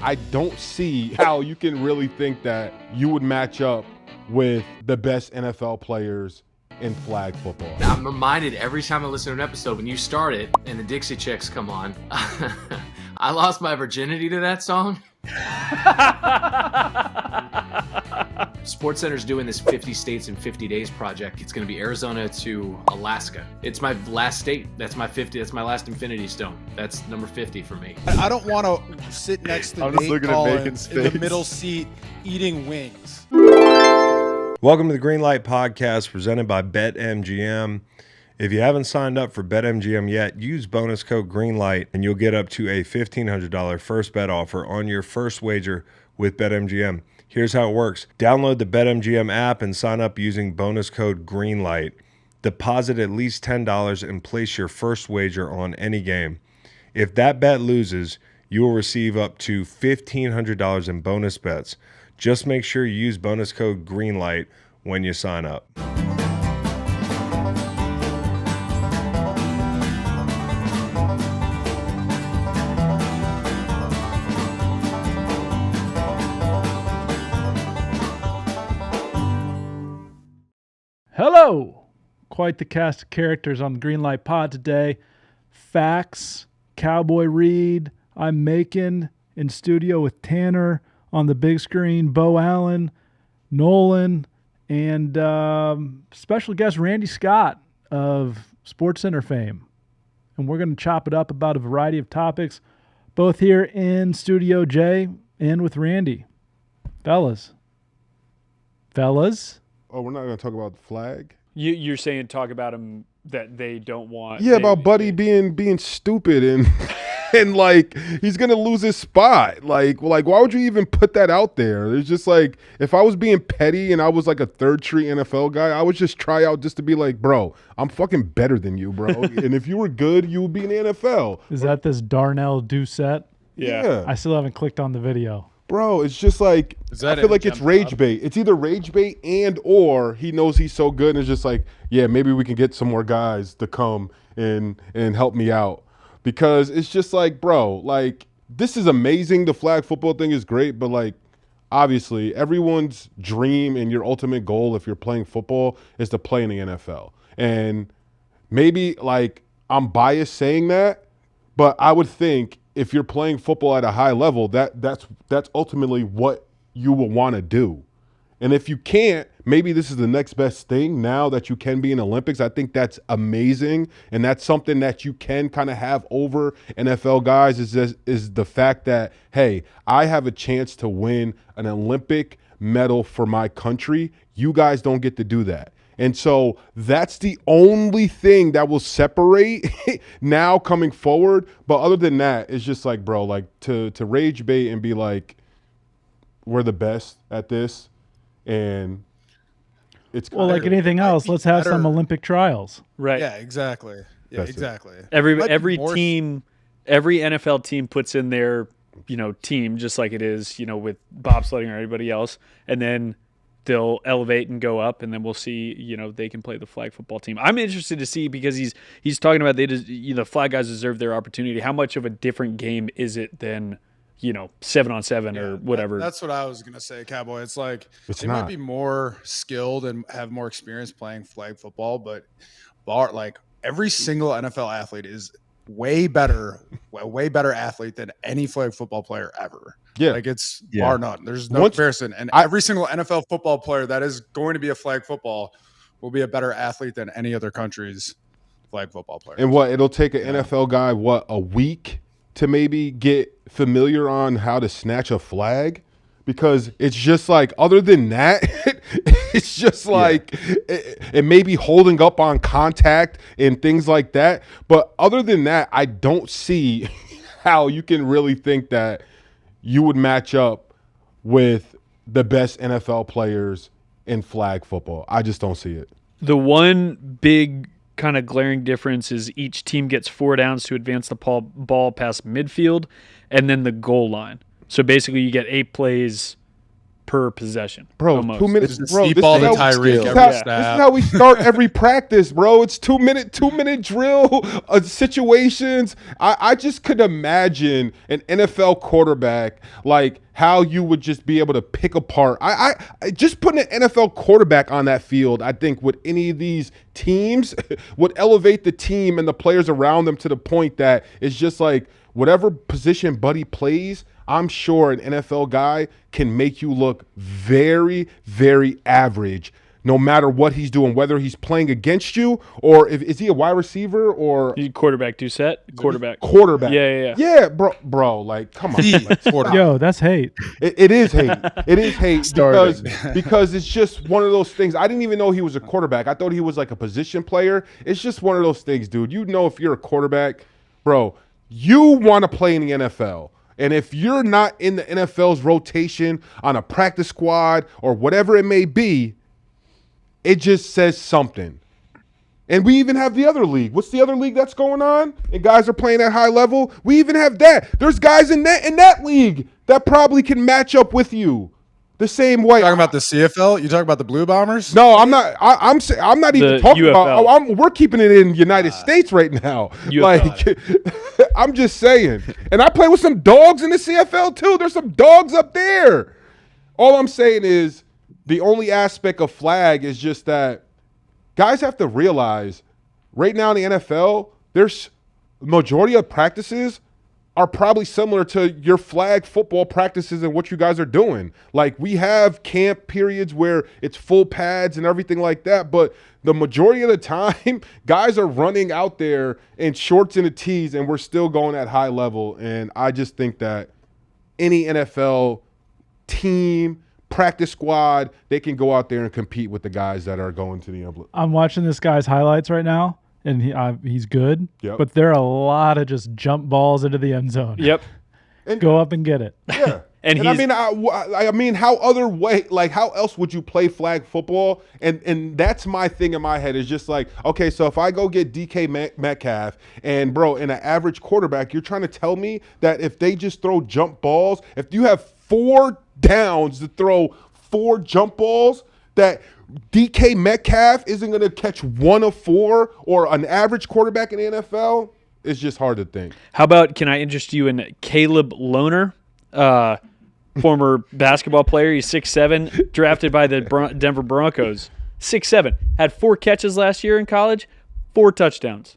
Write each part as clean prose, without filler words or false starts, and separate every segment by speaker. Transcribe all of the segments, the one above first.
Speaker 1: I don't see how you can really think that you would match up with the best NFL players in flag football.
Speaker 2: I'm reminded every time I listen to an episode, when you start it and the Dixie Chicks come on, I lost my virginity to that song. SportsCenter's doing this 50 states in 50 days project. It's going to be Arizona to Alaska. It's my last state. That's my 50. That's my last Infinity Stone. That's number 50 for me.
Speaker 3: I don't want to sit next to Nate Collins in the middle seat eating wings.
Speaker 4: Welcome to the Green Light Podcast presented by BetMGM. If you haven't signed up for BetMGM yet, use bonus code GREENLIGHT and you'll get up to a $1,500 first bet offer on your first wager with BetMGM. Here's how it works. Download the BetMGM app and sign up using bonus code GREENLIGHT. Deposit at least $10 and place your first wager on any game. If that bet loses, you will receive up to $1,500 in bonus bets. Just make sure you use bonus code GREENLIGHT when you sign up.
Speaker 5: Hello! Quite the cast of characters on the Greenlight Pod today. Fax, Cowboy Reed, I'm Macon, in studio with Tanner, on the big screen, Beau Allen, Nolan, and special guest Randy Scott of SportsCenter fame. And we're going to chop it up about a variety of topics, both here in Studio J and with Randy. Fellas.
Speaker 1: Oh, we're not going to talk about the flag?
Speaker 6: You're saying talk about them that they don't want.
Speaker 1: Yeah, about Buddy being stupid and and like he's going to lose his spot. Like why would you even put that out there? It's just like if I was being petty and I was like a third street NFL guy, I would just try out just to be like, bro, I'm fucking better than you, bro. And if you were good, you would be in the NFL.
Speaker 5: Is that this Darnell Doucette?
Speaker 1: Yeah.
Speaker 5: I still haven't clicked on the video.
Speaker 1: Bro, it's just like I feel like it's rage bait. It's either rage bait and or he knows he's so good and it's just like, yeah, maybe we can get some more guys to come and help me out. Because it's just like, bro, like this is amazing. The flag football thing is great, but like obviously everyone's dream and your ultimate goal if you're playing football is to play in the NFL. And maybe like I'm biased saying that, but I would think if you're playing football at a high level, that's ultimately what you will want to do. And if you can't, maybe this is the next best thing now that you can be in Olympics. I think that's amazing. And that's something that you can kind of have over NFL guys is the fact that, hey, I have a chance to win an Olympic medal for my country. You guys don't get to do that. And so that's the only thing that will separate now coming forward. But other than that, it's just like, bro, like to rage bait and be like, we're the best at this. And it's
Speaker 5: well, like anything else, let's have some Olympic trials.
Speaker 6: Right.
Speaker 3: Yeah, exactly. Yeah,
Speaker 1: That's
Speaker 3: exactly.
Speaker 6: Every team, every NFL team puts in their, team just like it is, with bobsledding or anybody else. And then they'll elevate and go up, and then we'll see, they can play the flag football team. I'm interested to see because he's talking about the flag guys deserve their opportunity. How much of a different game is it than, 7-on-7 or whatever?
Speaker 3: That's what I was going to say, Cowboy. It's like they
Speaker 1: not.
Speaker 3: might be more skilled and have more experience playing flag football, but like every single NFL athlete is a way better athlete than any flag football player ever.
Speaker 1: Yeah.
Speaker 3: Like it's bar none. There's no comparison. And every single NFL football player that is going to be a flag football will be a better athlete than any other country's flag football player.
Speaker 1: And it'll take an NFL guy, a week to maybe get familiar on how to snatch a flag? Because it's just like, other than that, it's just like it may be holding up on contact and things like that. But other than that, I don't see how you can really think that you would match up with the best NFL players in flag football. I just don't see it.
Speaker 6: The one big kind of glaring difference is each team gets 4 downs to advance the ball past midfield and then the goal line. So basically you get 8 plays per possession.
Speaker 1: Bro,
Speaker 6: almost.
Speaker 1: 2 minutes.
Speaker 3: Just
Speaker 1: Bro,
Speaker 3: deep
Speaker 1: this
Speaker 3: ball
Speaker 1: is
Speaker 3: to
Speaker 1: how-
Speaker 3: Tyreek every
Speaker 1: this is
Speaker 3: snap.
Speaker 1: how we start every practice, bro. It's 2 minute drill situations. I just could imagine an NFL quarterback, like how you would just be able to pick apart. I just putting an NFL quarterback on that field, I think with any of these teams would elevate the team and the players around them to the point that it's just like whatever position Buddy plays, I'm sure an NFL guy can make you look very, very average no matter what he's doing, whether he's playing against you or is he a wide receiver or
Speaker 6: Quarterback, Doucette? Quarterback.
Speaker 1: Quarterback. Yeah, bro, like, come on. Like,
Speaker 5: Yo, that's hate.
Speaker 1: It is hate. It is hate because it's just one of those things. I didn't even know he was a quarterback. I thought he was like a position player. It's just one of those things, dude. You know, if you're a quarterback, bro, you want to play in the NFL. And if you're not in the NFL's rotation on a practice squad or whatever it may be, it just says something. And we even have the other league. What's the other league that's going on? And guys are playing at high level. We even have that. There's guys in that league that probably can match up with you the same way.
Speaker 3: Talking about the CFL? You talking about the Blue Bombers?
Speaker 1: No, I'm not. I'm not even
Speaker 6: The
Speaker 1: talking
Speaker 6: UFL.
Speaker 1: about. We're keeping it in United States right now. Like, I'm just saying. And I play with some dogs in the CFL too. There's some dogs up there. All I'm saying is the only aspect of flag is just that guys have to realize right now in the NFL, there's majority of practices are probably similar to your flag football practices and what you guys are doing. Like, we have camp periods where it's full pads and everything like that, but the majority of the time, guys are running out there in shorts and a tees, and we're still going at high level. And I just think that any NFL team, practice squad, they can go out there and compete with the guys that are going to the
Speaker 5: I'm watching this guy's highlights right now, and he's good.
Speaker 1: Yep.
Speaker 5: But there are a lot of just jump balls into the end zone.
Speaker 6: Yep.
Speaker 1: And
Speaker 5: Go up and get it.
Speaker 1: yeah.
Speaker 6: And
Speaker 1: I mean, how other way? Like, how else would you play flag football? And that's my thing in my head is just like, okay, so if I go get DK Metcalf and bro, in an average quarterback, you're trying to tell me that if they just throw jump balls, if you have 4 downs to throw 4 jump balls, that DK Metcalf isn't going to catch 1 of 4, or an average quarterback in the NFL? It's just hard to think.
Speaker 6: How about, can I interest you in Caleb Lohner? Former basketball player. He's 6'7", drafted by the Denver Broncos. 6'7", had 4 catches last year in college, 4 touchdowns.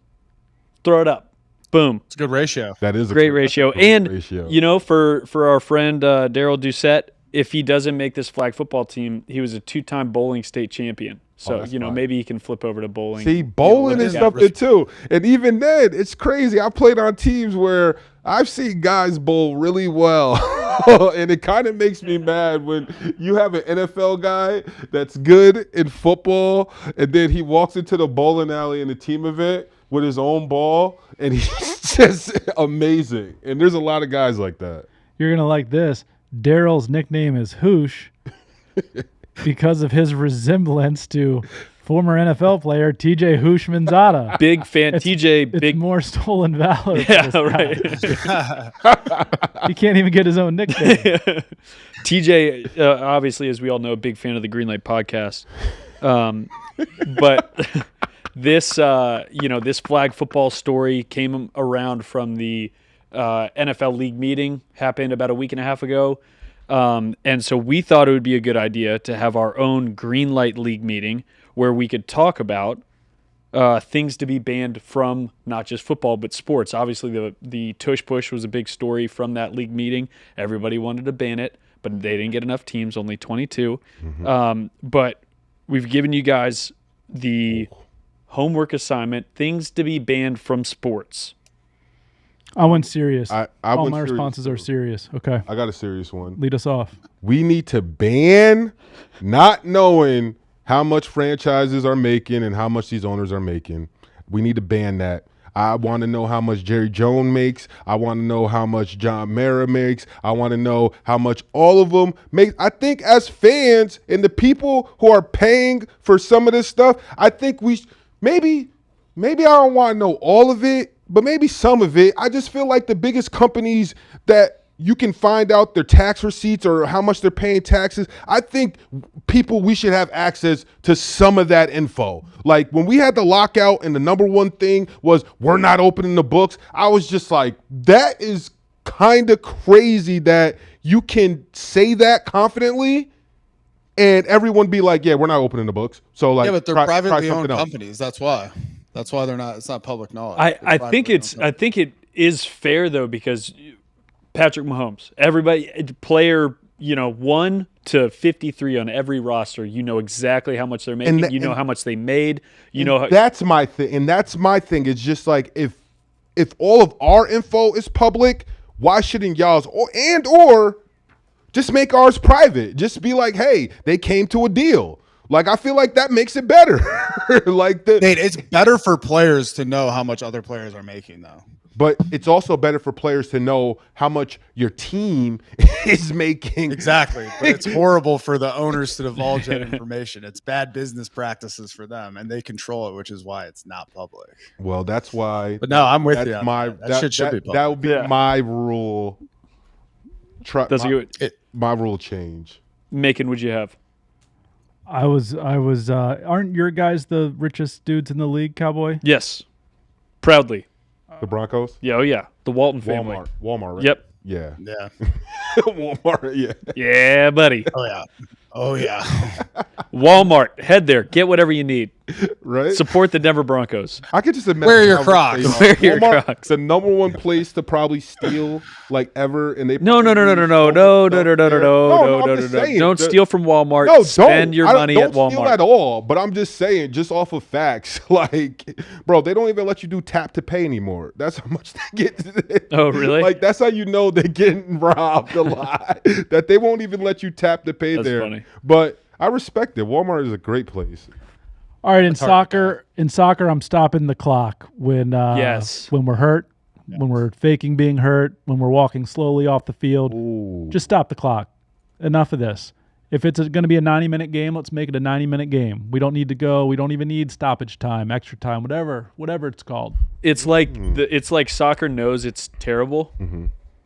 Speaker 6: Throw it up. Boom.
Speaker 3: It's a good ratio.
Speaker 1: That is a
Speaker 6: Great ratio. And,
Speaker 1: ratio.
Speaker 6: you know, for our friend Daryl Doucette, if he doesn't make this flag football team, he was a 2-time bowling state champion. So,
Speaker 1: that's
Speaker 6: you know,
Speaker 1: fine.
Speaker 6: maybe he can flip over to bowling.
Speaker 1: See, bowling is something too. And even then, it's crazy. I played on teams where I've seen guys bowl really well. And it kind of makes me mad when you have an NFL guy that's good in football, and then he walks into the bowling alley in a team event with his own ball, and he's just amazing. And there's a lot of guys like that.
Speaker 5: You're going to like this. Daryl's nickname is Hoosh because of his resemblance to former NFL player TJ Houshmandzadeh.
Speaker 6: Big fan. TJ,
Speaker 5: It's
Speaker 6: big.
Speaker 5: more stolen valor. for
Speaker 6: Yeah,
Speaker 5: this guy.
Speaker 6: right.
Speaker 5: He can't even get his own nickname.
Speaker 6: TJ, obviously, as we all know, a big fan of the Greenlight podcast. But this, this flag football story came around from the NFL League Meeting, happened about a week and a half ago. And so we thought it would be a good idea to have our own Greenlight League Meeting where we could talk about things to be banned from not just football but sports. Obviously, the tush push was a big story from that league meeting. Everybody wanted to ban it, but they didn't get enough teams, only 22. Mm-hmm. But we've given you guys the homework assignment, things to be banned from sports.
Speaker 5: I went serious.
Speaker 1: I
Speaker 5: All
Speaker 1: went
Speaker 5: my
Speaker 1: serious
Speaker 5: responses
Speaker 1: too.
Speaker 5: are serious. Okay.
Speaker 1: I got a serious one.
Speaker 5: Lead us off.
Speaker 1: We need to ban not knowing how much franchises are making and how much these owners are making. We need to ban that. I want to know how much Jerry Jones makes. I want to know how much John Mara makes. I want to know how much all of them make. I think as fans and the people who are paying for some of this stuff, I think we maybe I don't want to know all of it, but maybe some of it. I just feel like the biggest companies that you can find out their tax receipts or how much they're paying taxes. I think we should have access to some of that info. Like when we had the lockout and the number one thing was we're not opening the books, I was just like, that is kind of crazy that you can say that confidently and everyone be like, yeah, we're not opening the books. So like,
Speaker 3: yeah, but they're privately owned companies. That's why they're not. It's not public knowledge.
Speaker 6: I think it is fair though, because Patrick Mahomes, everybody, player, 1 to 53 on every roster, exactly how much they're making. How much they made.
Speaker 1: That's my thing, and that's my thing. It's just like if all of our info is public, why shouldn't y'all's or just make ours private? Just be like, hey, they came to a deal. Like I feel like that makes it better. Nate,
Speaker 3: it's better for players to know how much other players are making, though.
Speaker 1: But it's also better for players to know how much your team is making.
Speaker 3: Exactly. But it's horrible for the owners to divulge that information. It's bad business practices for them, and they control it, which is why it's not public.
Speaker 1: Well, that's why.
Speaker 3: But no, I'm with you.
Speaker 1: That shit
Speaker 3: should be public.
Speaker 1: That would be my rule. My rule change.
Speaker 6: Macon, would you have?
Speaker 5: I was. Aren't your guys the richest dudes in the league, Cowboy?
Speaker 6: Yes, proudly.
Speaker 1: The Broncos?
Speaker 6: Yeah, oh yeah. The Walton family.
Speaker 1: Walmart, right?
Speaker 6: Yep.
Speaker 1: Yeah.
Speaker 3: Walmart,
Speaker 1: yeah.
Speaker 6: Yeah, buddy.
Speaker 3: Oh, yeah.
Speaker 6: Walmart. Head there. Get whatever you need.
Speaker 1: Right?
Speaker 6: Support the Denver Broncos.
Speaker 1: I could just imagine.
Speaker 3: Wear your Crocs.
Speaker 6: Wear your Crocs.
Speaker 1: The number one place to probably steal ever. And they
Speaker 6: No. Don't steal from Walmart.
Speaker 1: No,
Speaker 6: spend your money at Walmart.
Speaker 1: Don't steal at all. But I'm just saying, just off of facts, like, bro, they don't even let you do tap to pay anymore. That's how much they get.
Speaker 6: Oh, really?
Speaker 1: Like, that's how you know they're getting robbed a lot. That they won't even let you tap to pay there.
Speaker 6: Funny.
Speaker 1: But I respect it. Walmart is a great place.
Speaker 5: All right, in soccer, I'm stopping the clock when we're hurt, when we're faking being hurt, when we're walking slowly off the field.
Speaker 1: Ooh.
Speaker 5: Just stop the clock. Enough of this. If it's going to be a 90-minute game, let's make it a 90-minute game. We don't need to go. We don't even need stoppage time, extra time, whatever it's called.
Speaker 6: It's like it's like soccer knows it's terrible,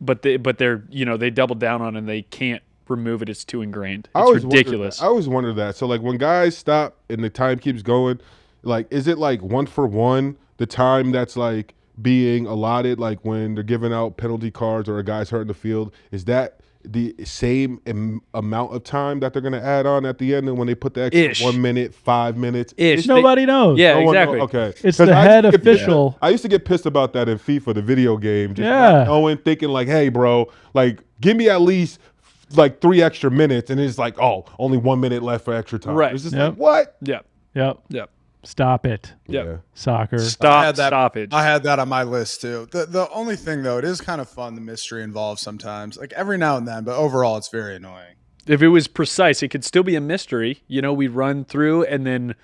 Speaker 6: but they're they double down on it and they can't remove it. It's too ingrained. It's ridiculous.
Speaker 1: I always wondered that. So like when guys stop and the time keeps going, like is it like 1 for 1 the time that's like being allotted, like when they're giving out penalty cards or a guy's hurt in the field? Is that the same amount of time that they're going to add on at the end, and when they put the extra 1 minute, 5 minutes?
Speaker 5: Nobody knows.
Speaker 6: Yeah, exactly.
Speaker 1: Okay.
Speaker 5: It's the head official.
Speaker 1: I used to get pissed about that in FIFA, the video game. Just not knowing, thinking like, hey, bro, like give me at least like 3 extra minutes, and it's like, oh, only 1 minute left for extra time.
Speaker 6: Right.
Speaker 1: It's just like, what?
Speaker 5: Yep. Stop it.
Speaker 1: Yeah.
Speaker 5: Soccer.
Speaker 6: Stop it.
Speaker 3: I had that on my list too. The only thing though, it is kind of fun, the mystery involved sometimes, like every now and then, but overall it's very annoying.
Speaker 6: If it was precise, it could still be a mystery. We run through and then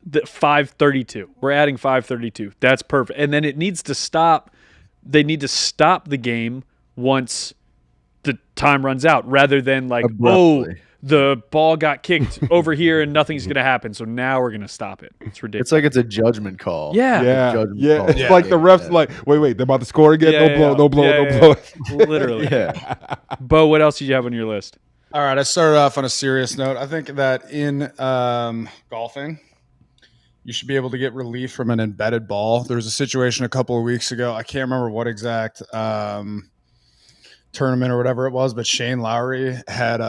Speaker 6: the 5:32. We're adding 5:32. That's perfect. And then it needs to stop. They need to stop the game once the time runs out, rather than like, abruptly. The ball got kicked over here and nothing's going to happen, so now we're going to stop it. It's ridiculous.
Speaker 7: It's like it's a judgment call.
Speaker 6: Yeah.
Speaker 1: It's like the refs like, wait, they're about to score again? No blow.
Speaker 6: Literally. Bo, what else did you have on your list?
Speaker 3: All right, I started off on a serious note. I think that in golfing, you should be able to get relief from an embedded ball. There was a situation a couple of weeks ago. I can't remember what exact tournament or whatever it was, but Shane Lowry had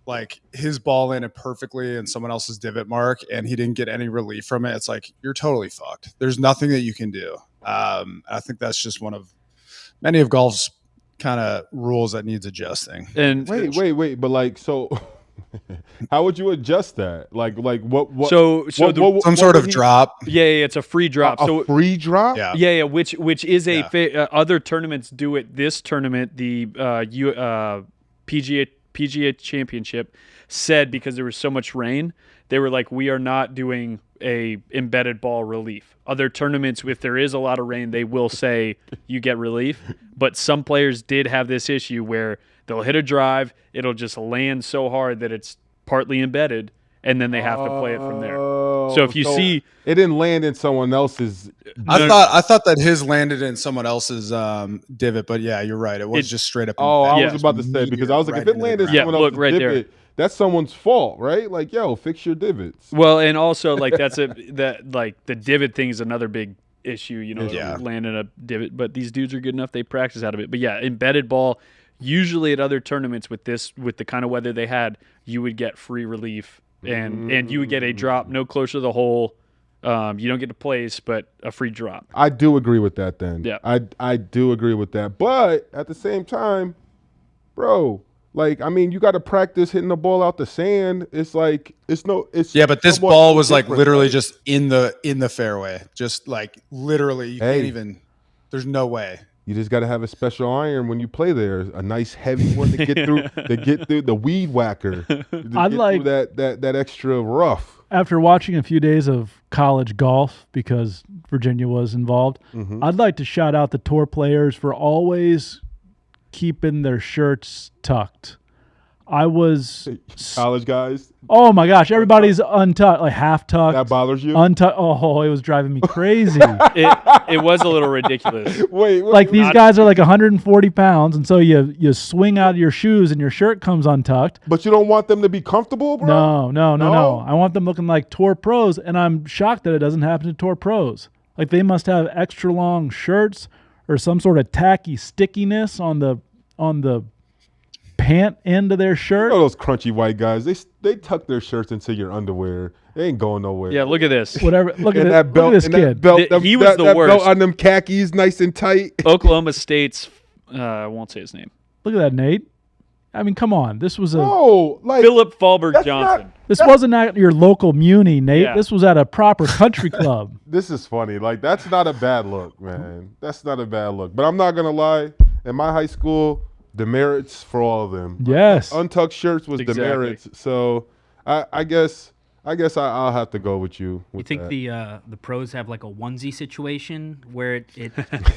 Speaker 3: like his ball in it perfectly and someone else's divot mark, and he didn't get any relief from it. It's like, you're totally fucked. There's nothing that you can do. I think that's just one of many of golf's kind of rules that needs adjusting.
Speaker 6: And
Speaker 1: wait, but like, so how would you adjust that? Like what?
Speaker 3: Some sort of drop.
Speaker 6: Yeah, it's a free drop.
Speaker 1: A free drop?
Speaker 6: Yeah. Which is other tournaments do it. This tournament, the PGA Championship, said because there was so much rain, they were like, we are not doing a embedded ball relief. Other tournaments, if there is a lot of rain, they will say you get relief. But some players did have this issue where they'll hit a drive, it'll just land so hard that it's partly embedded, and then they have to play it from there. So if you see,
Speaker 1: it didn't land in someone else's.
Speaker 3: I thought that his landed in someone else's divot, but yeah, you're right. It was just straight up.
Speaker 1: I was about to say, because I was like, if it landed in someone else's divot, that's someone's fault, right? Like, yo, fix your divots.
Speaker 6: Well, and also like the divot thing is another big issue, landing a divot. But these dudes are good enough; they practice out of it. But yeah, embedded ball. Usually at other tournaments with the kind of weather they had, you would get free relief and you would get a drop no closer to the hole. You don't get to place, but a free drop.
Speaker 1: I do agree with that then.
Speaker 6: Yeah.
Speaker 1: I do agree with that. But at the same time, bro, like, I mean, you got to practice hitting the ball out the sand. It's like,
Speaker 3: but this ball was like literally just in the fairway. Just like literally, you can't even, there's no way.
Speaker 1: You just got to have a special iron when you play there, a nice heavy one to get through the weed whacker.
Speaker 5: I'd like
Speaker 1: that extra rough.
Speaker 5: After watching a few days of college golf, because Virginia was involved, I'd like to shout out the tour players for always keeping their shirts tucked. I was
Speaker 1: college guys.
Speaker 5: Oh my gosh, everybody's untucked, like half tucked.
Speaker 1: That bothers you?
Speaker 5: Untucked. Oh, it was driving me crazy.
Speaker 6: It was a little ridiculous.
Speaker 1: Wait,
Speaker 5: like these guys are like 140 pounds, and so you swing out of your shoes and your shirt comes untucked.
Speaker 1: But you don't want them to be comfortable, bro?
Speaker 5: No. I want them looking like tour pros, and I'm shocked that it doesn't happen to tour pros. Like they must have extra long shirts or some sort of tacky stickiness on the pant end of their shirt.
Speaker 1: You know those crunchy white guys, they tuck their shirts into your underwear. They ain't going nowhere.
Speaker 6: Yeah, look at this.
Speaker 5: Whatever. Look at
Speaker 1: that belt.
Speaker 5: Look at this kid.
Speaker 6: He was the worst.
Speaker 1: Belt on them khakis, nice and tight.
Speaker 6: Oklahoma State's. I won't say his name.
Speaker 5: Look at that, Nate. I mean, come on. This was
Speaker 6: Philip Fallberg Johnson.
Speaker 5: This wasn't at your local muni, Nate.
Speaker 6: Yeah.
Speaker 5: This was at a proper country club.
Speaker 1: This is funny. Like, that's not a bad look, man. That's not a bad look. But I'm not gonna lie. In my high school, demerits for all of them.
Speaker 5: Yes.
Speaker 1: Untucked shirts was demerits. So I guess I'll have to go with you.
Speaker 7: You think the pros have like a onesie situation where it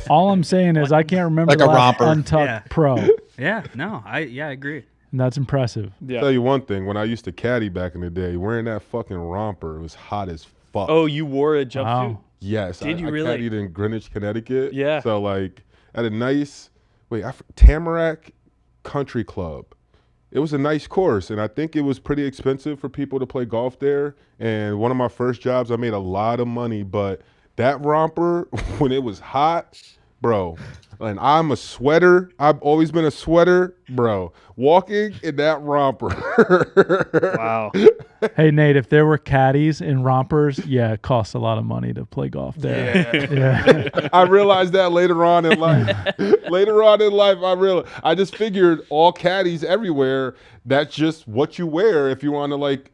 Speaker 5: all I'm saying is I can't remember
Speaker 3: like
Speaker 5: the
Speaker 3: a
Speaker 5: last
Speaker 3: romper.
Speaker 5: untucked pro.
Speaker 7: Yeah, no, I agree.
Speaker 5: And that's impressive.
Speaker 6: Yeah.
Speaker 1: I'll tell you one thing, when I used to caddy back in the day, wearing that fucking romper, it was hot as fuck.
Speaker 6: Oh, you wore a jumpsuit?
Speaker 5: Wow.
Speaker 1: Yes.
Speaker 6: Did you
Speaker 1: I
Speaker 6: really?
Speaker 1: caddied in Greenwich, Connecticut.
Speaker 6: Yeah.
Speaker 1: So like at a nice Tamarack Country Club. It was a nice course, and I think it was pretty expensive for people to play golf there. And one of my first jobs, I made a lot of money, but that romper, when it was hot, bro, and I'm a sweater. I've always been a sweater, bro. Walking in that romper.
Speaker 6: Wow.
Speaker 5: Hey, Nate, if there were caddies in rompers, yeah, it costs a lot of money to play golf there. Yeah.
Speaker 1: I realized that later on in life. I just figured all caddies everywhere, that's just what you wear if you want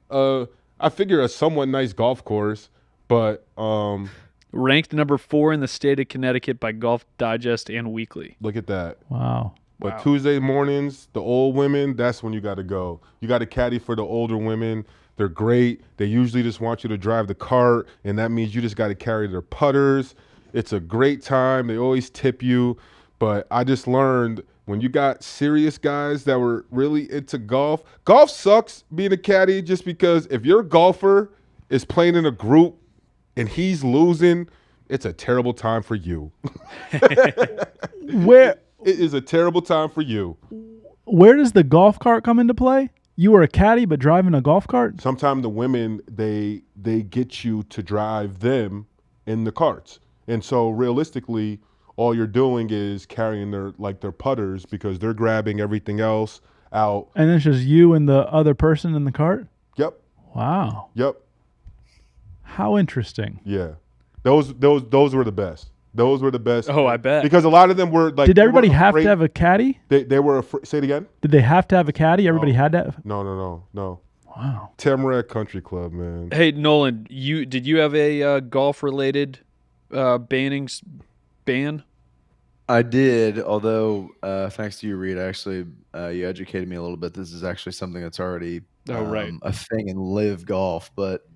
Speaker 1: to I figure a somewhat nice golf course, but
Speaker 6: Ranked number 4 in the state of Connecticut by Golf Digest and Weekly.
Speaker 1: look at that.
Speaker 5: Wow.
Speaker 1: But Tuesday mornings, the old women, that's when you got to go. You got to caddy for the older women. They're great. They usually just want you to drive the cart, and that means you just got to carry their putters. It's a great time. They always tip you. But I just learned when you got serious guys that were really into golf sucks being a caddy just because if your golfer is playing in a group and he's losing, it's a terrible time for you. It is a terrible time for you.
Speaker 5: Where does the golf cart come into play? You were a caddy but driving a golf cart?
Speaker 1: Sometimes the women, they get you to drive them in the carts. And so realistically, all you're doing is carrying their putters because they're grabbing everything else out.
Speaker 5: And it's just you and the other person in the cart?
Speaker 1: Yep.
Speaker 5: Wow.
Speaker 1: Yep.
Speaker 5: How interesting.
Speaker 1: Yeah. Those were the best. Those were the best.
Speaker 6: Oh, I bet.
Speaker 1: Because a lot of them were like.
Speaker 5: Did everybody have to have a caddy?
Speaker 1: They were afraid. Say it again.
Speaker 5: Did they have to have a caddy? Everybody had to have?
Speaker 1: No.
Speaker 5: Wow.
Speaker 1: Tamarack Country Club, man.
Speaker 6: Hey, Nolan, did you have a golf-related ban?
Speaker 8: I did, although thanks to you, Reed, actually you educated me a little bit. This is actually something that's already a thing in live golf, but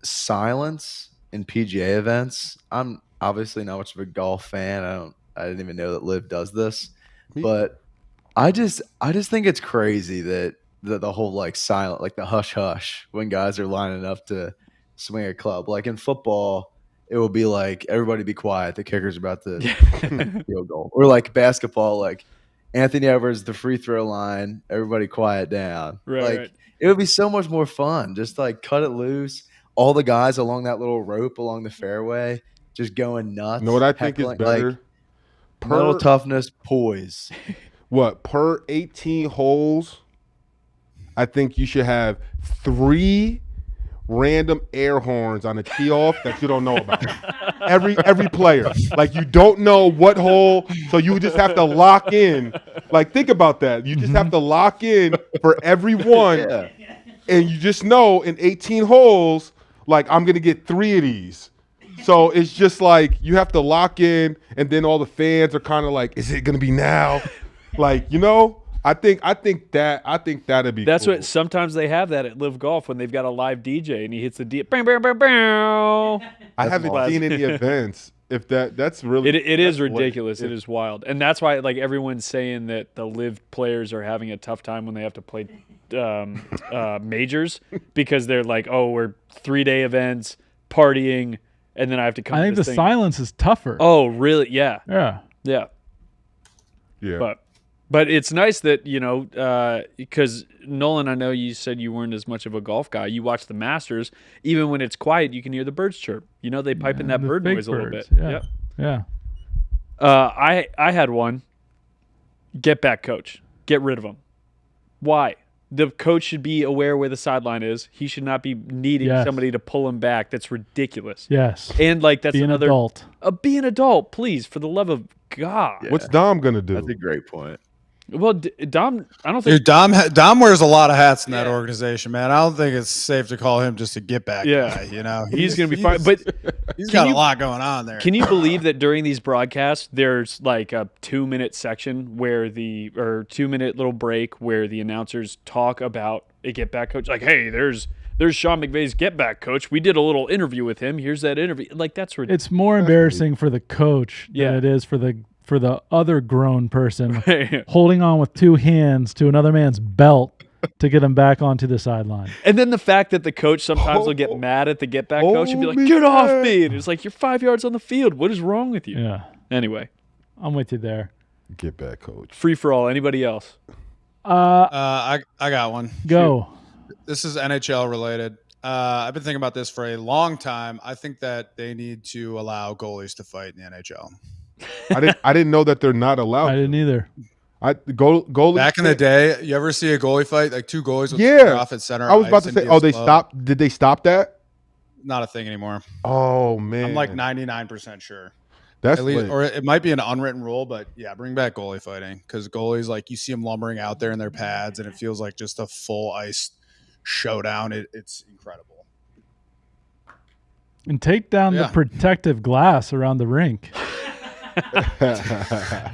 Speaker 8: silence in PGA events. I'm obviously not much of a golf fan. I didn't even know that live does this, but I just think it's crazy that the whole like silent, like the hush hush when guys are lining up to swing a club. Like in football, it will be like everybody be quiet. The kicker's about to field goal. Or like basketball, like Anthony Edwards, the free throw line. Everybody quiet down.
Speaker 6: Right.
Speaker 8: It would be so much more fun. Just like cut it loose. All the guys along that little rope along the fairway, just going nuts.
Speaker 1: You know what I think is better?
Speaker 8: Like, mental toughness, poise.
Speaker 1: What, per 18 holes, I think you should have 3 random air horns on a tee off that you don't know about. Every player. Like, you don't know what hole, so you just have to lock in. Like, think about that. You just have to lock in for every one.
Speaker 8: Yeah.
Speaker 1: And you just know in 18 holes, like, I'm going to get 3 of these. So it's just like you have to lock in, and then all the fans are kind of like, is it going to be now? Like, you know, I think that'd be
Speaker 6: That's
Speaker 1: cool.
Speaker 6: what sometimes they have that at Live Golf when they've got a live DJ and he hits the bang, bang, bang, bang.
Speaker 1: I haven't seen any events. If that's really
Speaker 6: it is ridiculous. It is wild. And that's why like everyone's saying that the Live players are having a tough time when they have to play majors because they're like, oh, we're 3-day events, partying, and then I have to come.
Speaker 5: I think the silence is tougher.
Speaker 6: Oh, really? Yeah.
Speaker 5: Yeah.
Speaker 6: But it's nice that, you know, because Nolan, I know you said you weren't as much of a golf guy. You watch the Masters. Even when it's quiet, you can hear the birds chirp. You know, they pipe in that bird noise a little bit.
Speaker 5: Yeah.
Speaker 6: I had one. Get back coach. Get rid of him. Why? The coach should be aware where the sideline is. He should not be needing somebody to pull him back. That's ridiculous.
Speaker 5: Yes.
Speaker 6: And like that's
Speaker 5: be an
Speaker 6: another
Speaker 5: adult.
Speaker 6: Be an adult, please, for the love of God.
Speaker 8: Yeah.
Speaker 1: What's Dom gonna do?
Speaker 8: That's a great point.
Speaker 6: Well, Dom, I don't think.
Speaker 3: Dude, Dom wears a lot of hats in that organization, man. I don't think it's safe to call him just a get back guy. You know,
Speaker 6: he's going to be fine. But
Speaker 3: he's got a lot going on there.
Speaker 6: Can you believe that during these broadcasts, there's like a 2-minute section or 2-minute little break where the announcers talk about a get back coach? Like, hey, there's Sean McVay's get back coach. We did a little interview with him. Here's that interview. Like, that's ridiculous.
Speaker 5: It's more embarrassing for the coach than it is for the other grown person holding on with 2 hands to another man's belt to get him back onto the sideline.
Speaker 6: And then the fact that the coach sometimes will get mad at the get back coach and be like, get off me. And it's like, you're 5 yards on the field. What is wrong with you?
Speaker 5: Yeah.
Speaker 6: Anyway.
Speaker 5: I'm with you there.
Speaker 1: Get back coach.
Speaker 6: Free for all. Anybody else?
Speaker 3: I got one.
Speaker 5: Go.
Speaker 3: This is NHL related. I've been thinking about this for a long time. I think that they need to allow goalies to fight in the NHL.
Speaker 1: I didn't know that they're not allowed.
Speaker 5: I didn't either.
Speaker 1: Goalie
Speaker 3: back in the day, you ever see a goalie fight? Like 2 goalies would square off at center.
Speaker 1: I was about to say, they stopped. Did they stop that?
Speaker 3: Not a thing anymore.
Speaker 1: Oh man,
Speaker 3: I'm like 99% sure.
Speaker 1: That's
Speaker 3: at least, or it might be an unwritten rule, but yeah, bring back goalie fighting because goalies, like you see them lumbering out there in their pads, and it feels like just a full ice showdown. It's incredible.
Speaker 5: And take down the protective glass around the rink.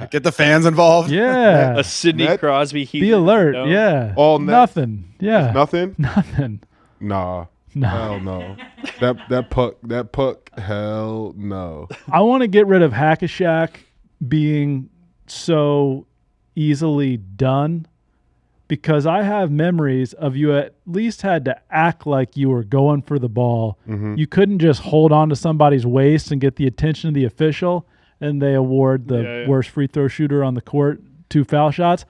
Speaker 3: Get the fans involved.
Speaker 5: Yeah.
Speaker 6: A Sidney Crosby heat.
Speaker 5: Be alert. Yeah.
Speaker 1: All
Speaker 5: nothing. Yeah.
Speaker 1: Nothing.
Speaker 5: Nothing.
Speaker 1: Nah.
Speaker 5: No.
Speaker 1: Hell no. That puck. Hell no.
Speaker 5: I want to get rid of Hack-a-Shack being so easily done because I have memories of you at least had to act like you were going for the ball.
Speaker 1: Mm-hmm.
Speaker 5: You couldn't just hold on to somebody's waist and get the attention of the official and they award the worst free throw shooter on the court 2 foul shots.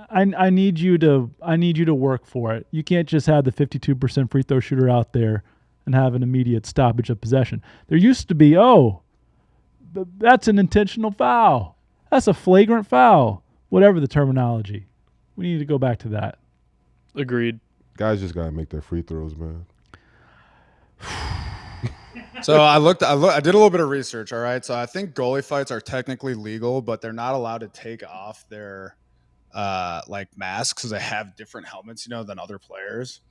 Speaker 5: I need you to work for it. You can't just have the 52% free throw shooter out there and have an immediate stoppage of possession. There used to be, that's an intentional foul. That's a flagrant foul. Whatever the terminology. We need to go back to that.
Speaker 6: Agreed.
Speaker 1: Guys just gotta make their free throws, man.
Speaker 3: So I did a little bit of research. All right. So I think goalie fights are technically legal, but they're not allowed to take off their like masks because they have different helmets, than other players.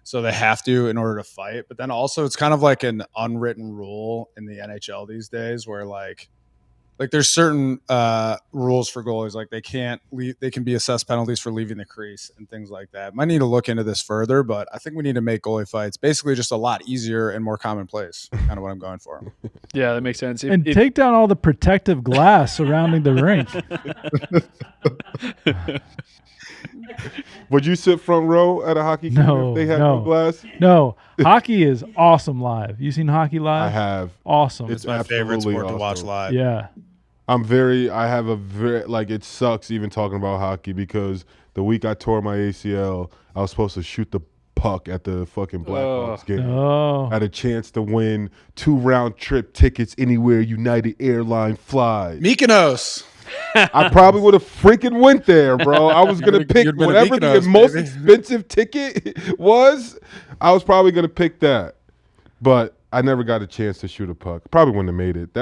Speaker 3: So they have to in order to fight. But then also it's kind of like an unwritten rule in the NHL these days where like there's certain rules for goalies, like they can't leave, they can be assessed penalties for leaving the crease and things like that. Might need to look into this further, but I think we need to make goalie fights basically just a lot easier and more commonplace. Kind of what I'm going for.
Speaker 6: Yeah, that makes sense.
Speaker 5: Take down all the protective glass surrounding the rink.
Speaker 1: Would you sit front row at a hockey game if they had no glass?
Speaker 5: No. Hockey is awesome live. You seen hockey live?
Speaker 1: I have.
Speaker 5: Awesome.
Speaker 3: It's my favorite sport to watch live.
Speaker 5: Yeah.
Speaker 1: It sucks even talking about hockey because the week I tore my ACL, I was supposed to shoot the puck at the fucking Blackhawks game.
Speaker 5: Oh.
Speaker 1: I had a chance to win 2 round-trip tickets anywhere United Airline flies.
Speaker 3: Mykonos.
Speaker 1: I probably would have freaking went there, bro. I was going to pick whatever the most expensive ticket was. I was probably going to pick that. But I never got a chance to shoot a puck. Probably wouldn't have made it.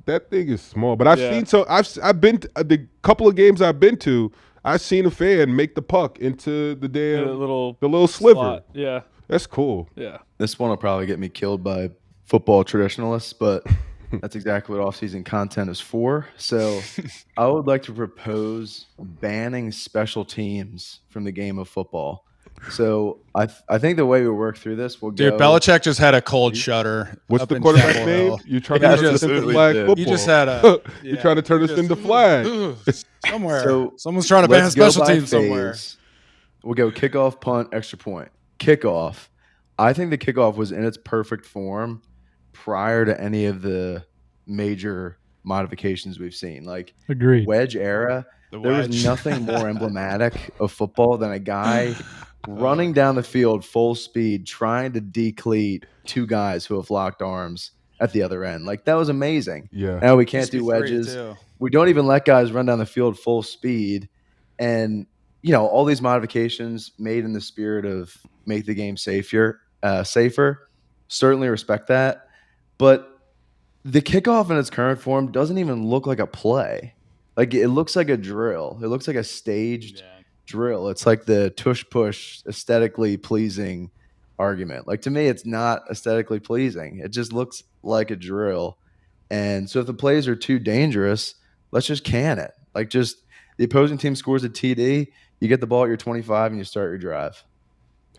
Speaker 1: That thing is small. But I've been to the couple of games I've been to, I've seen a fan make the puck into the little sliver.
Speaker 6: Slot. Yeah.
Speaker 1: That's cool.
Speaker 6: Yeah.
Speaker 8: This one will probably get me killed by football traditionalists, but that's exactly what off-season content is for. So I would like to propose banning special teams from the game of football. So I think the way we work through this will go.
Speaker 3: Dude, Belichick just had a cold shudder.
Speaker 1: What's the quarterback name? You trying to turn this into flag football?
Speaker 3: He just had a.
Speaker 1: You trying to turn this into flag?
Speaker 3: Somewhere.
Speaker 8: So
Speaker 3: someone's trying to ban special teams somewhere.
Speaker 8: We'll go kickoff, punt, extra point. Kickoff. I think the kickoff was in its perfect form prior to any of the major modifications we've seen. Like
Speaker 5: Agreed.
Speaker 8: Wedge era, there was nothing more emblematic of football than a guy running down the field full speed trying to decleat 2 guys who have locked arms at the other end. Like, that was amazing.
Speaker 1: Yeah.
Speaker 8: Now we can't do wedges. We don't even let guys run down the field full speed. And, all these modifications made in the spirit of make the game safer. Certainly respect that. But the kickoff in its current form doesn't even look like a play. Like, it looks like a drill. It looks like a staged drill. It's like the tush-push aesthetically pleasing argument. Like, to me, it's not aesthetically pleasing. It just looks like a drill. And so if the plays are too dangerous, let's just can it. Like, just the opposing team scores a TD, you get the ball at your 25 and you start your drive.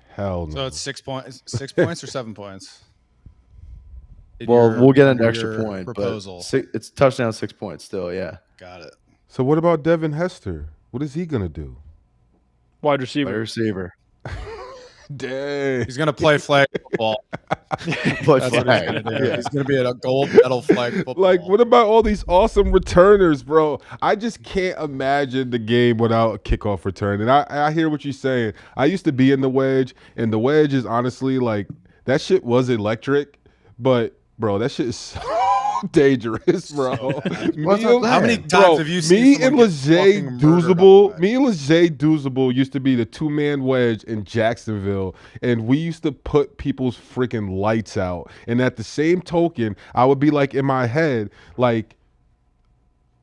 Speaker 1: Hell no.
Speaker 3: So it's 6 points. 6 points or 7 points?
Speaker 8: We'll get an extra point.
Speaker 3: Proposal.
Speaker 8: But it's touchdown 6 points still, yeah.
Speaker 3: Got it.
Speaker 1: So what about Devin Hester? What is he going to do?
Speaker 6: Wide receiver.
Speaker 1: Dang.
Speaker 3: He's going to play flag football. That's what he's going to do. Yeah. He's going to be at a gold medal flag football.
Speaker 1: Like, what about all these awesome returners, bro? I just can't imagine the game without a kickoff return. And I hear what you're saying. I used to be in the wedge, and the wedge is honestly, like, that shit was electric. But, bro, that shit is so dangerous, bro.
Speaker 3: How many times have you seen
Speaker 1: me and Leger Douzable used to be the 2-man wedge in Jacksonville, and we used to put people's freaking lights out. And at the same token, I would be like in my head, like,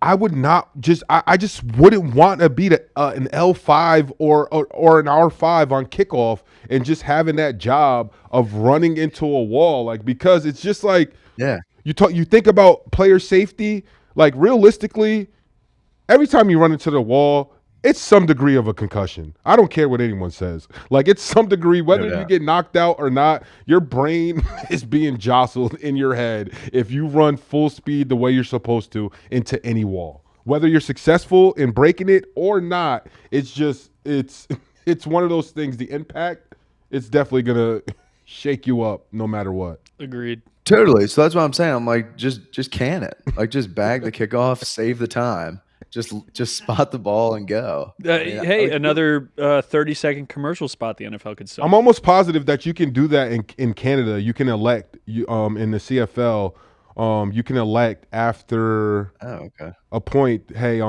Speaker 1: I would not just I just wouldn't want to be an L5 or an R5 on kickoff and just having that job of running into a wall, like, because it's just like,
Speaker 8: yeah.
Speaker 1: You think about player safety, like, realistically, every time you run into the wall, it's some degree of a concussion. I don't care what anyone says. Like, it's some degree, whether you get knocked out or not, your brain is being jostled in your head if you run full speed the way you're supposed to into any wall. Whether you're successful in breaking it or not, it's just it's one of those things. The impact, it's definitely gonna shake you up no matter what.
Speaker 6: Agreed.
Speaker 8: Totally. So that's what I'm saying. I'm like, just can it. Like, just bag the kickoff, save the time. Just spot the ball and go.
Speaker 6: Another 30-second commercial spot the NFL could sell.
Speaker 1: I'm almost positive that you can do that in Canada. You can elect in the CFL. You can elect after a point. Hey,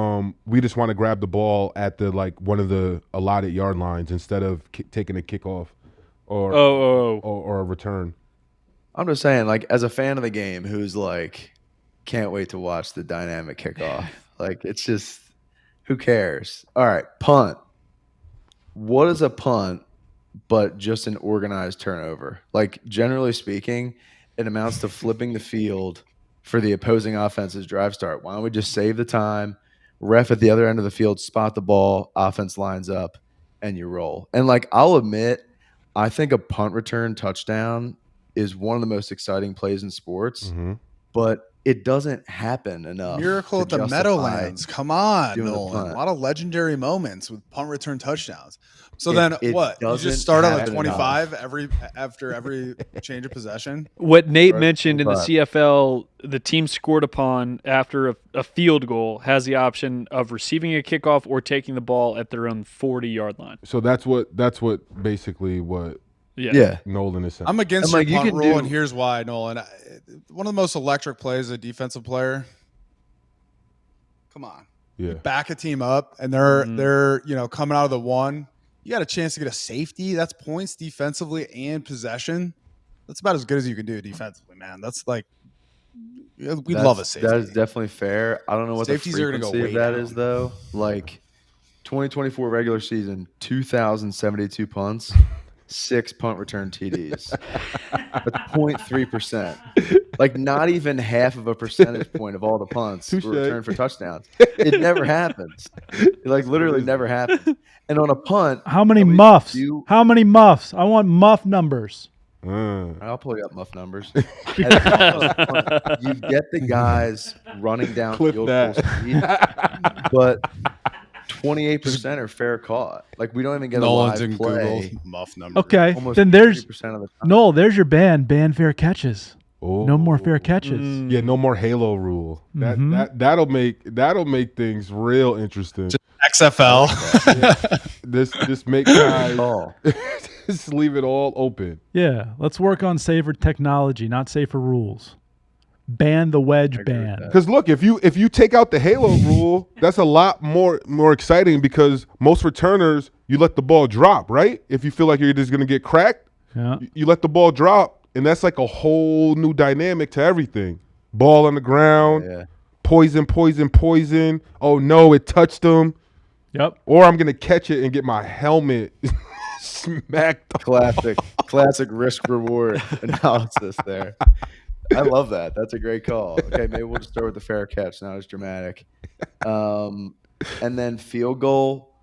Speaker 1: we just want to grab the ball at the one of the allotted yard lines instead of taking a kickoff or a return.
Speaker 8: I'm just saying, like, as a fan of the game who's like, can't wait to watch the dynamic kickoff. Like, it's just, who cares? All right, punt. What is a punt but just an organized turnover? Like, generally speaking, it amounts to flipping the field for the opposing offense's drive start. Why don't we just save the time, ref at the other end of the field, spot the ball, offense lines up, and you roll. And, like, I'll admit, I think a punt return touchdown is one of the most exciting plays in sports.
Speaker 1: Mm-hmm.
Speaker 8: But it doesn't happen enough.
Speaker 3: Miracle
Speaker 8: to
Speaker 3: at the
Speaker 8: justify
Speaker 3: Meadowlands. Come on,
Speaker 8: doing the
Speaker 3: Nolan.
Speaker 8: punt.
Speaker 3: A lot of legendary moments with punt return touchdowns. So
Speaker 8: It
Speaker 3: what? You
Speaker 8: doesn't
Speaker 3: just start on the
Speaker 8: happen
Speaker 3: 25 after every change of possession?
Speaker 6: What Nate
Speaker 8: Right,
Speaker 6: mentioned in the
Speaker 8: 25.
Speaker 6: CFL, the team scored upon after a field goal has the option of receiving a kickoff or taking the ball at their own 40-yard line.
Speaker 1: So that's what basically what
Speaker 8: Yeah.
Speaker 1: Nolan is saying.
Speaker 3: I'm against
Speaker 8: I'm
Speaker 3: your
Speaker 8: like, you
Speaker 3: punt
Speaker 8: can
Speaker 3: rule,
Speaker 8: do-
Speaker 3: and here's why, Nolan. One of the most electric plays as a defensive player. Come on.
Speaker 1: Yeah.
Speaker 3: Back a team up, and they're coming out of the one. You got a chance to get a safety. That's points defensively and possession. That's about as good as you can do defensively, man. That's like we'd love a safety.
Speaker 8: That is definitely fair. I don't know what
Speaker 3: Safeties
Speaker 8: the
Speaker 3: are gonna go
Speaker 8: frequency of
Speaker 3: way
Speaker 8: that
Speaker 3: down.
Speaker 8: is though. Like 2024 regular season, 2,072 punts, 6 punt return TDs. That's 0.3%. Like not even half of a percentage point of all the punts
Speaker 1: Touche.
Speaker 8: were returned for touchdowns. It never happens. It like literally never happens. And on a punt,
Speaker 5: How many
Speaker 8: I mean,
Speaker 5: muffs?
Speaker 8: you-
Speaker 5: How many muffs? I want muff numbers.
Speaker 8: I'll pull you up muff numbers. You get the guys running down
Speaker 1: Clip
Speaker 8: field
Speaker 1: that.
Speaker 8: goal speed, but 28% are fair caught. Like we don't even get
Speaker 3: Nolan's
Speaker 8: a live
Speaker 3: in
Speaker 8: play.
Speaker 3: Google muff number.
Speaker 5: Okay,
Speaker 8: Almost
Speaker 5: then there's
Speaker 8: 30% of the time.
Speaker 5: Noel. There's your ban. Ban fair catches.
Speaker 1: Oh.
Speaker 5: No more fair catches.
Speaker 1: Yeah, no more Halo rule. That'll make things real interesting.
Speaker 3: XFL.
Speaker 1: This make guys
Speaker 8: Oh.
Speaker 1: just leave it all open.
Speaker 5: Yeah, let's work on safer technology, not safer rules. Ban the wedge
Speaker 8: agree with
Speaker 5: ban.
Speaker 8: that.
Speaker 1: Because look, if you take out the Halo rule, that's a lot more exciting because most returners you let the ball drop, right? If you feel like you're just gonna get cracked,
Speaker 5: Yeah.
Speaker 1: you let the ball drop, and that's like a whole new dynamic to everything. Ball on the ground,
Speaker 8: Yeah.
Speaker 1: poison. Oh no, it touched him.
Speaker 5: Yep.
Speaker 1: Or I'm gonna catch it and get my helmet smacked.
Speaker 8: Classic risk reward analysis there. I love that. That's a great call. Okay, maybe we'll just start with the fair catch. Not as dramatic. And then field goal,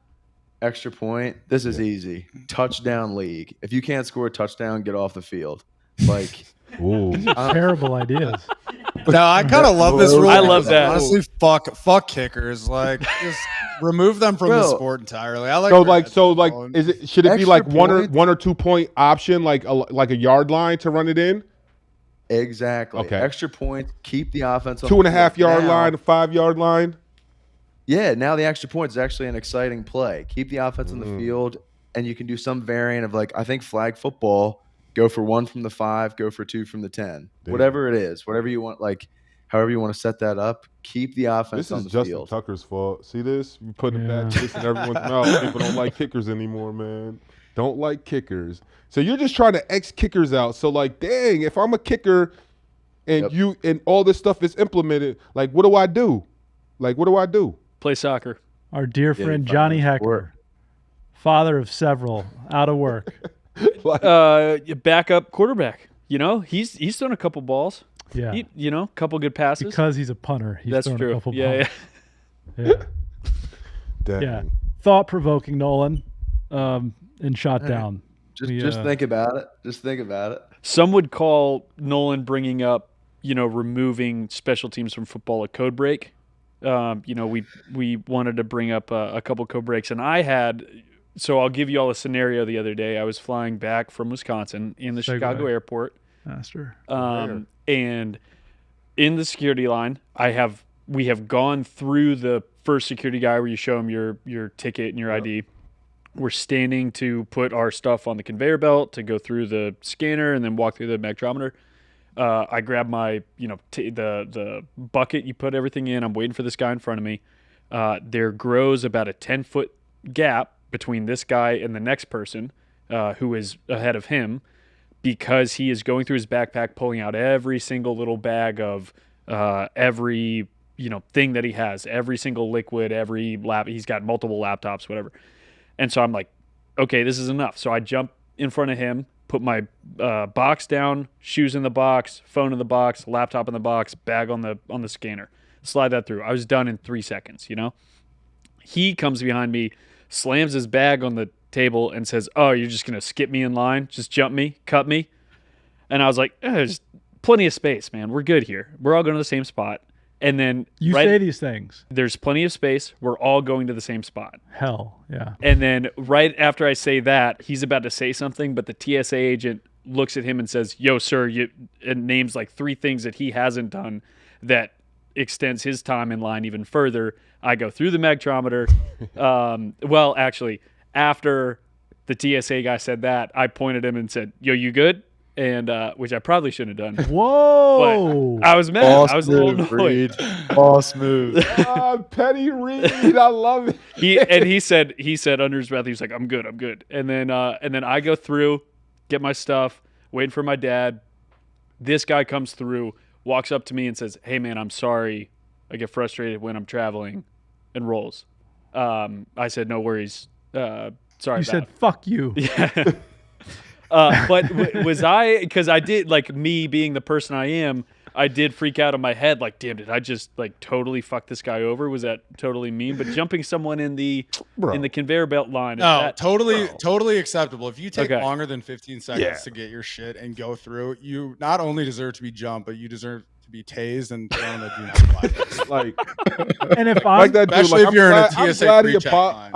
Speaker 8: extra point. This is easy. Touchdown league. If you can't score a touchdown, get off the field. Like,
Speaker 1: Ooh.
Speaker 5: Terrible ideas.
Speaker 3: No, I kind of love this rule.
Speaker 6: I love
Speaker 3: because,
Speaker 6: that.
Speaker 3: Honestly, fuck kickers. Like, just remove them from the
Speaker 8: Bro.
Speaker 3: sport entirely. I like.
Speaker 1: Should it be
Speaker 8: Extra
Speaker 1: like one
Speaker 8: point?
Speaker 1: or 2 point option, like a yard line to run it in?
Speaker 8: exactly.
Speaker 1: Okay.
Speaker 8: Extra point. Keep the offense on
Speaker 1: 2.5
Speaker 8: the field.
Speaker 1: yard
Speaker 8: Now-
Speaker 1: line, a 5 yard line.
Speaker 8: Yeah, now the extra point is actually an exciting play. Keep the offense on the field, and you can do some variant of I think flag football. Go for 1 from the 5, go for 2 from the 10.
Speaker 1: Damn.
Speaker 8: Whatever it is, whatever you want, however you want to set that up, keep the offense
Speaker 1: This
Speaker 8: on
Speaker 1: is
Speaker 8: the
Speaker 1: Justin
Speaker 8: field.
Speaker 1: Tucker's fault. See this? You putting
Speaker 5: Yeah.
Speaker 1: a bad taste in everyone's mouth. People don't like kickers anymore, man. Don't like kickers. So you're just trying to X kickers out. So dang, if I'm a kicker and
Speaker 8: Yep.
Speaker 1: and all this stuff is implemented, what do I do? What do I do?
Speaker 6: Play soccer.
Speaker 5: Our dear
Speaker 8: Yeah,
Speaker 5: friend
Speaker 8: you find
Speaker 5: Johnny
Speaker 8: a
Speaker 5: Hecker,
Speaker 8: sport.
Speaker 5: father of several, out of work.
Speaker 6: Backup quarterback. He's thrown a couple balls.
Speaker 5: Yeah.
Speaker 6: Couple good passes.
Speaker 5: Because he's a punter. He's
Speaker 6: That's
Speaker 5: thrown
Speaker 6: true.
Speaker 5: a couple
Speaker 6: Yeah,
Speaker 5: balls. Yeah.
Speaker 1: Dang.
Speaker 5: Yeah. Thought-provoking, Nolan, and shot down.
Speaker 8: Just think about it. Just think about it.
Speaker 6: Some would call Nolan bringing up, removing special teams from football a code break. We wanted to bring up a couple code breaks, and so I'll give you all a scenario. The other day, I was flying back from Wisconsin in the Chicago airport,
Speaker 5: Master.
Speaker 6: and in the security line, we have gone through the first security guy where you show him your ticket and your ID. We're standing to put our stuff on the conveyor belt to go through the scanner and then walk through the magnetometer. I grab my, the bucket you put everything in. I'm waiting for this guy in front of me. There grows about a 10-foot gap between this guy and the next person who is ahead of him because he is going through his backpack, pulling out every single little bag of every, thing that he has, every single liquid, he's got multiple laptops, whatever. And so I'm like, okay, this is enough. So I jump in front of him, put my box down, shoes in the box, phone in the box, laptop in the box, bag on the scanner. Slide that through. I was done in 3 seconds, He comes behind me, slams his bag on the table and says, "Oh, you're just going to skip me in line? Just jump me, cut me?" And I was like, just plenty of space, man. We're good here. We're all going to the same spot. And then
Speaker 5: you say these things.
Speaker 6: There's plenty of space. We're all going to the same spot.
Speaker 5: Hell, yeah.
Speaker 6: And then right after I say that, he's about to say something, but the TSA agent looks at him and says, "Yo, sir," and names like 3 things that he hasn't done that extends his time in line even further. I go through the magtrometer. Well, actually, after the TSA guy said that, I pointed him and said, "Yo, you good?" And which I probably shouldn't have done.
Speaker 5: Whoa!
Speaker 6: But I was mad. I was a little annoyed.
Speaker 8: Boss move.
Speaker 1: Petty Reed, I love it.
Speaker 6: He said under his breath, he was like, I'm good. And then I go through, get my stuff, waiting for my dad. This guy comes through, walks up to me and says, "Hey man, I'm sorry. I get frustrated when I'm traveling," and rolls. I said, "No worries. Sorry."
Speaker 5: You said, "Fuck you."
Speaker 6: Yeah. But was I, because I did, like, me being the person I am, I did freak out in my head, like, damn, did I just like totally fuck this guy over? Was that totally mean? But jumping someone in the conveyor belt line,
Speaker 3: totally acceptable. If you take longer than 15 seconds to get your shit and go through, you not only deserve to be jumped, but you deserve to be tased and thrown in the do not blacklist.
Speaker 1: Like,
Speaker 5: and if I'm
Speaker 1: like that dude,
Speaker 3: especially if you're in a TSA pre-check line.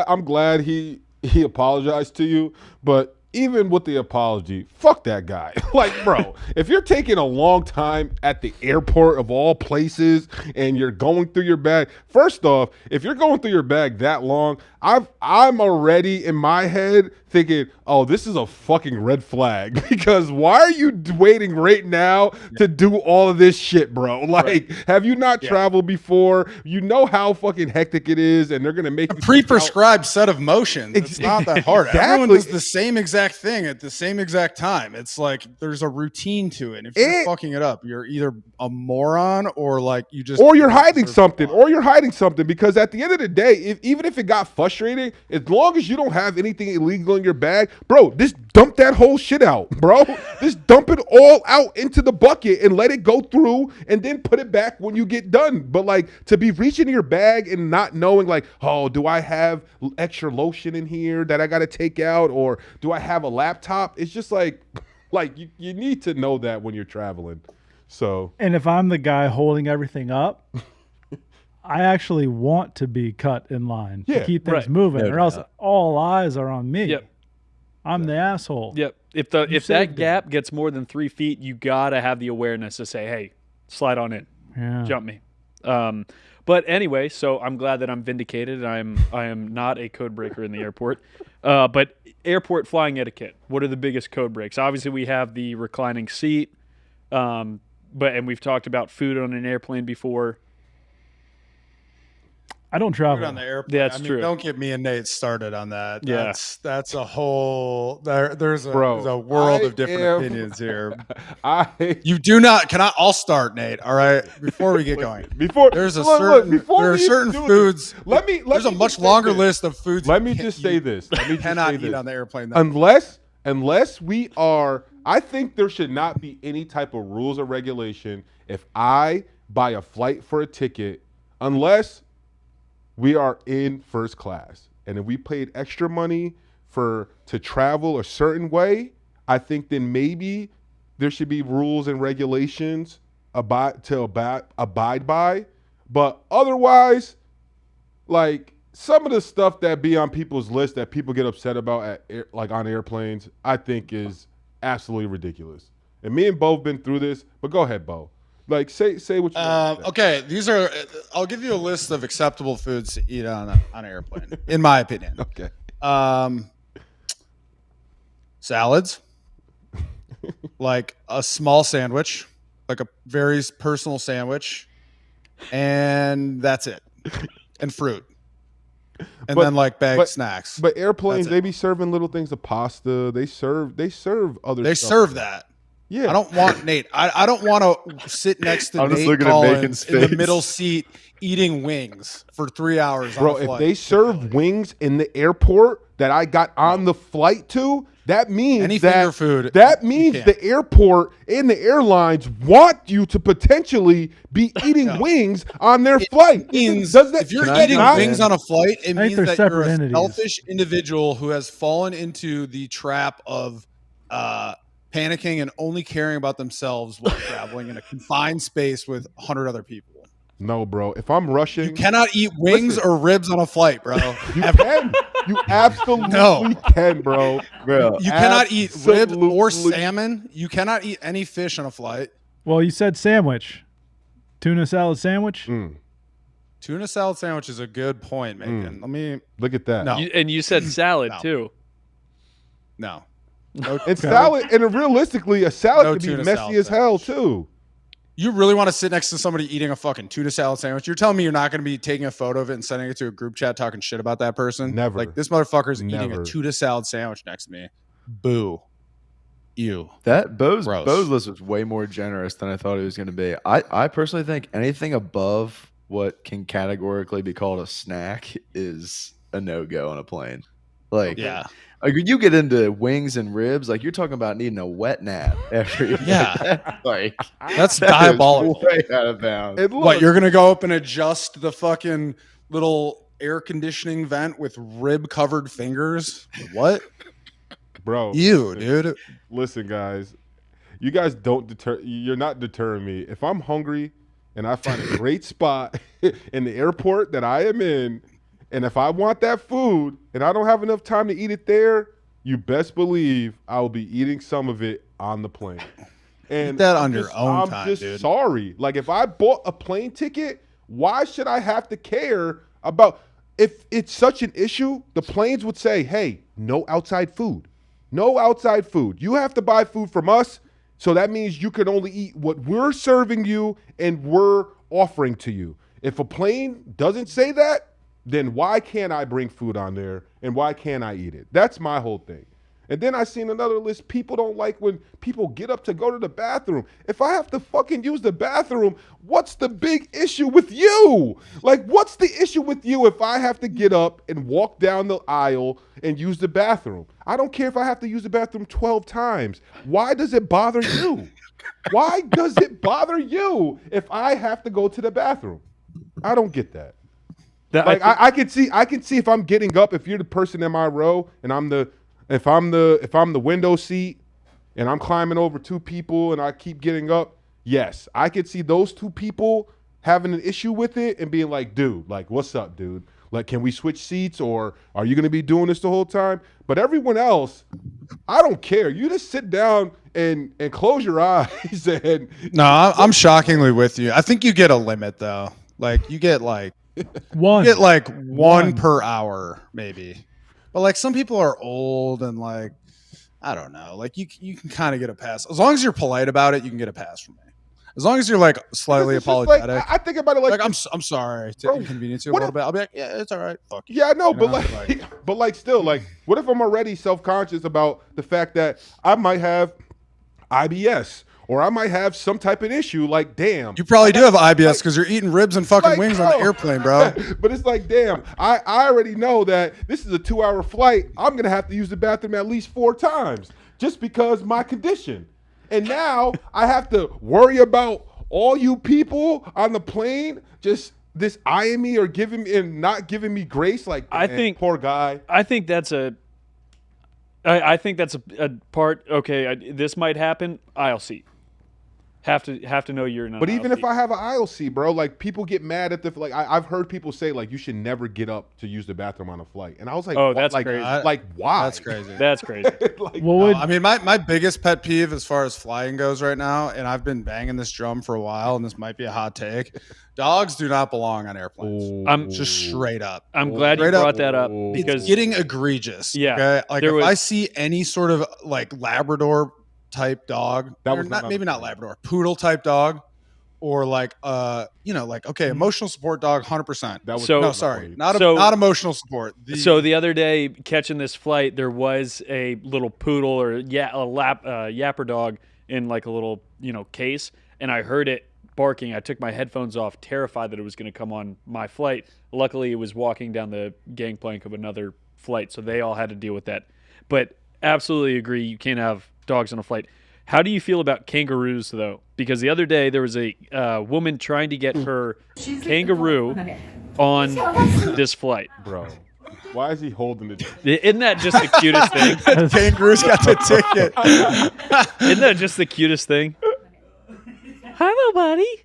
Speaker 1: I'm glad he apologized to you, but even with the apology, fuck that guy. Like, bro, if you're taking a long time at the airport of all places and you're going through your bag, first off, if you're going through your bag that long, I'm already in my head thinking, oh, this is a fucking red flag, because why are you waiting right now to do all of this shit, bro? Like, have you not traveled before? You know how fucking hectic it is, and they're going to make
Speaker 3: a pre-prescribed set of motions. It's not that hard.
Speaker 1: Exactly.
Speaker 3: Everyone does the same exact thing at the same exact time. It's like there's a routine to it. If you're fucking it up, you're either a moron or like you just
Speaker 1: or you're hiding something. Or you're hiding something, because at the end of the day, even if it got frustrating, as long as you don't have anything illegal in your bag, bro, just dump that whole shit out, bro. Just dump it all out into the bucket and let it go through, and then put it back when you get done. But like, to be reaching in your bag and not knowing, like, oh, do I have extra lotion in here that I got to take out, or do I have a laptop? It's just like you need to know that when you're traveling. So,
Speaker 5: and if I'm the guy holding everything up, I actually want to be cut in line to keep things moving, or else all eyes are on me.
Speaker 6: Yep.
Speaker 5: I'm the asshole.
Speaker 6: Yep. If that gap gets more than 3 feet, you gotta have the awareness to say, "Hey, slide on in, jump me." But anyway, so I'm glad that I'm vindicated. I am not a code breaker in the airport. But airport flying etiquette. What are the biggest code breaks? Obviously, we have the reclining seat. And we've talked about food on an airplane before.
Speaker 5: I don't travel
Speaker 3: on the airplane.
Speaker 6: That's true.
Speaker 3: Don't get me and Nate started on that.
Speaker 6: Yeah.
Speaker 3: That's a whole there's a world of different opinions here. I'll start, Nate. All right. Before we get going. There's certain foods. There's a much longer list of foods.
Speaker 1: Let me just say this.
Speaker 3: You cannot eat on the airplane.
Speaker 1: Unless we are, I think there should not be any type of rules or regulation if I buy a flight for a ticket, unless we are in first class, and if we paid extra money to travel a certain way, I think then maybe there should be rules and regulations abide by. But otherwise, like, some of the stuff that be on people's list that people get upset about on airplanes, I think is absolutely ridiculous. And me and Beau have been through this, but go ahead, Beau. Like, say what you want.
Speaker 3: Okay, I'll give you a list of acceptable foods to eat on an airplane, in my opinion.
Speaker 1: Okay.
Speaker 3: Salads, like a small sandwich, like a very personal sandwich, and that's it. And fruit. And then like bagged snacks.
Speaker 1: But airplanes, they be serving little things of pasta. They serve other
Speaker 3: They
Speaker 1: stuff.
Speaker 3: serve that.
Speaker 1: Yeah.
Speaker 3: I don't want Nate. I don't want to sit next to Nate Collins in the middle seat eating wings for 3 hours.
Speaker 1: Bro, if they serve wings in the airport that I got on the flight to, that means
Speaker 3: finger food.
Speaker 1: That means the airport and the airlines want you to potentially be eating wings on their flight.
Speaker 3: If you're eating wings on a flight, it means that you're a selfish individual who has fallen into the trap of panicking and only caring about themselves while traveling in a confined space with 100 other people.
Speaker 1: No, bro. If I'm rushing,
Speaker 3: you cannot eat wings or ribs on a flight, bro.
Speaker 1: You can. You absolutely can, bro.
Speaker 3: You cannot eat ribs or salmon. You cannot eat any fish on a flight.
Speaker 5: Well, you said sandwich. Tuna salad sandwich?
Speaker 3: Tuna salad sandwich is a good point, Macon. Let me
Speaker 1: look at that.
Speaker 3: No.
Speaker 6: And you said salad too.
Speaker 3: No.
Speaker 1: And salad, and realistically, a salad can be messy as hell too.
Speaker 3: You really want to sit next to somebody eating a fucking tuna salad sandwich? You're telling me you're not going to be taking a photo of it and sending it to a group chat talking shit about that person?
Speaker 1: Never.
Speaker 3: Like, this motherfucker's eating a tuna salad sandwich next to me. Boo. Ew.
Speaker 8: That Beau's list was way more generous than I thought it was going to be. I personally think anything above what can categorically be called a snack is a no-go on a plane. Like,
Speaker 3: yeah.
Speaker 8: Like when you get into wings and ribs, like you're talking about needing a wet nap after you like
Speaker 3: that's diabolical.
Speaker 8: Way out of bounds.
Speaker 3: What, you're gonna go up and adjust the fucking little air conditioning vent with rib covered fingers? What?
Speaker 1: Bro.
Speaker 3: You, dude.
Speaker 1: Listen, guys. You guys you're not deterring me. If I'm hungry and I find a great spot in the airport that I am in, and if I want that food and I don't have enough time to eat it there, you best believe I will be eating some of it on the plane. And
Speaker 3: eat that on your own time,
Speaker 1: I'm just
Speaker 3: dude.
Speaker 1: sorry. Like, if I bought a plane ticket, why should I have to care about – if it's such an issue, the planes would say, hey, no outside food. No outside food. You have to buy food from us, so that means you can only eat what we're serving you and we're offering to you. If a plane doesn't say that, then why can't I bring food on there and why can't I eat it? That's my whole thing. And then I seen another list. People don't like when people get up to go to the bathroom. If I have to fucking use the bathroom, what's the big issue with you? Like, what's the issue with you if I have to get up and walk down the aisle and use the bathroom? I don't care if I have to use the bathroom 12 times. Why does it bother you? Why does it bother you if I have to go to the bathroom? I don't get that. Like, I can see if I'm getting up, if you're the person in my row and if I'm the window seat and I'm climbing over two people and I keep getting up, yes, I could see those two people having an issue with it and being like, dude, like, what's up, dude? Like, can we switch seats, or are you going to be doing this the whole time? But everyone else, I don't care. You just sit down and close your eyes. And
Speaker 3: no, I'm shockingly with you. I think you get a limit though. Like, you get like
Speaker 5: one.
Speaker 3: You get like one per hour, maybe. But like, some people are old and like, I don't know. Like, you can kind of get a pass as long as you're polite about it. You can get a pass from me. As long as you're like slightly apologetic.
Speaker 1: Like, I think about it like
Speaker 3: I'm sorry to inconvenience you a little bit. I'll be like, yeah, it's all right. Fuck you.
Speaker 1: Yeah, I know, but still, like, what if I'm already self-conscious about the fact that I might have IBS? Or I might have some type of issue, like, damn.
Speaker 3: You probably do have IBS because you're eating ribs and fucking wings on the airplane, bro.
Speaker 1: But it's like, damn, I already know that this is a 2-hour flight. I'm going to have to use the bathroom at least 4 times just because my condition. And now I have to worry about all you people on the plane just this eyeing me or not giving me grace. Like,
Speaker 6: I think,
Speaker 1: poor guy.
Speaker 6: I think that's a part. Okay, this might happen. Aisle seat. Have to know you're in an
Speaker 1: But
Speaker 6: aisle
Speaker 1: even
Speaker 6: seat.
Speaker 1: if I have an aisle seat, bro, like, people get mad at I've heard people say, like, you should never get up to use the bathroom on a flight. And I was like,
Speaker 6: oh, that's
Speaker 1: like,
Speaker 6: crazy.
Speaker 1: Like, why?
Speaker 3: That's crazy.
Speaker 6: That's crazy.
Speaker 1: Like,
Speaker 3: I mean, my biggest pet peeve as far as flying goes right now, and I've been banging this drum for a while, and this might be a hot take. Dogs do not belong on airplanes.
Speaker 6: I'm
Speaker 3: just straight up.
Speaker 6: I'm glad you brought that up because
Speaker 3: it's getting egregious.
Speaker 6: Yeah.
Speaker 3: Okay? Like, if I see any sort of like Labrador type dog, maybe not Labrador, poodle type dog, or like emotional support dog, 100%. Not emotional support.
Speaker 6: So the other day, catching this flight, there was a little poodle or a yapper dog in like a little case, and I heard it barking. I took my headphones off, terrified that it was going to come on my flight. Luckily, it was walking down the gangplank of another flight, so they all had to deal with that. But absolutely agree, you can't have dogs on a flight. How do you feel about kangaroos, though? Because the other day there was a woman trying to get her kangaroo on this flight.
Speaker 1: Bro. Why is he holding it?
Speaker 6: Isn't that just the cutest thing?
Speaker 3: Kangaroo's got the ticket.
Speaker 6: Isn't that just the cutest thing? Hello, buddy.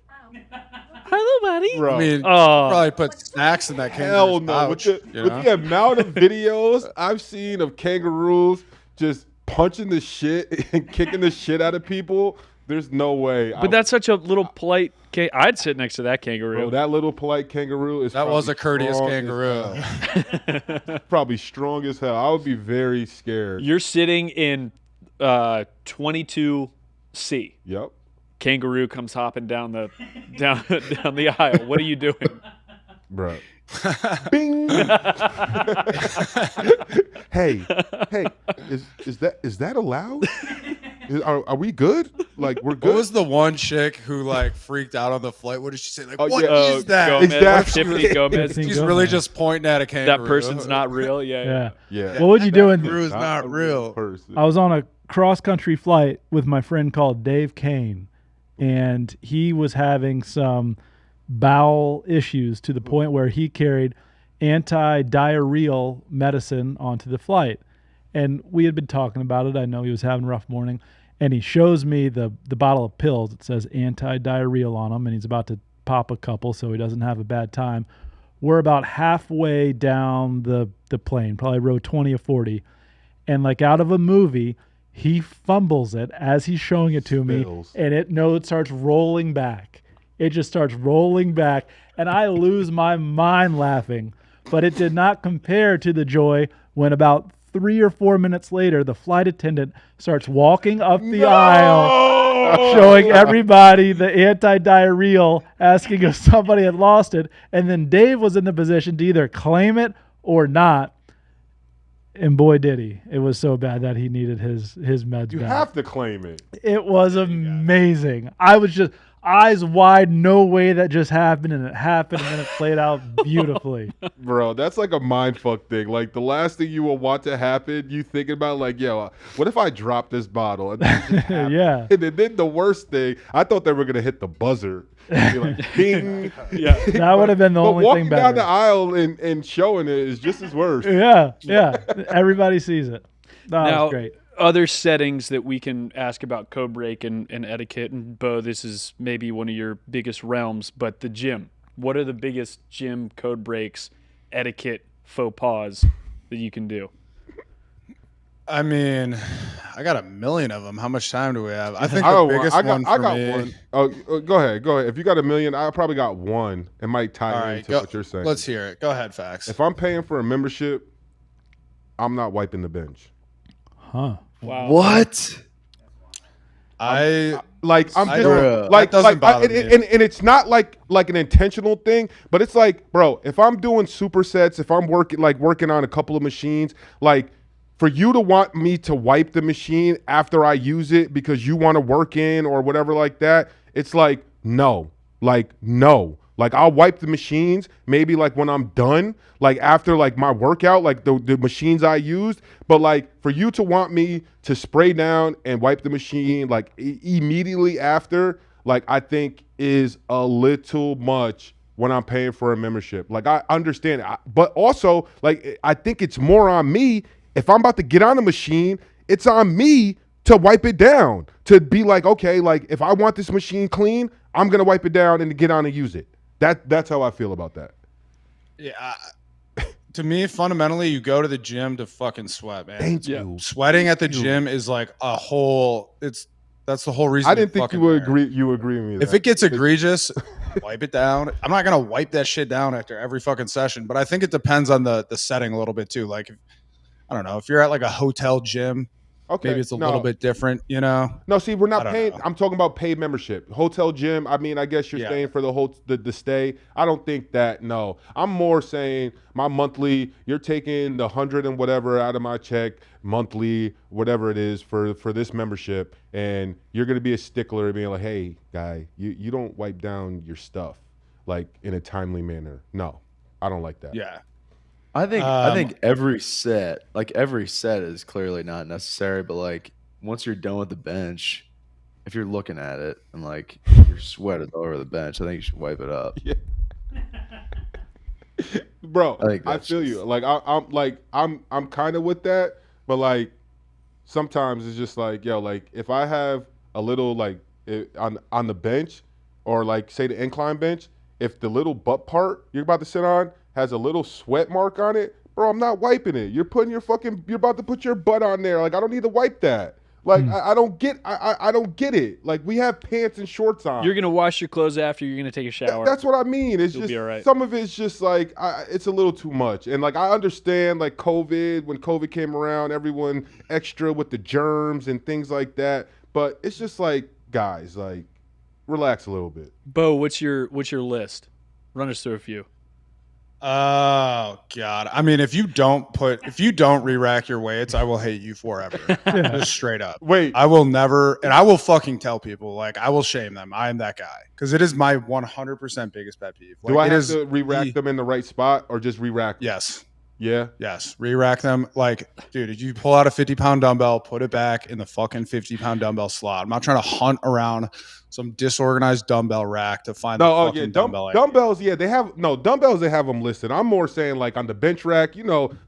Speaker 6: Hello, buddy.
Speaker 1: Bro.
Speaker 3: I mean,
Speaker 6: Oh.
Speaker 3: probably put snacks in that
Speaker 1: Hell
Speaker 3: kangaroo's
Speaker 1: no.
Speaker 3: pouch.
Speaker 1: With the amount of videos I've seen of kangaroos just punching the shit and kicking the shit out of people, there's no way.
Speaker 6: But that's such a little polite. I'd sit next to that kangaroo.
Speaker 1: Bro, that little polite kangaroo is
Speaker 3: That was a courteous
Speaker 1: strong
Speaker 3: kangaroo.
Speaker 1: as hell. Probably strong as hell. I would be very scared.
Speaker 6: You're sitting in 22C.
Speaker 1: Yep.
Speaker 6: Kangaroo comes hopping down the down the aisle. What are you doing?
Speaker 1: Bro. Bing. hey, is that allowed? Are we good? Like, we're good.
Speaker 3: What was the one chick who like freaked out on the flight? What did she say? Like,
Speaker 1: Oh,
Speaker 3: what
Speaker 1: yeah.
Speaker 3: is that?
Speaker 6: Gomez,
Speaker 1: Exactly.
Speaker 6: Tiffany Gomez.
Speaker 5: Tiffany
Speaker 3: She's
Speaker 5: Gomez.
Speaker 3: really just pointing at a kangaroo.
Speaker 6: That person's not real. Yeah.
Speaker 1: Yeah.
Speaker 5: What would you do?
Speaker 3: Kangaroo is not
Speaker 1: a
Speaker 3: real.
Speaker 1: person.
Speaker 5: I was on a cross-country flight with my friend called Dave Kane, and he was having some bowel issues to the point where he carried anti-diarrheal medicine onto the flight. And we had been talking about it. I know he was having a rough morning. And he shows me the bottle of pills. It says anti-diarrheal on them, and he's about to pop a couple so he doesn't have a bad time. We're about halfway down the plane, probably row 20 or 40. And like out of a movie, he fumbles it as he's showing it to me, and it starts rolling back. It just starts rolling back, and I lose my mind laughing. But it did not compare to the joy when about 3 or 4 minutes later, the flight attendant starts walking up the aisle, showing everybody the anti-diarrheal, asking if somebody had lost it. And then Dave was in the position to either claim it or not. And boy, did he. It was so bad that he needed his meds
Speaker 1: You
Speaker 5: back.
Speaker 1: have to claim it.
Speaker 5: It was amazing. I was just eyes wide, no way that just happened, and it happened, and then it played out beautifully.
Speaker 1: Bro, that's like a mindfuck thing. Like, the last thing you will want to happen, you thinking about, like, yo, what if I drop this bottle? And then it just happened?
Speaker 5: Yeah.
Speaker 1: And then the worst thing, I thought they were going to hit the buzzer. Be like, ding.
Speaker 6: Yeah.
Speaker 5: That would have been the
Speaker 1: But
Speaker 5: only
Speaker 1: walking
Speaker 5: thing
Speaker 1: down
Speaker 5: better.
Speaker 1: the aisle and showing it is just as worse.
Speaker 5: Yeah. Everybody sees it. That
Speaker 6: Now,
Speaker 5: was great.
Speaker 6: other settings that we can ask about code break and etiquette, and Beau, this is maybe one of your biggest realms, but the gym. What are the biggest gym code breaks, etiquette, faux pas that you can do?
Speaker 3: I mean, I got a million of them. How much time do we have? I think
Speaker 1: I
Speaker 3: the
Speaker 1: got
Speaker 3: biggest
Speaker 1: one.
Speaker 3: one
Speaker 1: I
Speaker 3: for
Speaker 1: got
Speaker 3: me.
Speaker 1: one. Oh, go ahead. If you got a million, I probably got one. It might tie
Speaker 3: All right,
Speaker 1: into
Speaker 3: go,
Speaker 1: what you're saying.
Speaker 3: let's hear it. Go ahead, Fax.
Speaker 1: If I'm paying for a membership, I'm not wiping the bench.
Speaker 5: Huh.
Speaker 6: Wow.
Speaker 8: What?
Speaker 3: I'm
Speaker 1: Like, I'm
Speaker 3: I
Speaker 1: just
Speaker 3: don't-
Speaker 1: like,
Speaker 3: that doesn't bother me.
Speaker 1: and it's not like an intentional thing, but it's like, bro, if I'm doing supersets, if I'm working on a couple of machines, like, for you to want me to wipe the machine after I use it because you want to work in or whatever like that, it's like, no. Like, I'll wipe the machines maybe like when I'm done, like after like my workout, like the machines I used. But like for you to want me to spray down and wipe the machine like immediately after, like I think is a little much when I'm paying for a membership. Like I understand it, but also like I think it's more on me. If I'm about to get on the machine, it's on me to wipe it down, to be like, okay, like if I want this machine clean, I'm going to wipe it down and get on and use it. That's how I feel about that.
Speaker 3: Yeah. To me, fundamentally, you go to the gym to fucking sweat, man.
Speaker 1: Thank you.
Speaker 3: Sweating at the gym is like a whole. That's the whole reason.
Speaker 1: I didn't think
Speaker 3: fucking
Speaker 1: you would
Speaker 3: there.
Speaker 1: agree. You agree with me.
Speaker 3: If it gets egregious, wipe it down. I'm not gonna wipe that shit down after every fucking session, but I think it depends on the setting a little bit too. Like, I don't know, if you're at like a hotel gym,
Speaker 1: okay,
Speaker 3: maybe it's a little bit different, you know.
Speaker 1: No, see, we're
Speaker 3: I
Speaker 1: not
Speaker 3: don't
Speaker 1: paying.
Speaker 3: know.
Speaker 1: I'm talking about paid membership, hotel gym. I mean, I guess you're
Speaker 3: Yeah.
Speaker 1: staying for the whole the stay. I don't think that. No, I'm more saying my monthly. You're taking the 100 and whatever out of my check monthly, whatever it is for this membership, and you're gonna be a stickler, being like, hey, guy, you don't wipe down your stuff like in a timely manner. No, I don't like that.
Speaker 3: Yeah.
Speaker 8: I think every set is clearly not necessary, but like once you're done with the bench, if you're looking at it and like your sweat is all over the bench, I think you should wipe it up.
Speaker 1: Yeah. bro.
Speaker 8: I think
Speaker 1: I
Speaker 8: that's
Speaker 1: feel
Speaker 8: just-
Speaker 1: you. Like I'm kind of with that, but like sometimes it's just like yo, like if I have a little like on the bench or like say the incline bench, if the little butt part you're about to sit on has a little sweat mark on it, bro, I'm not wiping it. You're about to put your butt on there. Like I don't need to wipe that. Like I don't get I don't get it. Like we have pants and shorts on.
Speaker 6: You're gonna wash your clothes after you're gonna take a shower.
Speaker 1: That's what I mean. It's
Speaker 6: You'll
Speaker 1: just
Speaker 6: be all right.
Speaker 1: some of it's just like it's a little too much. And like I understand like COVID, when COVID came around, everyone extra with the germs and things like that. But it's just like guys, like relax a little bit.
Speaker 6: Beau, what's your list? Run us through a few.
Speaker 3: Oh God! I mean, if you don't re-rack your weights, I will hate you forever. Just straight up.
Speaker 1: Wait,
Speaker 3: I will never, and I will fucking tell people, like I will shame them. I am that guy because it is my 100% biggest pet peeve. Like,
Speaker 1: do I have to re-rack them in the right spot or just re-rack them?
Speaker 3: Yes.
Speaker 1: Yeah.
Speaker 3: Yes. Re-rack them. Like, dude, if you pull out a 50-pound dumbbell, put it back in the fucking 50-pound dumbbell slot. I'm not trying to hunt around some disorganized dumbbell rack to find the fucking dumbbell.
Speaker 1: Dumbbells, yeah, dumbbells, they have them listed. I'm more saying like on the bench rack,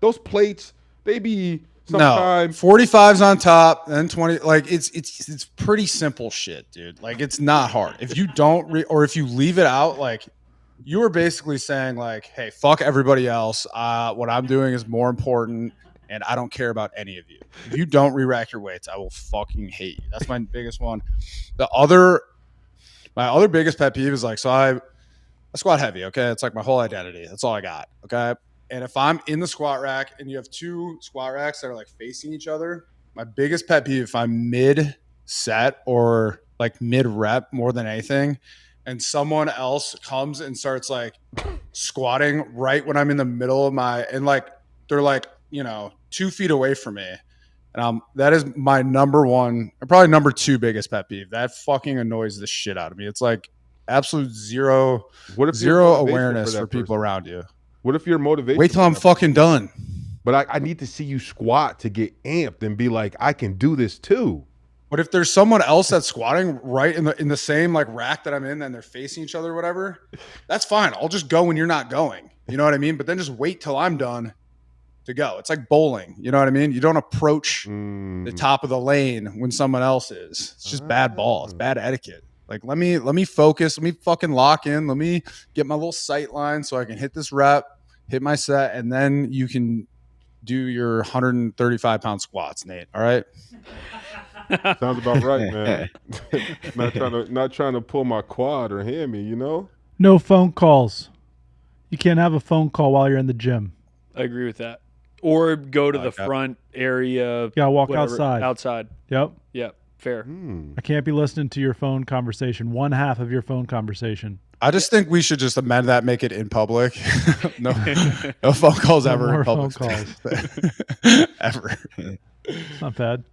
Speaker 1: those plates, they be sometimes.
Speaker 3: No, 45s on top, then 20. Like it's pretty simple shit, dude. Like it's not hard. If you don't or if you leave it out, like you are basically saying like, hey, fuck everybody else. What I'm doing is more important, and I don't care about any of you. If you don't re-rack your weights, I will fucking hate you. That's my biggest one. My other biggest pet peeve is like, so I squat heavy, okay? It's like my whole identity. That's all I got, okay? And if I'm in the squat rack and you have two squat racks that are like facing each other, my biggest pet peeve, if I'm mid-set or like mid-rep more than anything, and someone else comes and starts like squatting right when I'm in the middle of and like they're like, 2 feet away from me. And that is my number one, or probably number two biggest pet peeve. That fucking annoys the shit out of me. It's like absolute zero awareness for people around you.
Speaker 1: What if your motivation?
Speaker 3: Wait till I'm fucking done.
Speaker 1: But I need to see you squat to get amped and be like, I can do this too.
Speaker 3: But if there's someone else that's squatting right in the same like rack that I'm in, and they're facing each other or whatever, that's fine. I'll just go when you're not going. You know what I mean? But then just wait till I'm done to go. It's like bowling. You know what I mean? You don't approach the top of the lane when someone else is. It's just bad ball. It's bad etiquette. Like let me focus. Let me fucking lock in. Let me get my little sight line so I can hit this rep, hit my set, and then you can do your 135-pound squats, Nate. All right.
Speaker 1: Sounds about right, man. not trying to pull my quad or hammy,
Speaker 5: No phone calls. You can't have a phone call while you're in the gym.
Speaker 6: I agree with that. Or go to the front area.
Speaker 5: Yeah, walk outside.
Speaker 6: Outside.
Speaker 5: Yep.
Speaker 6: Yep. Fair.
Speaker 5: I can't be listening to your phone conversation. One half of your phone conversation.
Speaker 3: I just think we should just amend that, make it in public. no phone calls ever in public.
Speaker 5: Phone calls.
Speaker 3: Ever.
Speaker 5: Not bad.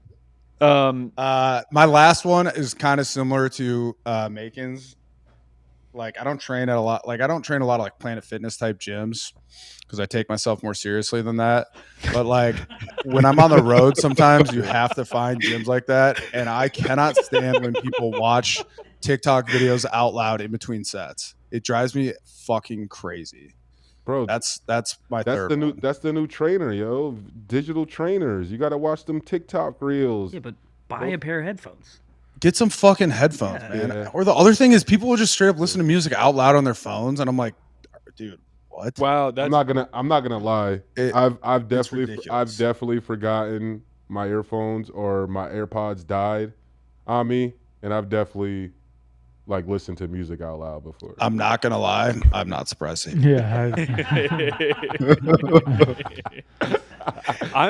Speaker 3: My last one is kind of similar to Macon's. Like I don't train a lot of like Planet Fitness type gyms because I take myself more seriously than that. But like when I'm on the road, sometimes you have to find gyms like that, and I cannot stand when people watch TikTok videos out loud in between sets. It drives me fucking crazy.
Speaker 1: Bro,
Speaker 3: that's third.
Speaker 1: That's the new trainer, yo. Digital trainers. You got to watch them TikTok reels.
Speaker 7: Yeah, but buy a pair of headphones.
Speaker 3: Get some fucking headphones, man.
Speaker 1: Yeah.
Speaker 3: Or the other thing is people will just straight up listen to music out loud on their phones, and I'm like, dude, what?
Speaker 6: Wow,
Speaker 1: I'm not gonna lie. I've definitely forgotten my earphones or my AirPods died on me, and I've definitely like listened to music out loud before.
Speaker 3: I'm not gonna lie, I'm not surprised.
Speaker 5: Yeah.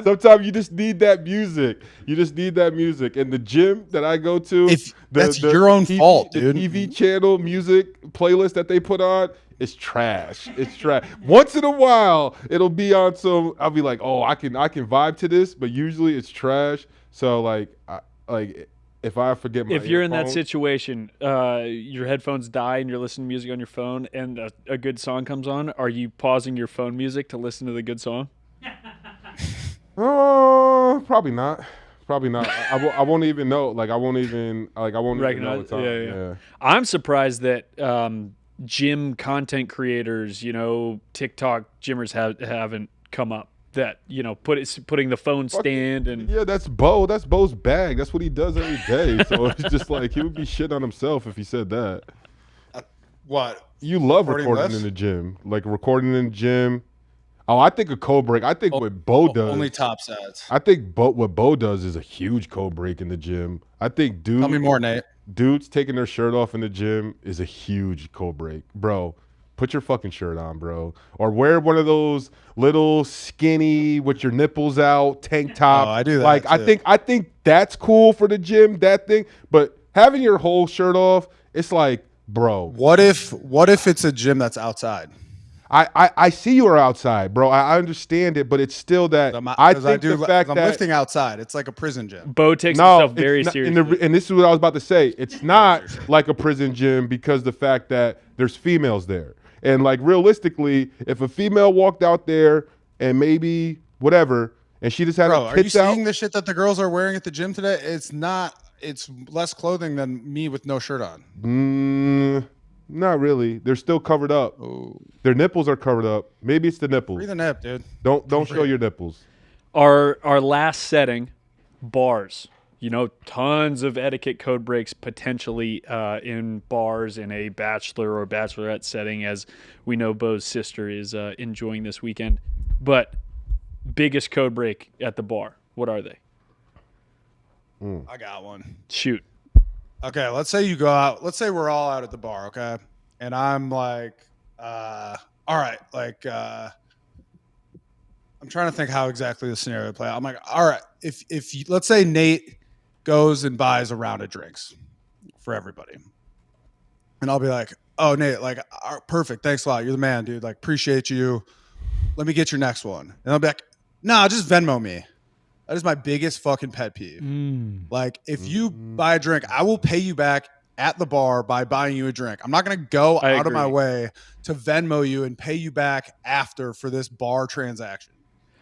Speaker 1: Sometimes you just need that music. In the gym that I go to,
Speaker 3: that's your own fault, dude.
Speaker 1: The TV channel music playlist that they put on, it's trash. It's trash. Once in a while, it'll be on some. I'll be like, oh, I can vibe to this, but usually it's trash. So if I forget my
Speaker 6: if you're in that situation, your headphones die and you're listening to music on your phone, and a good song comes on, are you pausing your phone music to listen to the good song?
Speaker 1: Probably not. I won't even know. I won't even know
Speaker 6: recognize.
Speaker 1: what's on.
Speaker 6: Yeah. I'm surprised that gym content creators, TikTok gymmers haven't come up that, putting the phone stand and
Speaker 1: yeah, that's Beau. That's Beau's bag. That's what he does every day. So it's just like he would be shitting on himself if he said that.
Speaker 3: What?
Speaker 1: You love recording in the gym, like recording in the gym. Oh, I think a code break. I think what Beau does.
Speaker 3: Only top sets.
Speaker 1: I think what Beau does is a huge code break in the gym. I think
Speaker 3: Tell me more, Nate.
Speaker 1: Dudes taking their shirt off in the gym is a huge code break, bro. Put your fucking shirt on, bro, or wear one of those little skinny with your nipples out tank top.
Speaker 3: Oh, I do that.
Speaker 1: Like
Speaker 3: too.
Speaker 1: I think that's cool for the gym, that thing. But having your whole shirt off, it's like, bro.
Speaker 3: What if it's a gym that's outside?
Speaker 1: I see you are outside, bro. I understand it, but it's still that I think the fact that
Speaker 3: I'm lifting outside, it's like a prison gym.
Speaker 6: Beau takes himself very seriously.
Speaker 1: And this is what I was about to say. It's not like a prison gym because the fact that there's females there. And like realistically, if a female walked out there and maybe whatever, and she just had her
Speaker 3: are you
Speaker 1: tits out,
Speaker 3: seeing the shit that the girls are wearing at the gym today? It's less clothing than me with no shirt on.
Speaker 1: Not really. They're still covered up.
Speaker 3: Ooh.
Speaker 1: Their nipples are covered up. Maybe it's the nipples.
Speaker 3: Free the nip, dude.
Speaker 1: Don't show your nipples.
Speaker 6: Our last setting, bars. Tons of etiquette code breaks potentially in bars in a bachelor or bachelorette setting, as we know Beau's sister is enjoying this weekend. But biggest code break at the bar, what are they?
Speaker 3: I got one.
Speaker 6: Shoot.
Speaker 3: Okay, let's say you go out. Let's say we're all out at the bar, okay? And I'm like, all right, like, I'm trying to think how exactly the scenario would play out. I'm like, all right, if you, let's say Nate goes and buys a round of drinks for everybody. And I'll be like, oh, Nate, like, perfect. Thanks a lot. You're the man, dude. Like, appreciate you. Let me get your next one. And I'll be like, nah, just Venmo me. That is my biggest fucking pet peeve. Like, if you buy a drink, I will pay you back at the bar by buying you a drink. I'm not going to go out of my way to Venmo you and pay you back after for this bar transaction.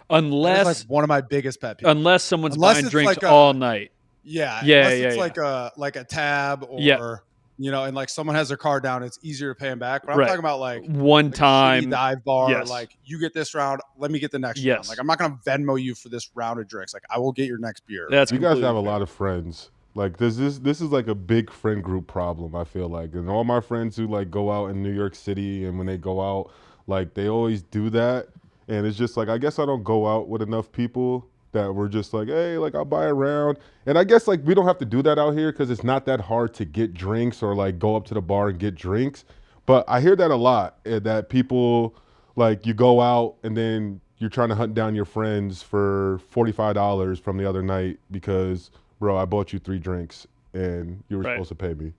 Speaker 6: Unless
Speaker 3: like one of my biggest pet peeves.
Speaker 6: Unless someone's buying drinks like all night.
Speaker 3: Yeah.
Speaker 6: It's
Speaker 3: like a tab or and like someone has their card down, it's easier to pay them back. But I'm talking about like
Speaker 6: one time
Speaker 3: dive bar, like you get this round, let me get the next round. Like I'm not gonna Venmo you for this round of drinks. Like I will get your next beer.
Speaker 1: You guys have a lot of friends. Like this is like a big friend group problem, I feel like. And all my friends who like go out in New York City, and when they go out, like they always do that. And it's just like, I guess I don't go out with enough people that we're just like, hey, like I'll buy a round. And I guess like we don't have to do that out here because it's not that hard to get drinks or like go up to the bar and get drinks. But I hear that a lot, that people like you go out and then you're trying to hunt down your friends for $45 from the other night because, bro, I bought you 3 drinks and you were supposed to pay me.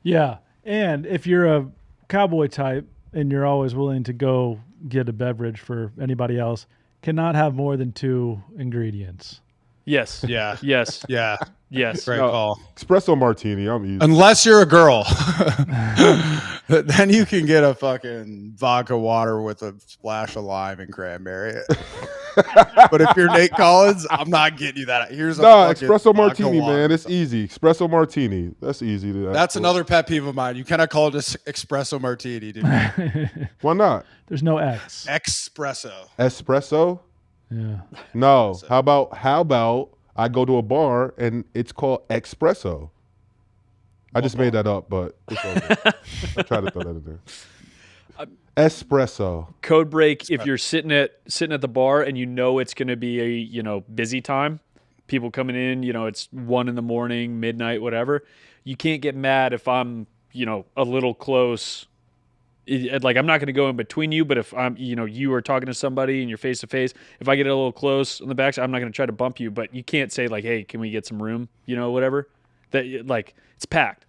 Speaker 5: Yeah. And if you're a Cowboy type and you're always willing to go get a beverage for anybody else, cannot have more than 2 ingredients.
Speaker 6: Yes.
Speaker 3: Yeah.
Speaker 6: Yes.
Speaker 3: Yeah.
Speaker 6: Yes.
Speaker 3: Great call.
Speaker 1: Espresso martini, I'm easy.
Speaker 3: Unless you're a girl. Then you can get a fucking vodka water with a splash of lime and cranberry. But if you're Nate Collins, I'm not getting you that. Here's a
Speaker 1: espresso martini, man. It's easy. Espresso martini. That's easy to.
Speaker 3: That's another pet peeve of mine. You cannot call it espresso martini, dude.
Speaker 1: Why not?
Speaker 5: There's no X.
Speaker 3: Espresso.
Speaker 1: Espresso?
Speaker 5: Yeah.
Speaker 1: No. How about I go to a bar and it's called espresso? I just made that up, but it's okay. I tried to throw that in there. Espresso.
Speaker 6: Code break if you're sitting at the bar and you know it's going to be a busy time, people coming in, it's 1 a.m, midnight, whatever. You can't get mad if I'm a little close. Like I'm not going to go in between you, but if I'm you are talking to somebody and you're face to face, if I get a little close on the back, I'm not going to try to bump you, but you can't say like, hey, can we get some room? Whatever. That like it's packed.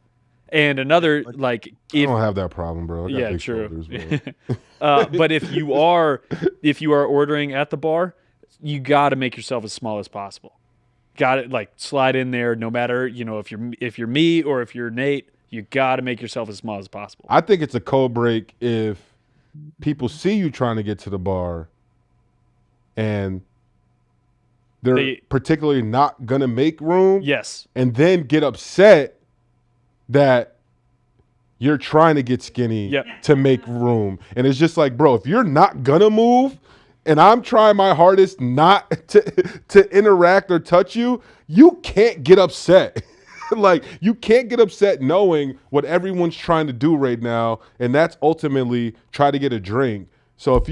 Speaker 6: And another like
Speaker 1: I don't have that problem, bro. I got big
Speaker 6: true.
Speaker 1: shoulders, bro.
Speaker 6: But if you are ordering at the bar, you got to make yourself as small as possible. Got it, like slide in there. No matter if you're me or if you're Nate, you got to make yourself as small as possible.
Speaker 1: I think it's a code break if people see you trying to get to the bar, and they're particularly not gonna make room.
Speaker 6: Yes,
Speaker 1: and then get upset that you're trying to get skinny
Speaker 6: Yep.
Speaker 1: to make room. And it's just like, bro, if you're not gonna move and I'm trying my hardest not to interact or touch you, you can't get upset. Like, you can't get upset knowing what everyone's trying to do right now, and that's ultimately try to get a drink. So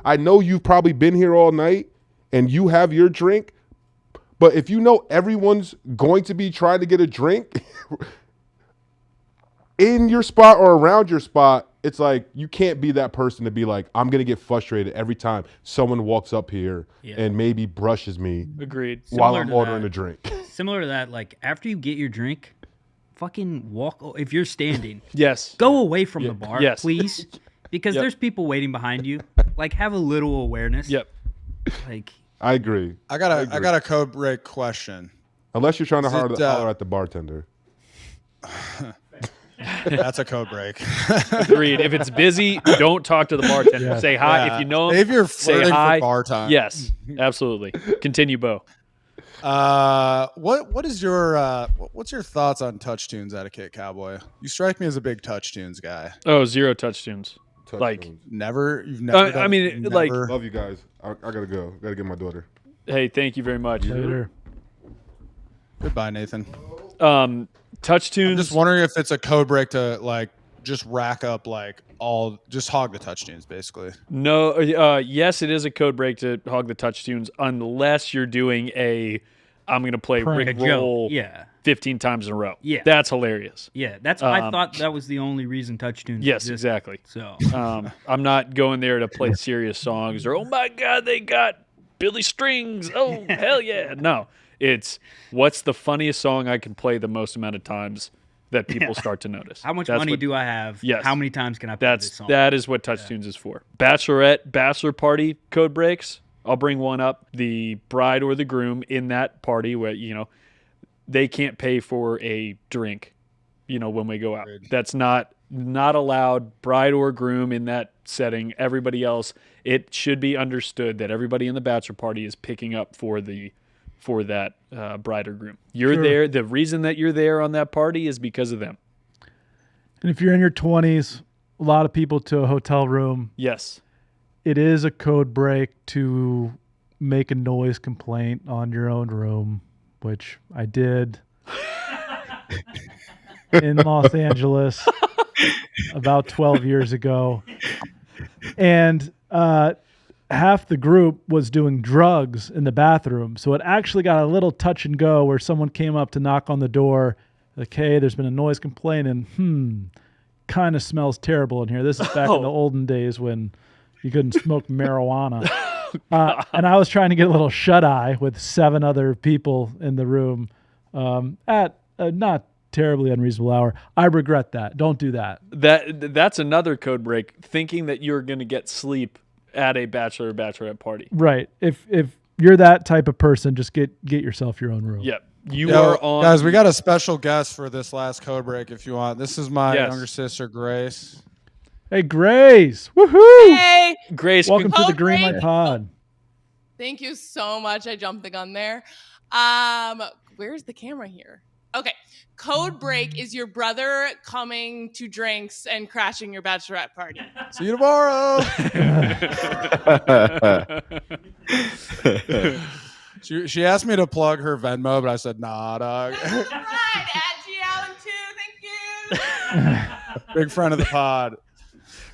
Speaker 1: I know you've probably been here all night and you have your drink, but if you know everyone's going to be trying to get a drink in your spot or around your spot, it's like you can't be that person to be like, I'm going to get frustrated every time someone walks up here and maybe brushes me
Speaker 6: Agreed.
Speaker 1: while I'm ordering a drink.
Speaker 7: Similar to that, like after you get your drink, fucking walk. If you're standing,
Speaker 6: Yes.
Speaker 7: go away from the bar,
Speaker 6: Yes.
Speaker 7: please, because there's people waiting behind you. Like, have a little awareness.
Speaker 6: Yep.
Speaker 7: Like,
Speaker 1: I agree.
Speaker 3: I got a code break question.
Speaker 1: Unless you're trying to
Speaker 3: Is it,
Speaker 1: holler at the bartender.
Speaker 3: That's a code break.
Speaker 6: Agreed. If it's busy, don't talk to the bartender.
Speaker 5: Yeah.
Speaker 6: Say hi.
Speaker 3: Yeah.
Speaker 6: If you know him,
Speaker 3: Save your
Speaker 6: say
Speaker 3: flirting
Speaker 6: hi.
Speaker 3: for bar time.
Speaker 6: Yes, absolutely. Continue, Beau.
Speaker 3: What's your thoughts on touch tunes etiquette, Cowboy? You strike me as a big touch tunes guy.
Speaker 6: Oh, 0 touch tunes.
Speaker 1: Touch
Speaker 6: Like-
Speaker 1: tunes.
Speaker 3: You've never.
Speaker 6: I mean,
Speaker 3: never-
Speaker 6: like-
Speaker 1: Love you guys. I gotta go. Gotta get my daughter.
Speaker 6: Hey, thank you very much.
Speaker 5: Later.
Speaker 3: Goodbye, Nathan.
Speaker 6: Touch
Speaker 3: I'm
Speaker 6: tunes.
Speaker 3: just wondering if it's a code break to like just rack up just hog the touch tunes, basically.
Speaker 6: No, yes, it is a code break to hog the touch tunes unless you're doing I'm going to play
Speaker 5: Prank.
Speaker 6: Rick
Speaker 7: a joke.
Speaker 6: Roll
Speaker 7: Yeah.
Speaker 6: 15 times in a row.
Speaker 7: Yeah.
Speaker 6: That's hilarious.
Speaker 7: Yeah. I thought that was the only reason touch tunes
Speaker 6: Yes,
Speaker 7: existed.
Speaker 6: exactly.
Speaker 7: So,
Speaker 6: I'm not going there to play serious songs or, oh my God, they got Billy Strings. Oh, hell yeah. No, it's what's the funniest song I can play the most amount of times that people start to notice.
Speaker 7: how much
Speaker 6: That's
Speaker 7: money
Speaker 6: what-
Speaker 7: do I have?
Speaker 6: Yes.
Speaker 7: How many times can I play this song?
Speaker 6: That is what touch tunes is for. Bachelorette, bachelor party code breaks. I'll bring one up. The bride or the groom in that party where, they can't pay for a drink, when we go out. That's not allowed. Bride or groom in that setting. Everybody else, it should be understood that everybody in the bachelor party is picking up for that bride or groom. You're
Speaker 5: Sure.
Speaker 6: there. The reason that you're there on that party is because of them.
Speaker 5: And if you're in your 20s, a lot of people to a hotel room,
Speaker 6: Yes.
Speaker 5: it is a code break to make a noise complaint on your own room, which I did in Los Angeles about 12 years ago. And half the group was doing drugs in the bathroom. So it actually got a little touch and go where someone came up to knock on the door, like, hey, there's been a noise complaint, and kind of smells terrible in here. This is back in the olden days when you couldn't smoke marijuana. And I was trying to get a little shut-eye with 7 other people in the room at a not terribly unreasonable hour. I regret that. Don't do that.
Speaker 6: That's another code break, thinking that you're going to get sleep at a bachelor or bachelorette party.
Speaker 5: Right. If you're that type of person, just get yourself your own room.
Speaker 6: Yep. You are on.
Speaker 3: Guys, we got a special guest for this last code break if you want. This is my
Speaker 6: Yes.
Speaker 3: younger sister, Grace.
Speaker 5: Hey, Grace. Woohoo!
Speaker 9: Hey,
Speaker 6: Grace.
Speaker 5: Welcome to the
Speaker 9: Code
Speaker 5: Green
Speaker 9: break.
Speaker 5: Light Pod.
Speaker 9: thank you so much. I jumped the gun there. Where's the camera here? Okay. Code break is your brother coming to drinks and crashing your bachelorette party.
Speaker 3: See you tomorrow. She asked me to plug her Venmo, but I said, nah, dog.
Speaker 9: All right. At G. Allen too. Thank you.
Speaker 3: Big friend of the pod.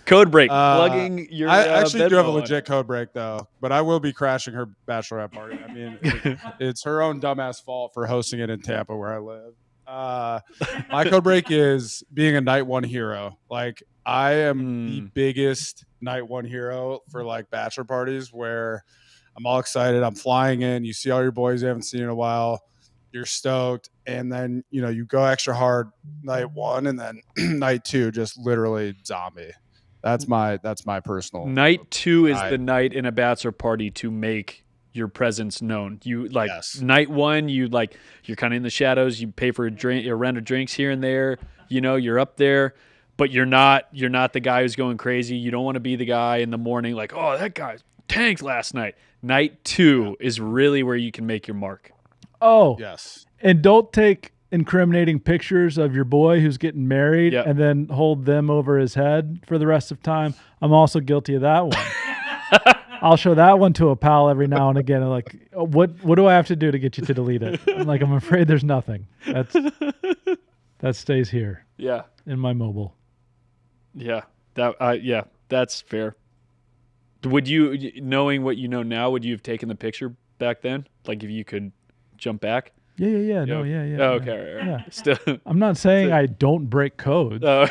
Speaker 6: Code break. Plugging your.
Speaker 3: I actually do have a
Speaker 6: Venmo on.
Speaker 3: legit code break, though, but I will be crashing her bachelorette party. I mean, it's her own dumbass fault for hosting it in Tampa where I live. My code break is being a night one hero. Like, I am the biggest night one hero for like bachelor parties where I'm all excited. I'm flying in. You see all your boys you haven't seen in a while. You're stoked. And then, you go extra hard night one, and then night two, just literally zombie. That's my personal.
Speaker 6: Night 2 is the night in a bachelor party to make your presence known. You night 1, you're kind of in the shadows. You pay for a round of drinks here and there. You're up there, but you're not the guy who's going crazy. You don't want to be the guy in the morning like, oh, that guy tanked last night. Night 2 is really where you can make your mark.
Speaker 5: Oh,
Speaker 3: Yes.
Speaker 5: and don't take incriminating pictures of your boy who's getting married
Speaker 6: Yep.
Speaker 5: and then hold them over his head for the rest of time. I'm also guilty of that one. I'll show that one to a pal every now and again. I'm like, what do I have to do to get you to delete it? I'm like, I'm afraid there's nothing. That stays here.
Speaker 6: Yeah.
Speaker 5: In my mobile.
Speaker 6: Yeah. That's fair. Would you, knowing what you know now, would you have taken the picture back then? Like if you could jump back?
Speaker 5: Yeah. No, yeah.
Speaker 6: Oh, okay. Right.
Speaker 5: Yeah.
Speaker 6: Still.
Speaker 5: I'm not saying I don't break codes.
Speaker 6: Oh.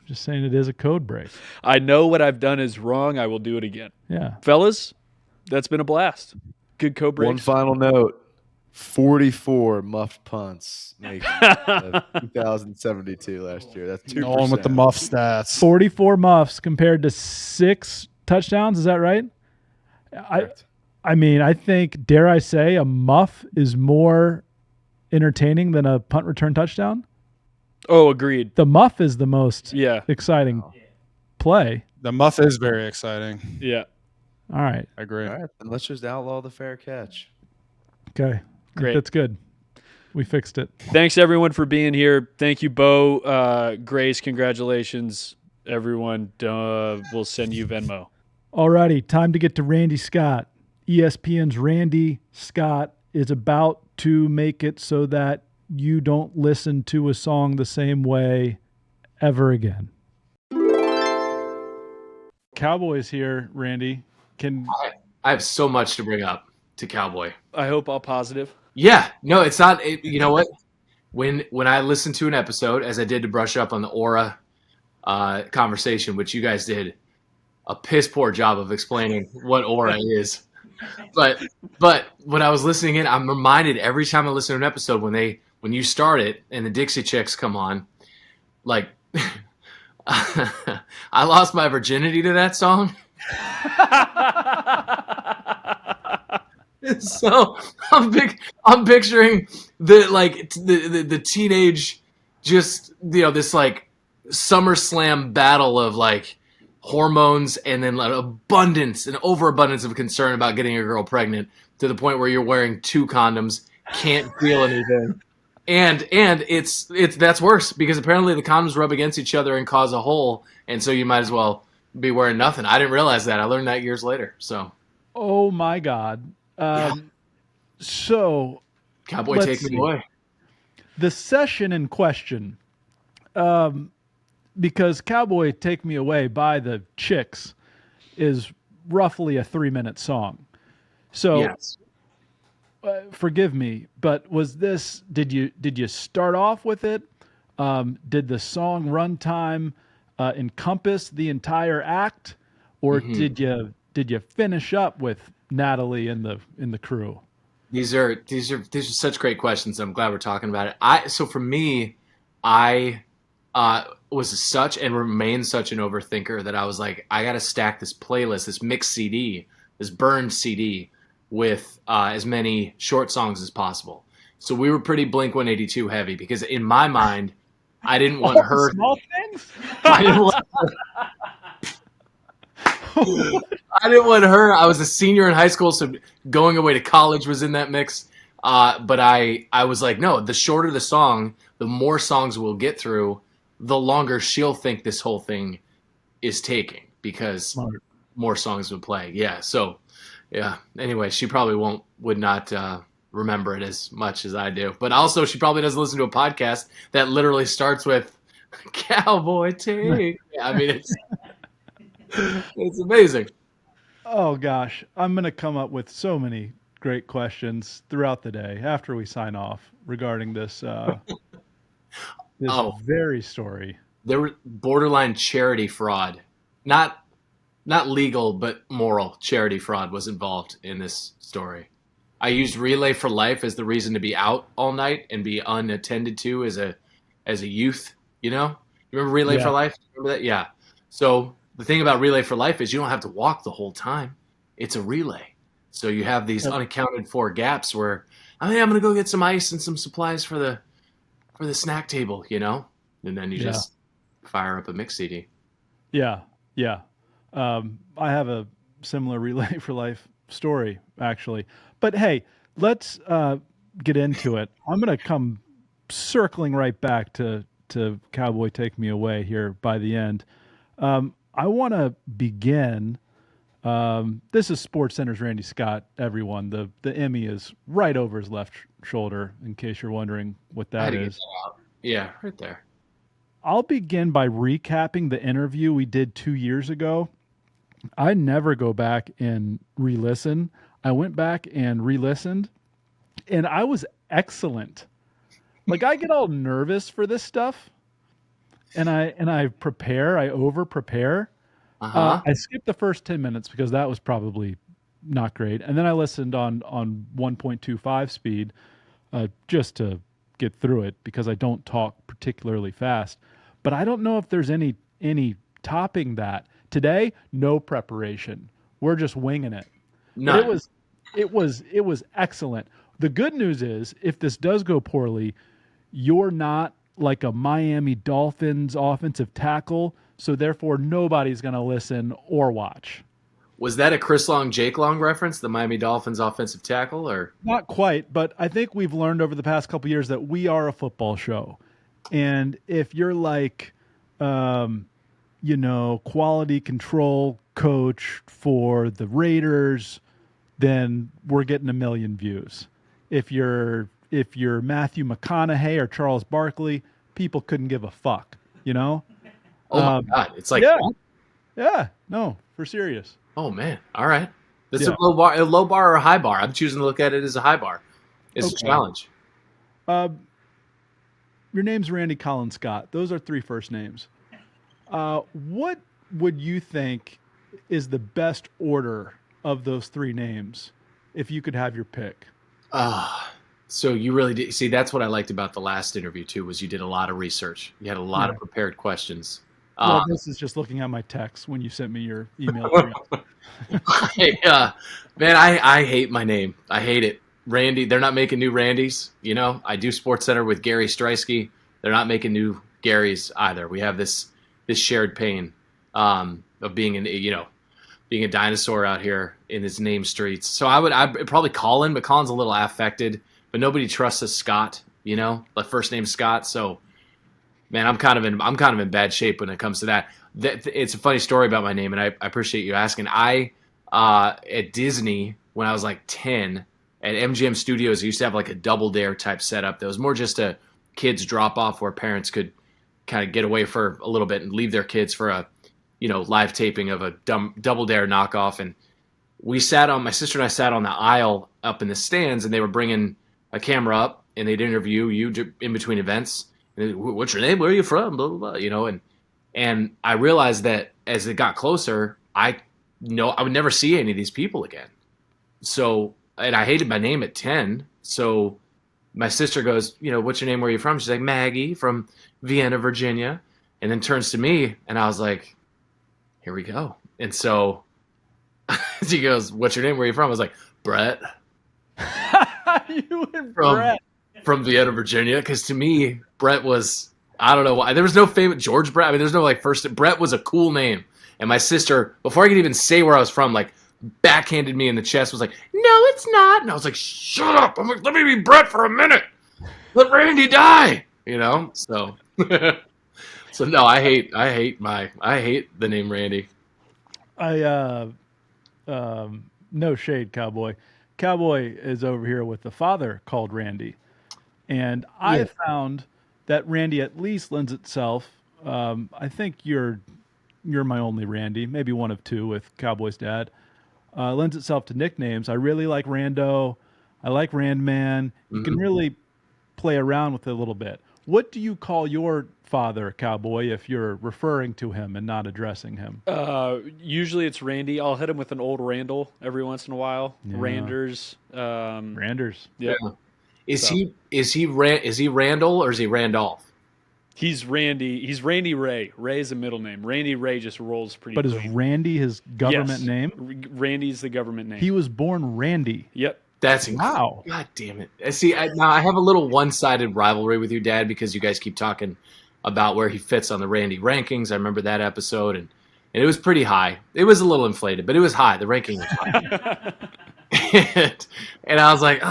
Speaker 5: Just saying it is a code break.
Speaker 6: I know what I've done is wrong. I will do it again.
Speaker 5: Yeah.
Speaker 6: Fellas, that's been a blast. Good code breaks.
Speaker 8: One final note. 44 muffed punts making 2072 last year. That's 2%.
Speaker 3: Nolan with the muff stats.
Speaker 5: 44 muffs compared to 6 touchdowns. Is that right? I mean, I think, dare I say, a muff is more entertaining than a punt return touchdown.
Speaker 6: Oh, agreed.
Speaker 5: The muff is the most exciting play.
Speaker 3: The muff is very exciting.
Speaker 6: Yeah.
Speaker 5: All right.
Speaker 3: I agree.
Speaker 8: All right, then let's just outlaw the fair catch.
Speaker 5: Okay.
Speaker 6: Great.
Speaker 5: That's good. We fixed it.
Speaker 6: Thanks, everyone, for being here. Thank you, Beau. Grace, congratulations, everyone. We'll send you Venmo.
Speaker 5: All righty. Time to get to Randy Scott. ESPN's Randy Scott is about to make it so that you don't listen to a song the same way ever again. Cowboy's here, Randy.
Speaker 2: I have so much to bring up to Cowboy.
Speaker 6: I hope all positive.
Speaker 2: Yeah, no, it's not. You know what? When I listened to an episode, as I did to brush up on the Aura conversation, which you guys did a piss poor job of explaining what Aura is. But when I was listening in, I'm reminded every time I listen to an episode when you start it and the Dixie Chicks come on, like I lost my virginity to that song. So I'm picturing the teenage, just this like SummerSlam battle of like hormones and then an overabundance of concern about getting a girl pregnant to the point where you're wearing 2 condoms, can't feel anything, and it's that's worse because apparently the condoms rub against each other and cause a hole, and so you might as well be wearing nothing. I didn't realize that. I learned that years later. So.
Speaker 5: Oh my God. So,
Speaker 2: Cowboy, take me away.
Speaker 5: The session in question, because Cowboy Take Me Away by the Chicks is roughly a 3-minute song. So,
Speaker 2: yes.
Speaker 5: Forgive me, but did you start off with it? Did the song runtime encompass the entire act, or did you finish up with Natalie in the crew?
Speaker 2: These are such great questions. I'm glad we're talking about it. So for me, I was such and remain such an overthinker that I was like, I got to stack this playlist, this mixed CD, this burned CD with as many short songs as possible. So we were pretty Blink-182 heavy because in my mind, I didn't want her.
Speaker 5: Small things.
Speaker 2: I didn't want her. I was a senior in high school, so going away to college was in that mix. But I was like, no, the shorter the song, the more songs we'll get through, the longer she'll think this whole thing is taking because more songs would play. Yeah. So, yeah. Anyway, she probably would not remember it as much as I do. But also, she probably doesn't listen to a podcast that literally starts with "Cowboy Take." I mean, it's amazing.
Speaker 5: Oh gosh, I'm gonna come up with so many great questions throughout the day after we sign off regarding this very story.
Speaker 2: There were borderline charity fraud, not legal but moral charity fraud was involved in this story. I used Relay for Life as the reason to be out all night and be unattended to as a youth. You know, you remember Relay for Life? Remember that? Yeah. So the thing about Relay for Life is you don't have to walk the whole time. It's a relay. So you have these unaccounted for gaps where, I'm going to go get some ice and some supplies for the snack table, you know? And then you just fire up a mix CD.
Speaker 5: Yeah. Yeah. I have a similar Relay for Life story, actually. But hey, let's get into it. I'm going to come circling right back to Cowboy Take Me Away here by the end. I want to begin. This is SportsCenter's Randy Scott, everyone. The Emmy is right over his left shoulder, in case you're wondering what that is.
Speaker 2: Yeah, right there.
Speaker 5: I'll begin by recapping the interview we did 2 years ago. I never go back and re-listen. I went back and re-listened, and I was excellent. Like, I get all nervous for this stuff, and I prepare. I over-prepare. I skipped the first 10 minutes because that was probably not great. And then I listened on 1.25 speed just to get through it because I don't talk particularly fast. But I don't know if there's any topping that. Today, no preparation. We're just winging it.
Speaker 2: None.
Speaker 5: But it was excellent. The good news is, if this does go poorly, you're not like a Miami Dolphins offensive tackle, so therefore nobody's going to listen or watch.
Speaker 2: Was that a Chris Long, Jake Long reference, the Miami Dolphins offensive tackle? Or
Speaker 5: not quite, but I think we've learned over the past couple of years that we are a football show. And if you're like, quality control coach for the Raiders, then we're getting 1 million views. If you're Matthew McConaughey or Charles Barkley, people couldn't give a fuck,
Speaker 2: Oh my God. It's like,
Speaker 5: yeah, no, for serious.
Speaker 2: Oh man. All right. This is a low bar or a high bar. I'm choosing to look at it as a high bar. It's a challenge.
Speaker 5: Your name's Randy Collins Scott. Those are 3 first names. What would you think is the best order of those 3 names if you could have your pick?
Speaker 2: So you really did. See, that's what I liked about the last interview too, was you did a lot of research. You had a lot of prepared questions.
Speaker 5: Well, this is just looking at my text when you sent me your email.
Speaker 2: Man, I hate my name. I hate it. Randy, they're not making new Randys. I do SportsCenter with Gary Streisky. They're not making new Garys either. We have this shared pain of being being a dinosaur out here in his name streets. So I'd probably Colin, but Colin's a little affected. But nobody trusts a Scott. The first name Scott. So, man, I'm kind of in bad shape when it comes to that. It's a funny story about my name, and I appreciate you asking. At Disney when I was like 10. At MGM Studios, I used to have like a Double Dare type setup that was more just a kids drop off where parents could kind of get away for a little bit and leave their kids for a live taping of a Double Dare knockoff. And my sister and I sat on the aisle up in the stands, and they were bringing a camera up and they'd interview you in between events. And what's your name? Where are you from? Blah, blah, blah, and I realized that as it got closer, I would never see any of these people again. So, and I hated my name at 10. So my sister goes, what's your name? Where are you from? She's like, Maggie from Vienna, Virginia. And then turns to me, and I was like, here we go. And so she goes, what's your name? Where are you from? I was like, Brett.
Speaker 5: You and Brett.
Speaker 2: From Vienna, Virginia. Because to me, Brett was, I don't know why. There was no famous George Brett. I mean, there's no first. Brett was a cool name. And my sister, before I could even say where I was from, backhanded me in the chest, was like, no, it's not. And I was like, shut up. I'm like, let me be Brett for a minute. Let Randy die. So so no, I hate the name Randy.
Speaker 5: No shade, Cowboy. Cowboy is over here with the father called Randy. And I found that Randy at least lends itself. I think you're my only Randy, maybe one of 2 with Cowboy's dad. Lends itself to nicknames. I really like Rando. I like Randman. You can really play around with it a little bit. What do you call your father, Cowboy, if you're referring to him and not addressing him?
Speaker 6: Usually it's Randy. I'll hit him with an old Randall every once in a while. Yeah. Randers.
Speaker 5: Randers.
Speaker 6: Yeah.
Speaker 2: Is he Randall or is he Randolph?
Speaker 6: He's Randy. He's Randy Ray. Ray is a middle name. Randy Ray just rolls pretty.
Speaker 5: But clean. Is Randy his government name?
Speaker 6: Randy's the government name.
Speaker 5: He was born Randy.
Speaker 6: Yep.
Speaker 2: That's
Speaker 5: wow.
Speaker 2: God damn it. See, now I have a little one-sided rivalry with your dad because you guys keep talking about where he fits on the Randy rankings. I remember that episode, and it was pretty high. It was a little inflated, but it was high. The ranking was high. and I was like,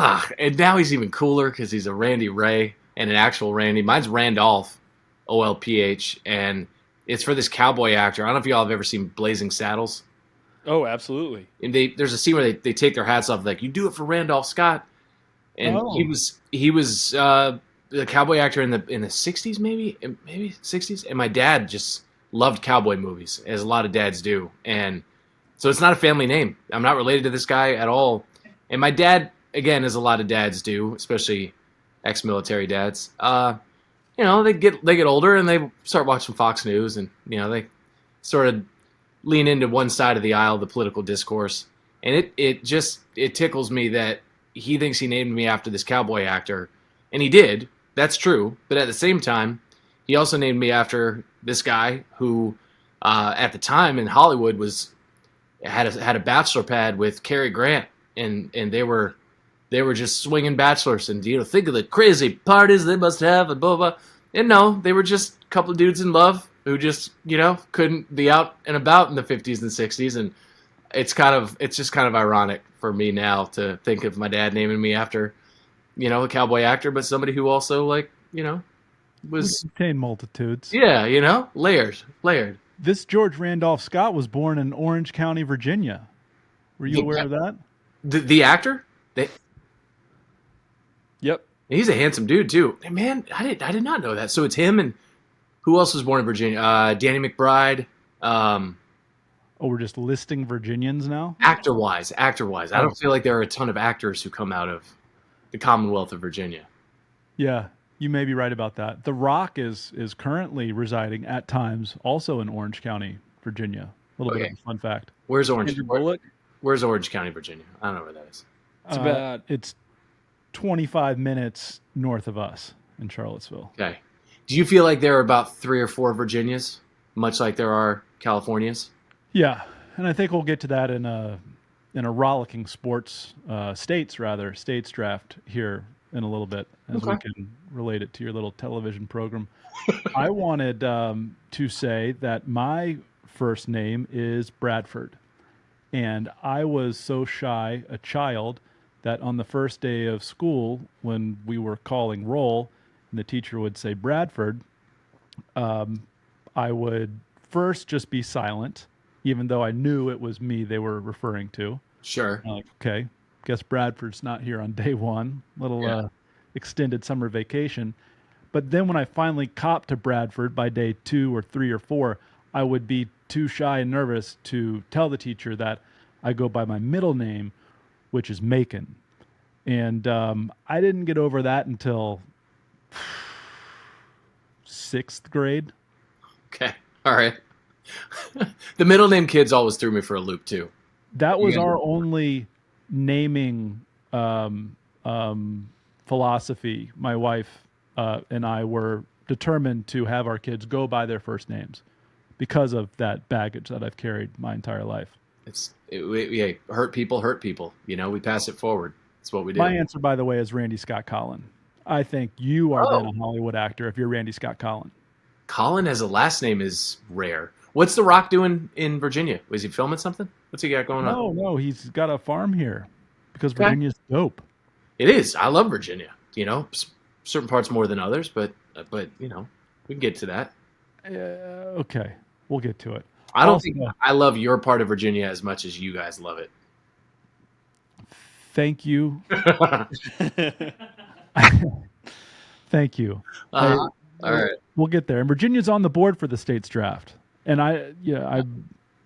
Speaker 2: and now he's even cooler because he's a Randy Ray. and an actual Randy. Mine's Randolph, OLPH, and it's for this cowboy actor. I don't know if y'all have ever seen Blazing Saddles.
Speaker 6: Oh, absolutely.
Speaker 2: And there's a scene where they take their hats off, like, you do it for Randolph Scott. And he was the cowboy actor in the 60s, maybe 60s. And my dad just loved cowboy movies, as a lot of dads do. And so it's not a family name. I'm not related to this guy at all. And my dad, again, as a lot of dads do, especially ex-military dads, they get older and they start watching Fox News, and they sort of lean into one side of the aisle, the political discourse. And it tickles me that he thinks he named me after this cowboy actor, and he did. That's true. But at the same time, he also named me after this guy who, at the time in Hollywood, had a bachelor pad with Cary Grant, and they were just swinging bachelors, and think of the crazy parties they must have, and blah blah. And no, they were just a couple of dudes in love who just couldn't be out and about in the 50s and 60s, and it's just kind of ironic for me now to think of my dad naming me after a cowboy actor, but somebody who also was
Speaker 5: contain multitudes.
Speaker 2: Yeah, layered.
Speaker 5: This George Randolph Scott was born in Orange County, Virginia. Were you aware of that?
Speaker 2: The actor?
Speaker 6: Yep.
Speaker 2: He's a handsome dude too. Man, I did not know that. So it's him, and who else was born in Virginia? Danny McBride.
Speaker 5: We're just listing Virginians now?
Speaker 2: Actor-wise. I don't feel like there are a ton of actors who come out of the Commonwealth of Virginia.
Speaker 5: Yeah, you may be right about that. The Rock is currently residing at times also in Orange County, Virginia. A little bit of a fun fact.
Speaker 2: Where's Orange?
Speaker 6: Andrew Bullock?
Speaker 2: Where's Orange County, Virginia? I don't know where that is.
Speaker 5: It's 25 minutes north of us in Charlottesville.
Speaker 2: Okay. Do you feel like there are about 3 or 4 Virginias, much like there are Californias?
Speaker 5: Yeah, and I think we'll get to that in a rollicking states draft here in a little bit, as we can relate it to your little television program. I wanted to say that my first name is Bradford, and I was so shy a child that on the first day of school, when we were calling roll, and the teacher would say Bradford, I would first just be silent, even though I knew it was me they were referring to.
Speaker 2: Sure.
Speaker 5: Okay, guess Bradford's not here on day one. Extended summer vacation. But then when I finally copped to Bradford by day 2 or 3 or 4, I would be too shy and nervous to tell the teacher that I go by my middle name, which is Macon. And I didn't get over that until 6th grade.
Speaker 2: Okay. All right. The middle name kids always threw me for a loop too.
Speaker 5: That was our only naming philosophy. My wife and I were determined to have our kids go by their first names because of that baggage that I've carried my entire life.
Speaker 2: Hurt people. We pass it forward. That's what we do.
Speaker 5: My answer, by the way, is Randy Scott Collin. I think you are then a Hollywood actor if you're Randy Scott Collin.
Speaker 2: Collin as a last name is rare. What's The Rock doing in Virginia? Was he filming something? What's he got going on?
Speaker 5: No, he's got a farm here because Virginia's dope.
Speaker 2: It is. I love Virginia. Certain parts more than others, but we can get to that.
Speaker 5: Okay, we'll get to it.
Speaker 2: I don't think I love your part of Virginia as much as you guys love it.
Speaker 5: Thank you. Thank you.
Speaker 2: All right.
Speaker 5: We'll get there. And Virginia's on the board for the state's draft. And I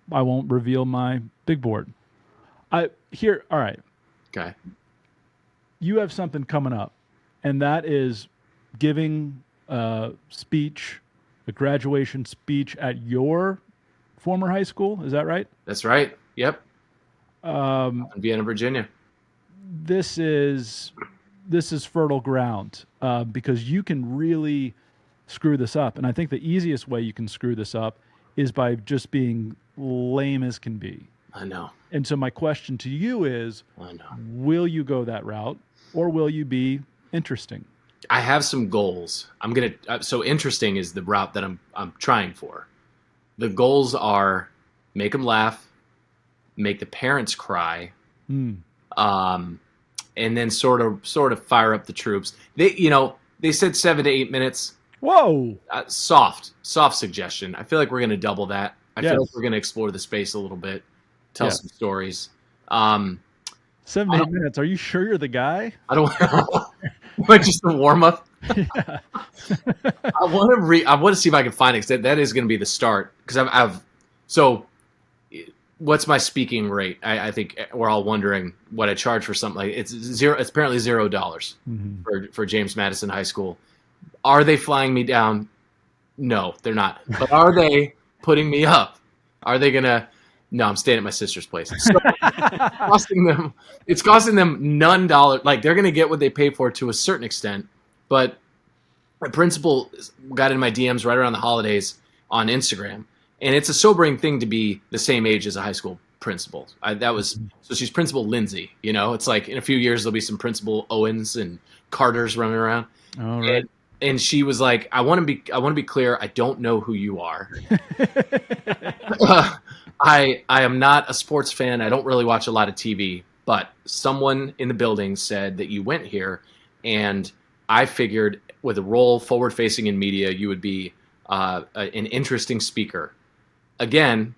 Speaker 5: won't reveal my big board. All right.
Speaker 2: Okay.
Speaker 5: You have something coming up, and that is giving a graduation speech at your former high school. Is that right?
Speaker 2: That's right. Yep. In Vienna, Virginia.
Speaker 5: This is fertile ground because you can really screw this up. And I think the easiest way you can screw this up is by just being lame as can be.
Speaker 2: I know.
Speaker 5: And so my question to you is, will you go that route or will you be interesting?
Speaker 2: I have some goals. So interesting is the route that I'm trying for. The goals are make them laugh, make the parents cry, and then sort of fire up the troops. They said 7 to 8 minutes.
Speaker 5: Whoa.
Speaker 2: Soft suggestion. I feel like we're going to double that. I feel like we're going to explore the space a little bit, tell some stories.
Speaker 5: 7 to 8 minutes. Are you sure you're the guy?
Speaker 2: I don't want just the warm up.
Speaker 5: Yeah.
Speaker 2: I want to see if I can find it. 'Cause that is going to be the start. Because so what's my speaking rate? I think we're all wondering what I charge for something like it's zero. It's apparently $0 for James Madison High School. Are they flying me down? No, they're not. But are they putting me up? Are they gonna? No, I'm staying at my sister's place. So it's costing them none dollar. Like they're gonna get what they pay for to a certain extent. But my principal got in my DMs right around the holidays on Instagram. And it's a sobering thing to be the same age as a high school principal. So she's Principal Lindsay. You know, it's like in a few years there'll be some Principal Owens and Carters running around.
Speaker 5: All right.
Speaker 2: And she was like, I want to be clear. I don't know who you are. I am not a sports fan. I don't really watch a lot of TV. But someone in the building said that you went here, and I figured with a role forward facing in media, you would be an interesting speaker. Again,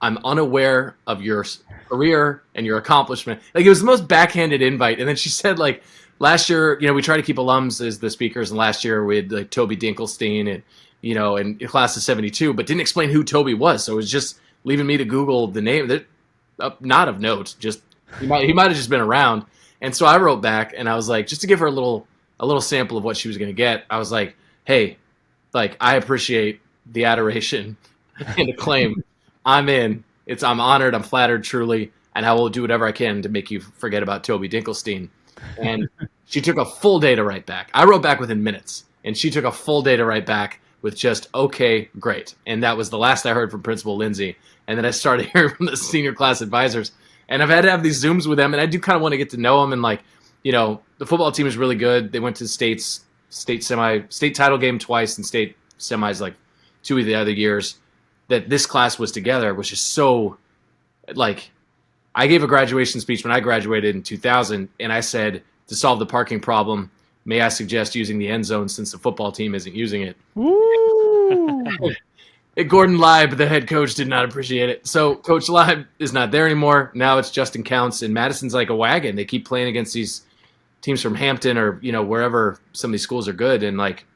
Speaker 2: I'm unaware of your career and your accomplishment. Like it was the most backhanded invite. And then she said, like last year, we try to keep alums as the speakers, and last year we had like Toby Dinkelstein and and class of '72, but didn't explain who Toby was. So it was just leaving me to Google the name. That not of note, just he might have just been around. And so I wrote back and I was like, just to give her a little sample of what she was going to get. I was like, hey, like I appreciate the adoration and acclaim. I'm in. I'm honored. I'm flattered, truly, and I will do whatever I can to make you forget about Toby Dinkelstein. And she took a full day to write back. I wrote back within minutes, and she took a full day to write back with just okay, great. And that was the last I heard from Principal Lindsay. And then I started hearing from the senior class advisors, and I've had to have these Zooms with them, and I do kind of want to get to know them. And like, the football team is really good. They went to state title game twice and state semis like 2 of the other years that this class was together, which is so like I gave a graduation speech when I graduated in 2000, and I said, to solve the parking problem, may I suggest using the end zone since the football team isn't using it.
Speaker 5: Woo!
Speaker 2: Gordon Leib, the head coach, did not appreciate it. So Coach Leib is not there anymore. Now it's Justin Counts, and Madison's like a wagon. They keep playing against these teams from Hampton or wherever some of these schools are good, and like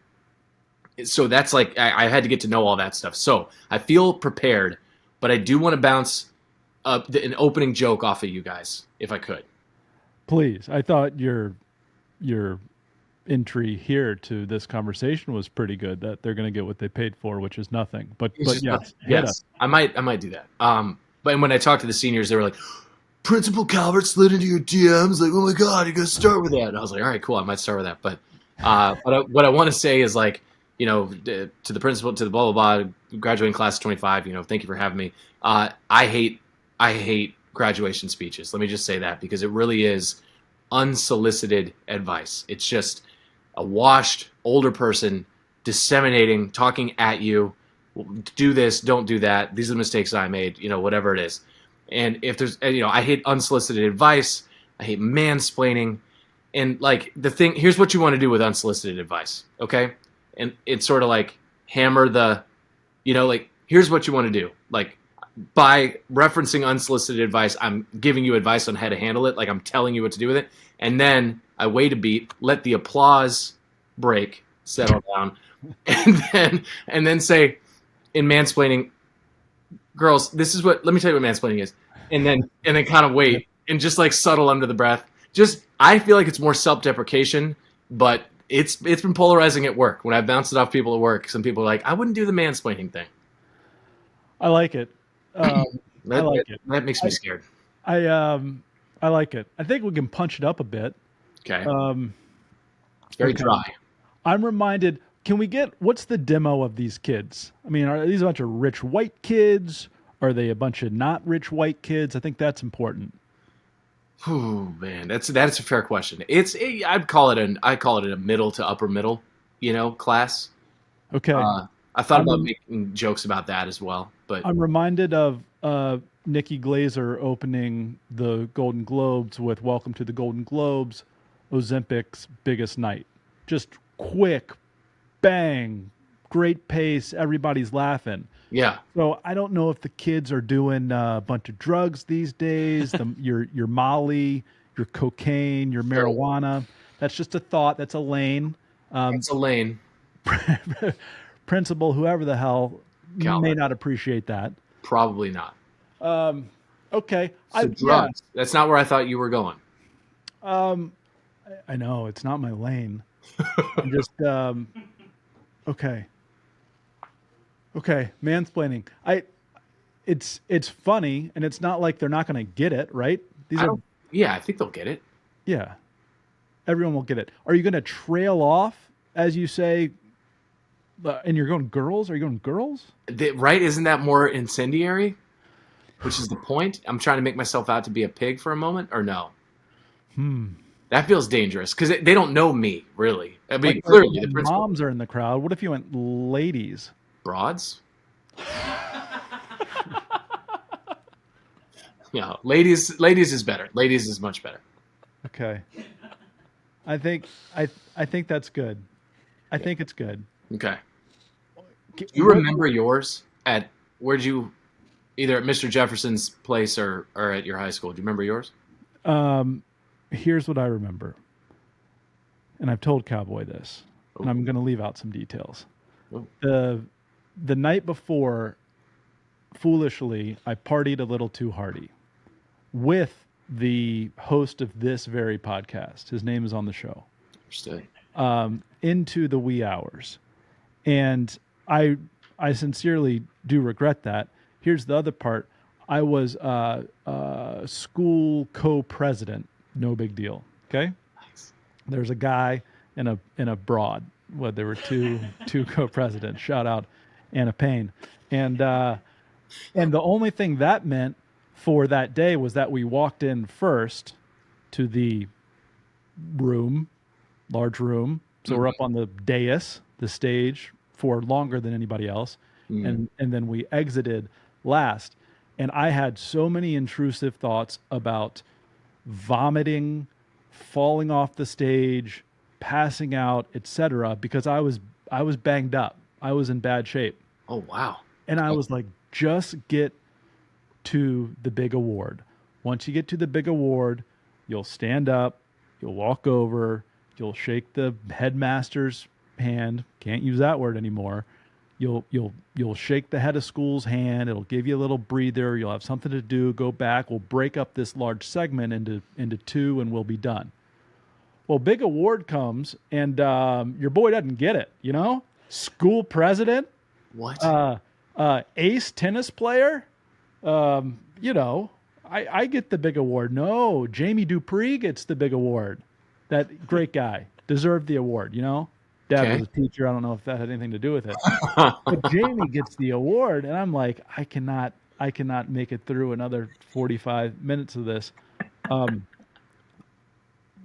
Speaker 2: so that's like I had to get to know all that stuff. So I feel prepared, but I do want to bounce an opening joke off of you guys, if I could.
Speaker 5: Please. I thought your entry here to this conversation was pretty good. That they're going to get what they paid for, which is nothing. But yes,
Speaker 2: I might do that. But when I talked to the seniors, they were like, Principal Calvert slid into your DMs, like, oh my God, you got to start with that. And I was like, all right, cool, I might start with that. But what I want to say is like, to the principal, to the blah, blah, blah, graduating class of 25, thank you for having me. I hate graduation speeches. Let me just say that, because it really is unsolicited advice. It's just a washed older person disseminating, talking at you. Do this, don't do that. These are the mistakes I made, whatever it is. And if there's, I hate unsolicited advice. I hate mansplaining. And like here's what you want to do with unsolicited advice. Okay. And it's sort of like hammer the, here's what you want to do. Like by referencing unsolicited advice, I'm giving you advice on how to handle it. Like I'm telling you what to do with it. And then I wait a beat, let the applause break, settle down, and then say in mansplaining, girls, let me tell you what mansplaining is. And then kind of wait and just like subtle under the breath. I feel like it's more self-deprecation, but it's been polarizing at work. When I bounced it off people at work, some people are like, I wouldn't do the mansplaining thing.
Speaker 5: I like it. I like it.
Speaker 2: That makes me scared.
Speaker 5: I like it. I think we can punch it up a bit.
Speaker 2: Okay. Very dry.
Speaker 5: I'm reminded, what's the demo of these kids? I mean, are these a bunch of rich white kids? Are they a bunch of not rich white kids? I think that's important.
Speaker 2: Oh man, that's a fair question. I'd call it a middle to upper middle, class.
Speaker 5: Okay.
Speaker 2: I thought about making jokes about that as well, but
Speaker 5: I'm reminded of Nikki Glazer opening the Golden Globes with "Welcome to the Golden Globes, Ozempic's biggest night." Just quick, bang, great pace, everybody's laughing.
Speaker 2: Yeah.
Speaker 5: So I don't know if the kids are doing a bunch of drugs these days, your Molly, your cocaine, your marijuana. That's just a thought. That's a lane.
Speaker 2: It's a lane.
Speaker 5: Principal, whoever the hell,
Speaker 2: Calvin.
Speaker 5: may not appreciate that.
Speaker 2: Probably not.
Speaker 5: Okay.
Speaker 2: So drugs. Yeah. That's not where I thought you were going.
Speaker 5: I know it's not my lane. I'm just okay. Okay, mansplaining. It's funny, and it's not like they're not going to get it, right?
Speaker 2: Yeah, I think they'll get it.
Speaker 5: Yeah, everyone will get it. Are you going to trail off as you say? And you're going girls? Are you going girls?
Speaker 2: Right? Isn't that more incendiary? Which is the point. I'm trying to make myself out to be a pig for a moment, or no? That feels dangerous because they don't know me, really. I mean, clearly the principal.
Speaker 5: Moms are in the crowd. What if you went ladies?
Speaker 2: Broads? Yeah, ladies is better. Ladies is much better.
Speaker 5: Okay. I think that's good. I think it's good.
Speaker 2: Okay. Do you remember yours where'd you, either at Mr. Jefferson's place or at your high school? Do you remember yours?
Speaker 5: Here's what I remember. And I've told Cowboy this, and I'm going to leave out some details. The night before, foolishly, I partied a little too hardy with the host of this very podcast. His name is on the show.
Speaker 2: Understood.
Speaker 5: Into the wee hours. And I sincerely do regret that. Here's the other part. I was school co-president. No big deal. Okay.
Speaker 2: Nice.
Speaker 5: There's a guy and a broad. Well, there were two co-presidents. Shout out Anna Payne. And the only thing that meant for that day was that we walked in first to the room, large room. So we're up on the dais, the stage, for longer than anybody else. And then we exited last. And I had so many intrusive thoughts about vomiting, falling off the stage, passing out, etc., because I was banged up. I was in bad shape.
Speaker 2: Oh, wow.
Speaker 5: And I was like, just get to the big award. Once you get to the big award, you'll stand up, you'll walk over, you'll shake the headmaster's hand. Can't use that word anymore. You'll shake the head of school's hand. It'll give you a little breather. You'll have something to do. Go back. We'll break up this large segment into two, and we'll be done. Well, big award comes, and your boy doesn't get it. You know, school president.
Speaker 2: What?
Speaker 5: Ace tennis player. You know, I get the big award. No, Jamie Dupree gets the big award. That great guy deserved the award. You know. Dad was a teacher. I don't know if that had anything to do with it. But Jamie gets the award, and I'm like, I cannot make it through another 45 minutes of this.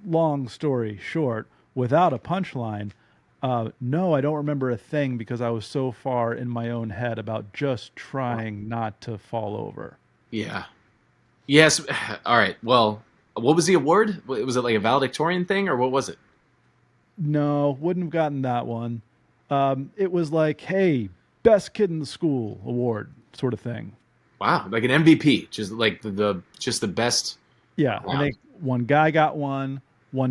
Speaker 5: Long story short, without a punchline, no, I don't remember a thing because I was so far in my own head about just trying not to fall over.
Speaker 2: Yeah. Yes. All right. Well, what was the award? Was it like a valedictorian thing, or what was it?
Speaker 5: No, wouldn't have gotten that one. It was like, hey, best kid in the school award sort of thing.
Speaker 2: Wow, like an MVP, just like the best.
Speaker 5: Yeah, I think one guy got one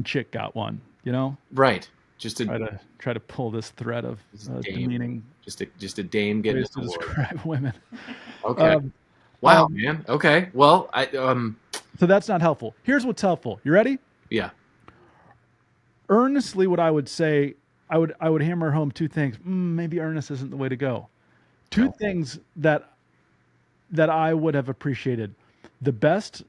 Speaker 5: chick got one. You know,
Speaker 2: right? Just to
Speaker 5: try to pull this thread of demeaning.
Speaker 2: Just a dame getting
Speaker 5: to describe women.
Speaker 2: Okay. Wow, man. Okay. Well,
Speaker 5: So that's not helpful. Here's what's helpful. You ready?
Speaker 2: Yeah.
Speaker 5: Earnestly, what I would say, I would hammer home two things. Maybe earnest isn't the way to go. Two things that I would have appreciated. The best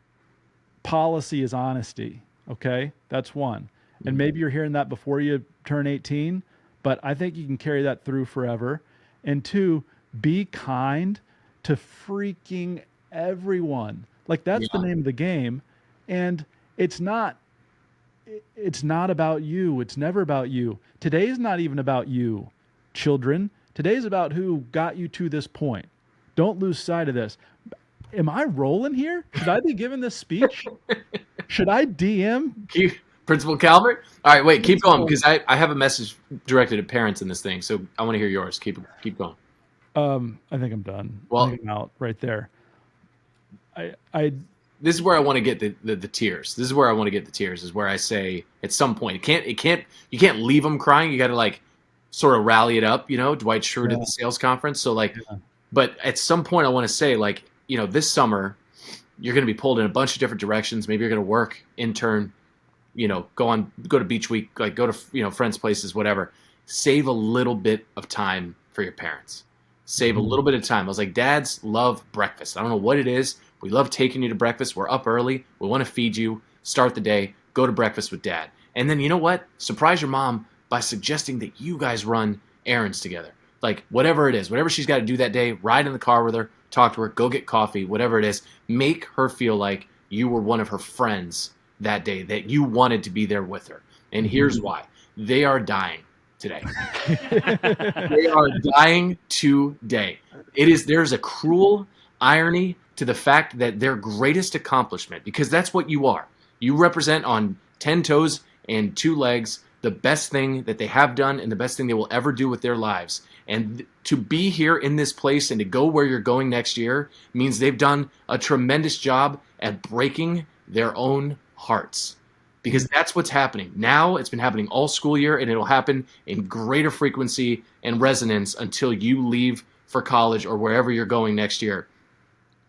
Speaker 5: policy is honesty. Okay, that's one. And maybe you're hearing that before you turn 18, but I think you can carry that through forever. And two, be kind to freaking everyone. Like that's the name of the game, and it's not about you. It's never about you. Today's not even about you, children. Today's about who got you to this point. Don't lose sight of this. Am I rolling here? Should I be giving this speech? Should I DM
Speaker 2: Principal Calvert? All right, wait, keep going because I have a message directed at parents in this thing, so I want to hear yours. Keep going.
Speaker 5: I think I'm done.
Speaker 2: Well,
Speaker 5: I think I'm out right there. I
Speaker 2: this is where I want to get the tears. This is where I want to get the tears. Is where I say at some point you can't leave them crying. You got to like sort of rally it up. You know, Dwight Schrute at the sales conference. So like, but at some point I want to say like, you know, this summer you're going to be pulled in a bunch of different directions. Maybe you're going to work, intern, you know, go to beach week, like go to, you know, friends' places, whatever. Save a little bit of time for your parents. Save a little bit of time. I was like, dads love breakfast. I don't know what it is. We love taking you to breakfast. We're up early. We want to feed you, start the day, go to breakfast with dad. And then you know what? Surprise your mom by suggesting that you guys run errands together. Like whatever it is, whatever she's got to do that day, ride in the car with her, talk to her, go get coffee, whatever it is. Make her feel like you were one of her friends that day, that you wanted to be there with her. And here's why. They are dying today. They are dying today. There's a cruel irony to the fact that their greatest accomplishment, because that's what you are. You represent on 10 toes and 2 legs the best thing that they have done and the best thing they will ever do with their lives. And to be here in this place and to go where you're going next year means they've done a tremendous job at breaking their own hearts. Because that's what's happening. Now it's been happening all school year, and it'll happen in greater frequency and resonance until you leave for college or wherever you're going next year.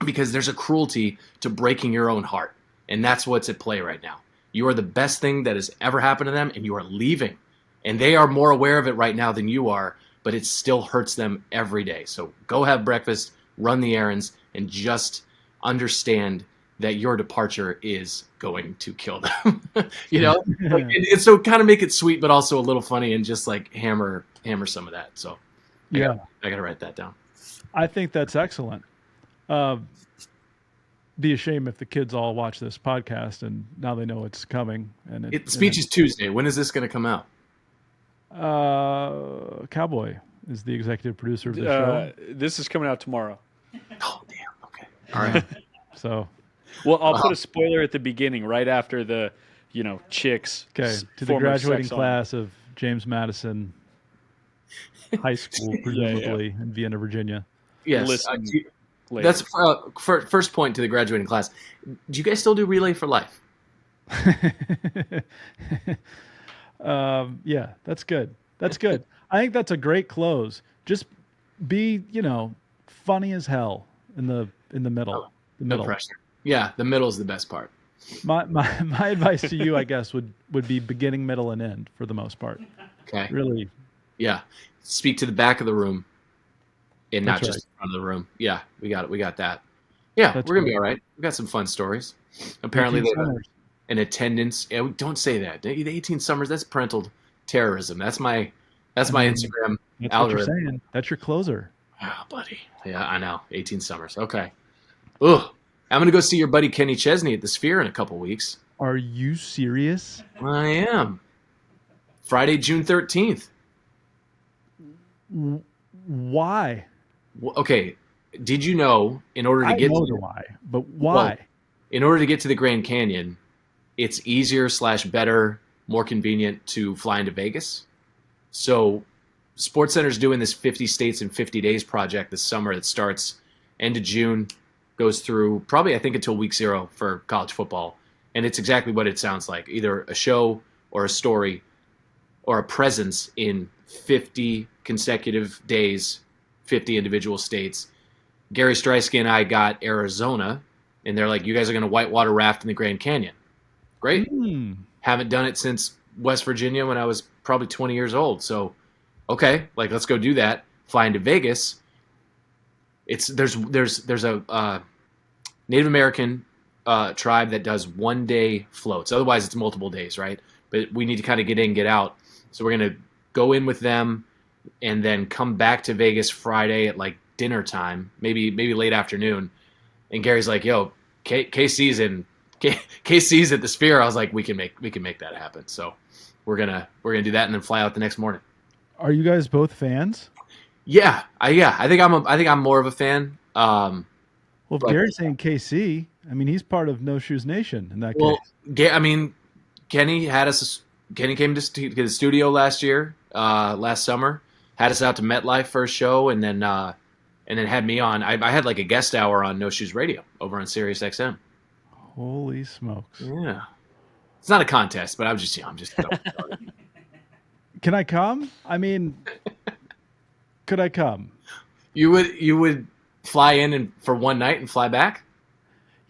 Speaker 2: Because there's a cruelty to breaking your own heart. And that's what's at play right now. You are the best thing that has ever happened to them, and you are leaving. And they are more aware of it right now than you are, but it still hurts them every day. So go have breakfast, run the errands, and just understand that your departure is going to kill them. You know? and so kind of make it sweet, but also a little funny, and just like hammer some of that. So I got to write that down.
Speaker 5: I think that's excellent. Be a shame if the kids all watch this podcast and now they know it's coming. And
Speaker 2: speech is Tuesday. When is this going to come out?
Speaker 5: Cowboy is the executive producer of the show.
Speaker 6: This is coming out tomorrow.
Speaker 2: Oh, damn. Okay. All right.
Speaker 5: So,
Speaker 6: well, I'll put a spoiler at the beginning, right after the, chicks.
Speaker 5: Okay. To the graduating class of James Madison High School, presumably in Vienna, Virginia.
Speaker 2: Yes. That's first point to the graduating class. Do you guys still do Relay for Life?
Speaker 5: Yeah, that's good. That's good. I think that's a great close. Just be, funny as hell in the middle. The middle.
Speaker 2: No pressure. Yeah, the middle is the best part.
Speaker 5: My advice to you, I guess, would be beginning, middle, and end for the most part.
Speaker 2: Okay.
Speaker 5: Really.
Speaker 2: Yeah. Speak to the back of the room. And not
Speaker 5: That's
Speaker 2: just in front of the room. Yeah, we got it. We got that. Yeah, we're going to be all right. We got some fun stories. Apparently, they have an attendance. Yeah, don't say that. The 18 Summers, that's parental terrorism. That's my Instagram
Speaker 5: that's
Speaker 2: algorithm.
Speaker 5: What you're saying. That's your closer.
Speaker 2: Oh, buddy. Yeah, I know. 18 Summers. Okay. Ugh. I'm going to go see your buddy Kenny Chesney at the Sphere in a couple weeks.
Speaker 5: Are you serious?
Speaker 2: I am. Friday, June 13th.
Speaker 5: Why?
Speaker 2: Okay, did you know in order to get to
Speaker 5: why, but why?
Speaker 2: Well, in order to get to the Grand Canyon, it's easier / better, more convenient to fly into Vegas. So SportsCenter's doing this 50 States in 50 Days project this summer that starts end of June, goes through probably I think until week 0 for college football. And it's exactly what it sounds like, either a show or a story or a presence in 50 consecutive days, 50 individual states. Gary Streisky and I got Arizona, and they're like, you guys are going to whitewater raft in the Grand Canyon. Great. Haven't done it since West Virginia when I was probably 20 years old. So, okay, let's go do that. Fly into Vegas. There's a Native American tribe that does 1-day floats. Otherwise, it's multiple days, right? But we need to kind of get in, get out. So we're going to go in with them and then come back to Vegas Friday at dinner time, maybe late afternoon. And Gary's like, "Yo, KC's at the Sphere." I was like, "We can make that happen." So we're gonna do that and then fly out the next morning.
Speaker 5: Are you guys both fans?
Speaker 2: Yeah. I think I'm more of a fan.
Speaker 5: Well, if Gary's saying KC, I mean, he's part of No Shoes Nation in that case.
Speaker 2: Well, I mean, Kenny came to the studio last summer, had us out to MetLife for a show, and then had me on. I had like a guest hour on No Shoes Radio over on Sirius XM.
Speaker 5: Holy smokes!
Speaker 2: Yeah, it's not a contest, but I'm just.
Speaker 5: Can I come? I mean, could I come?
Speaker 2: You would fly in for one night and fly back?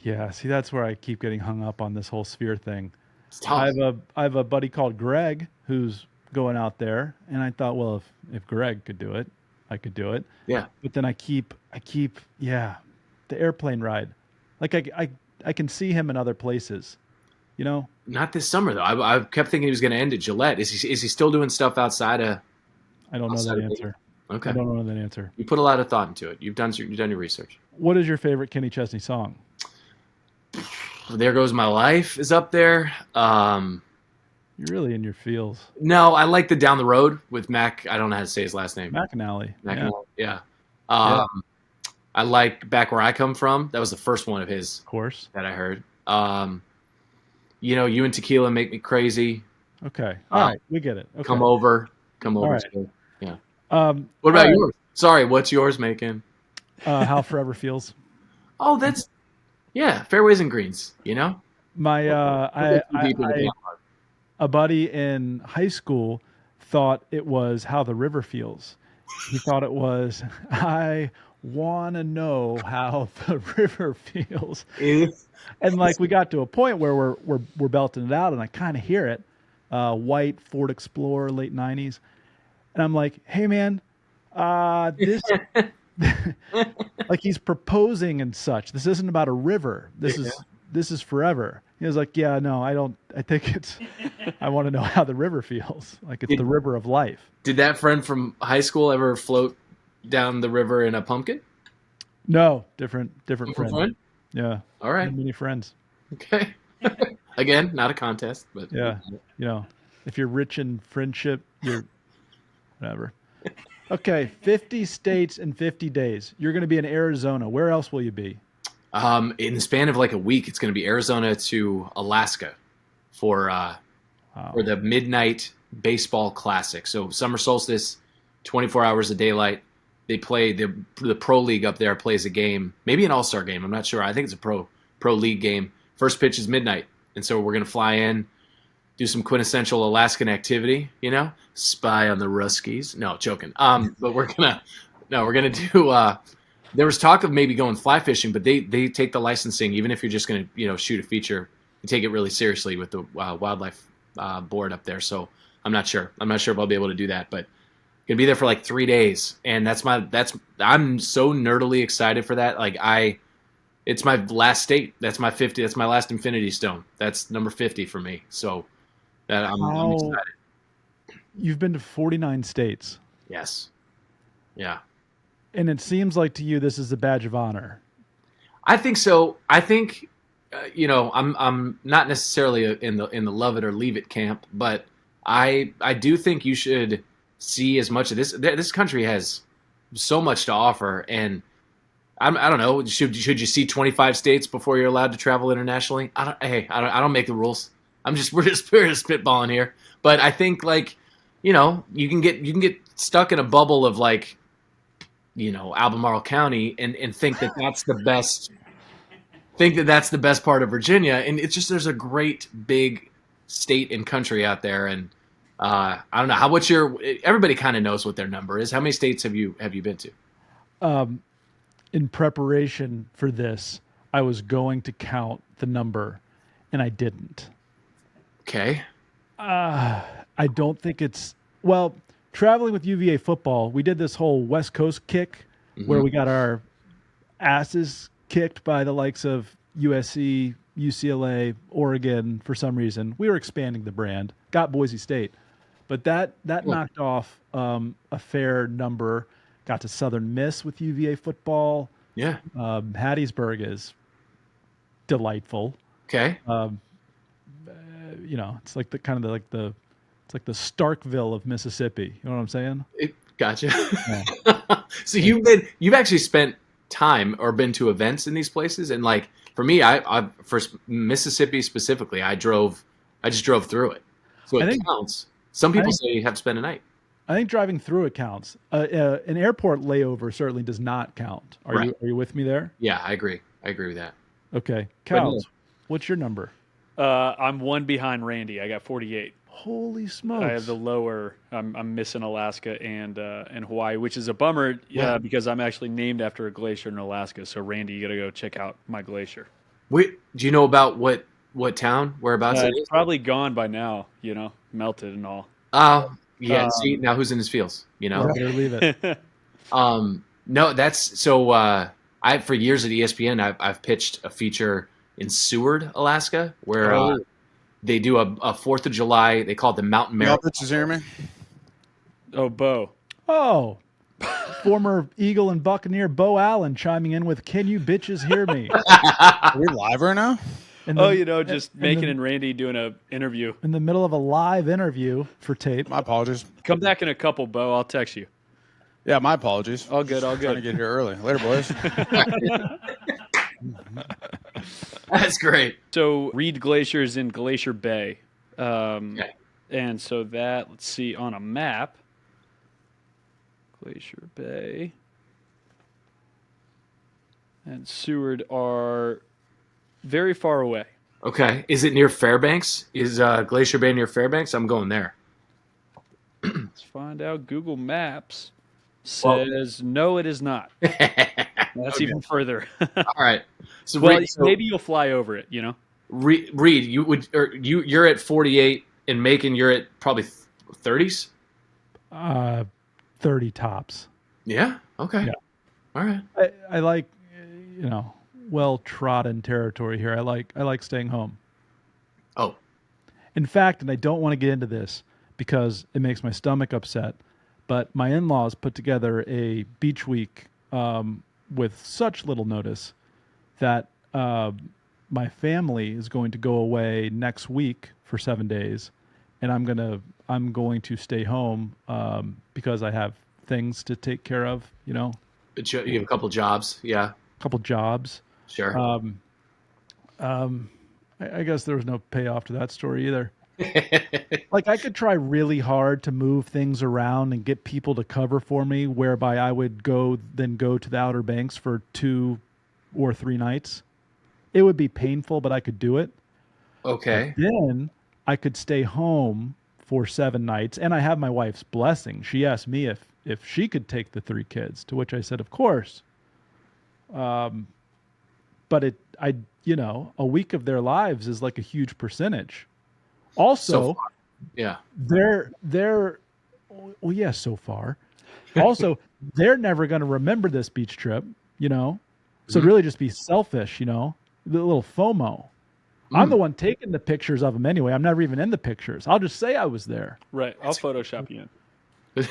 Speaker 5: Yeah. See, that's where I keep getting hung up on this whole Sphere thing.
Speaker 2: It's tough.
Speaker 5: I have a buddy called Greg who's going out there, and I thought, well, if Greg could do it, I could do it.
Speaker 2: Yeah.
Speaker 5: But then I keep the airplane ride. Like I can see him in other places, you know.
Speaker 2: Not this summer though. I kept thinking he was going to end at Gillette. Is he still doing stuff outside of?
Speaker 5: I don't know that answer.
Speaker 2: Okay.
Speaker 5: I don't know that answer.
Speaker 2: You put a lot of thought into it. You've done your research.
Speaker 5: What is your favorite Kenny Chesney song?
Speaker 2: There Goes My Life is up there.
Speaker 5: You're really in your feels.
Speaker 2: No, I like the Down the Road with Mac. I don't know how to say his last name.
Speaker 5: McAnally.
Speaker 2: Yeah. I like Back Where I Come From. That was the first one of his,
Speaker 5: of course,
Speaker 2: that I heard. You and Tequila Make Me Crazy.
Speaker 5: Okay. All right. We get it. Okay.
Speaker 2: Come over.
Speaker 5: Right.
Speaker 2: Too. Yeah. What about yours? Sorry, what's yours, Macon?
Speaker 5: How Forever Feels.
Speaker 2: Oh, that's fairways and greens. You know,
Speaker 5: my a buddy in high school thought it was How the River Feels. He thought it was I want to know how the river feels. And like we got to a point where we're belting it out, and I kind of hear it. White Ford Explorer, late '90s, and I'm like, hey man, this. Like he's proposing and such. This isn't about a river. This is forever. He was like, yeah, no, I don't. I think it's. I want to know how the river feels. Like it's the river of life.
Speaker 2: Did that friend from high school ever float down the river in a pumpkin?
Speaker 5: No, different friend. Yeah.
Speaker 2: All right.
Speaker 5: Many friends.
Speaker 2: Okay. Again, not a contest, but
Speaker 5: yeah, if you're rich in friendship, you're whatever. Okay, 50 states in 50 days. You're going to be in Arizona. Where else will you be?
Speaker 2: In the span of like a week, it's going to be Arizona to Alaska for the midnight baseball classic. So summer solstice, 24 hours of daylight. They play the pro league up there plays a game, maybe an all-star game. I'm not sure. I think it's a pro league game. First pitch is midnight, and so we're going to fly in, do some quintessential Alaskan activity, spy on the Ruskies. No, joking. But we're gonna do. There was talk of maybe going fly fishing, but they take the licensing, even if you're just gonna shoot a feature. They take it really seriously with the wildlife board up there. So I'm not sure. I'm not sure if I'll be able to do that, but gonna be there for like 3 days, and I'm so nerdily excited for that. Like it's my last state. That's my 50. That's my last Infinity Stone. That's number 50 for me. So I'm excited.
Speaker 5: You've been to 49 states.
Speaker 2: Yes. Yeah.
Speaker 5: And it seems like to you this is a badge of honor.
Speaker 2: I think so. I think I'm not necessarily in the love it or leave it camp, but I do think you should see as much of this. This country has so much to offer, and I don't know. Should you see 25 states before you're allowed to travel internationally? I don't make the rules. We're just spitballing here. But I think you can get stuck in a bubble of Albemarle County and think that that's the best. Think that that's the best part of Virginia, and it's just there's a great big state and country out there, and I don't know everybody kind of knows what their number is. How many states have you been to?
Speaker 5: In preparation for this, I was going to count the number, and I didn't.
Speaker 2: Okay.
Speaker 5: I don't think it's traveling with UVA football. We did this whole West Coast kick where we got our asses kicked by the likes of USC, UCLA, Oregon. For some reason, we were expanding the brand. Got Boise State, but that knocked off a fair number. Got to Southern Miss with UVA football.
Speaker 2: Yeah.
Speaker 5: Hattiesburg is delightful.
Speaker 2: Okay.
Speaker 5: It's like it's like the Starkville of Mississippi. You know what I'm saying?
Speaker 2: Gotcha.
Speaker 5: Yeah.
Speaker 2: So you've actually spent time or been to events in these places, and for me, I for Mississippi specifically, I drove I just drove through it, so it counts. Some people say you have to spend a night.
Speaker 5: I think driving through it counts. An airport layover certainly does not count. Are you with me there?
Speaker 2: Yeah, I agree. I agree with that.
Speaker 5: Okay, Cows, what's your number?
Speaker 6: I'm one behind Randy. I got 48.
Speaker 5: Holy smokes!
Speaker 6: I have the lower. I'm missing Alaska and Hawaii, which is a bummer. Yeah, because I'm actually named after a glacier in Alaska. So Randy, you got to go check out my glacier.
Speaker 2: Wait, do you know about what town? Whereabouts it is?
Speaker 6: It's probably gone by now. Melted and all.
Speaker 2: Yeah. See, now who's in his feels?
Speaker 5: Better leave it.
Speaker 2: No, that's so. I for years at ESPN, I've pitched a feature in Seward, Alaska, where they do a 4th of July. They call it the Mountain Marathon.
Speaker 3: Bitches hear me?
Speaker 6: Oh, Beau.
Speaker 5: Oh, former Eagle and Buccaneer Beau Allen chiming in with, "Can you bitches hear me?"
Speaker 3: Are we live right now?
Speaker 6: Just Macon and Randy doing an interview.
Speaker 5: In the middle of a live interview for tape.
Speaker 3: My apologies.
Speaker 6: Come back in a couple, Beau. I'll text you.
Speaker 3: Yeah, my apologies.
Speaker 6: All good, all good.
Speaker 3: Trying to get here early. Later, boys.
Speaker 2: That's great.
Speaker 6: So Reed Glacier is in Glacier Bay. And so that, let's see, on a map, Glacier Bay and Seward are very far away.
Speaker 2: Okay. Is it near Fairbanks? Is Glacier Bay near Fairbanks? I'm going there.
Speaker 6: Let's find out. Google Maps says no, it is not. That's even further.
Speaker 2: All right. So,
Speaker 6: maybe you'll fly over it.
Speaker 2: Reed, you're at 48, and Macon, you're at probably 30s.
Speaker 5: 30 tops.
Speaker 2: Yeah. Okay.
Speaker 5: Yeah.
Speaker 2: All right.
Speaker 5: I like, well-trodden territory here. I like staying home.
Speaker 2: Oh.
Speaker 5: In fact, and I don't want to get into this because it makes my stomach upset, but my in-laws put together a beach week with such little notice that my family is going to go away next week for 7 days, and I'm going to stay home because I have things to take care of. You
Speaker 2: have a couple jobs, yeah.
Speaker 5: A couple jobs.
Speaker 2: Sure.
Speaker 5: I guess there was no payoff to that story either. Like, I could try really hard to move things around and get people to cover for me, whereby I would go to the Outer Banks for 2 or 3 nights. It would be painful, but I could do it.
Speaker 2: Okay.
Speaker 5: But then I could stay home for 7 nights, and I have my wife's blessing. She asked me if she could take the 3 kids, to which I said, of course. But a week of their lives is like a huge percentage. Also,
Speaker 2: yeah,
Speaker 5: so far. Also, they're never going to remember this beach trip, So really just be selfish, the little FOMO. I'm the one taking the pictures of them anyway. I'm never even in the pictures. I'll just say I was there.
Speaker 6: Right. I'll Photoshop you in.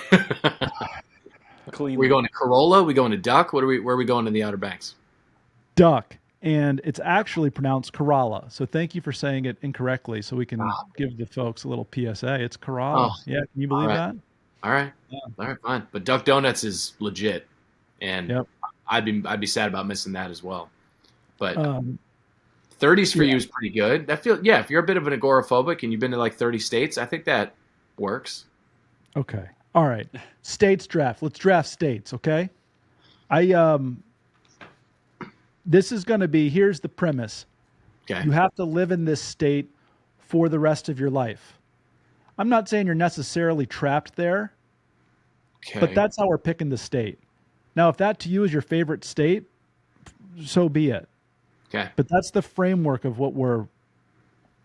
Speaker 6: Clean.
Speaker 2: We going to Corolla? We going to Duck? Where are we going in the Outer Banks?
Speaker 5: Duck. And it's actually pronounced Corolla. So thank you for saying it incorrectly so we can give the folks a little PSA. It's Corolla.
Speaker 2: Oh,
Speaker 5: yeah, can you believe that?
Speaker 2: All right. Yeah. All right, fine. But Duck Donuts is legit. And I'd be sad about missing that as well. But 30s for you is pretty good. If you're a bit of an agoraphobic and you've been to like 30 states, I think that works.
Speaker 5: Okay. All right. States draft. Let's draft states, okay? This is going to be, here's the premise.
Speaker 2: Okay.
Speaker 5: You have to live in this state for the rest of your life. I'm not saying you're necessarily trapped there, but that's how we're picking the state. Now, if that to you is your favorite state, so be it.
Speaker 2: Okay.
Speaker 5: But that's the framework of what we're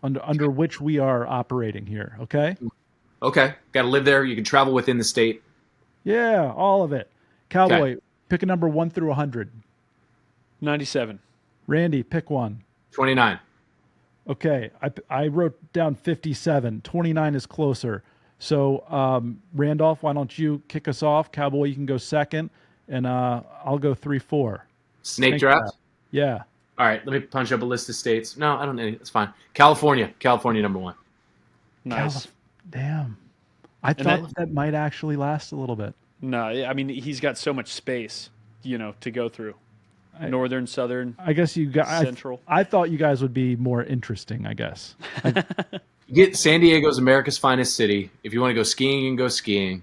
Speaker 5: under which we are operating here, okay?
Speaker 2: Okay. Got to live there. You can travel within the state.
Speaker 5: Yeah, all of it. Cowboy, pick a number 1 through 100.
Speaker 6: 97.
Speaker 5: Randy, pick one.
Speaker 2: 29.
Speaker 5: Okay, I wrote down 57. 29 is closer. So, Randolph, why don't you kick us off? Cowboy, you can go second, and I'll go 3-4.
Speaker 2: Snake draft?
Speaker 5: Yeah.
Speaker 2: All right, let me punch up a list of states. No, I don't need it. It's fine. California number 1.
Speaker 6: Nice.
Speaker 5: Damn. I thought that might actually last a little bit.
Speaker 6: No, I mean, he's got so much space, to go through. Northern, southern.
Speaker 5: I guess you guys.
Speaker 6: Central.
Speaker 5: I thought you guys would be more interesting. I guess.
Speaker 2: You get San Diego's America's finest city. If you want to go skiing, you can go skiing.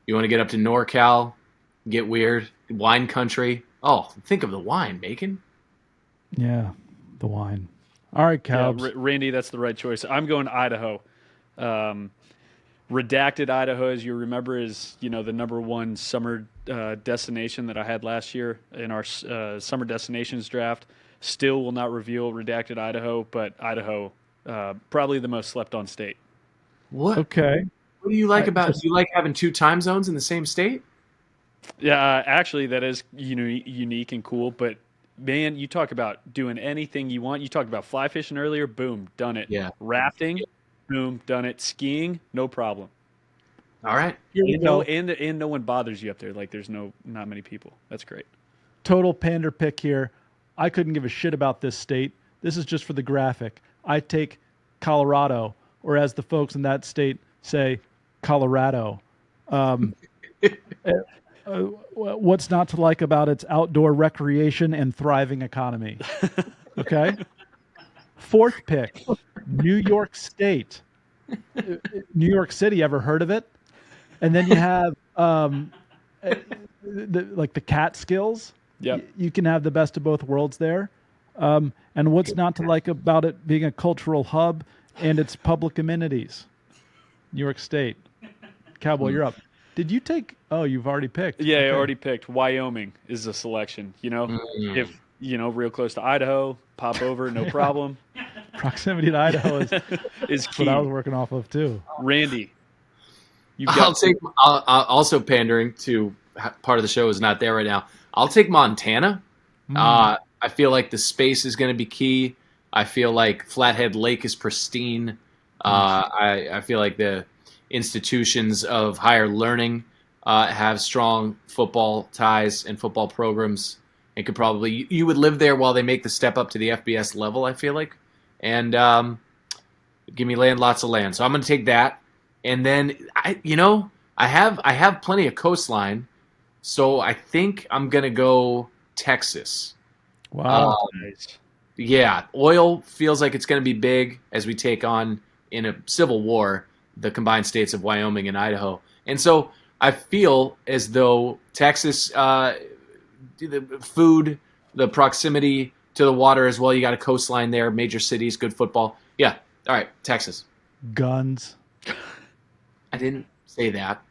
Speaker 2: You want to get up to NorCal, get weird, wine country. Oh, think of the wine, Macon.
Speaker 5: Yeah, the wine. All right, Cowboys.
Speaker 6: Yeah, Randy, that's the right choice. I'm going Idaho. Redacted Idaho, as you remember, is the number one summer destination that I had last year in our summer destinations draft. Still will not reveal redacted Idaho, but Idaho probably the most slept on state.
Speaker 2: What?
Speaker 5: Okay.
Speaker 2: What do you like about? Do you like having 2 time zones in the same state?
Speaker 6: Yeah, actually, that is unique and cool. But man, you talk about doing anything you want. You talked about fly fishing earlier. Boom, done it.
Speaker 2: Yeah.
Speaker 6: Rafting. Boom, done it. Skiing, no problem.
Speaker 2: All right.
Speaker 6: And no one bothers you up there. Like there's not many people. That's great.
Speaker 5: Total pander pick here. I couldn't give a shit about this state. This is just for the graphic. I take Colorado, or as the folks in that state say, Colorado. What's not to like about its outdoor recreation and thriving economy? Okay. 4th pick, New York State. New York City, ever heard of it? And then you have the Catskills.
Speaker 6: Yeah.
Speaker 5: You can have the best of both worlds there. And what's not to like about it being a cultural hub and its public amenities? New York State. Cowboy, you're up. Did you take? Oh, you've already picked.
Speaker 6: Yeah,
Speaker 5: okay.
Speaker 6: I already picked. Wyoming is a selection. If real close to Idaho, pop over, no problem.
Speaker 5: Proximity to Idaho
Speaker 6: is key.
Speaker 5: What I was working off of too.
Speaker 6: Randy,
Speaker 2: I'll take. Also pandering to part of the show is not there right now. I'll take Montana. I feel like the space is going to be key. I feel like Flathead Lake is pristine. I feel like the institutions of higher learning have strong football ties and football programs, and could probably you would live there while they make the step up to the FBS level. I feel like, and give me lots of land. So I'm going to take that, and then I have plenty of coastline, so I think I'm going to go Texas.
Speaker 5: Wow.
Speaker 6: Nice.
Speaker 2: Yeah, oil feels like it's going to be big as we take on in a civil war the combined states of Wyoming and Idaho. And so I feel as though Texas, the food, the proximity to the water as well, you got a coastline there, major cities, good football. Yeah, all right, Texas.
Speaker 5: Guns.
Speaker 2: I didn't say that.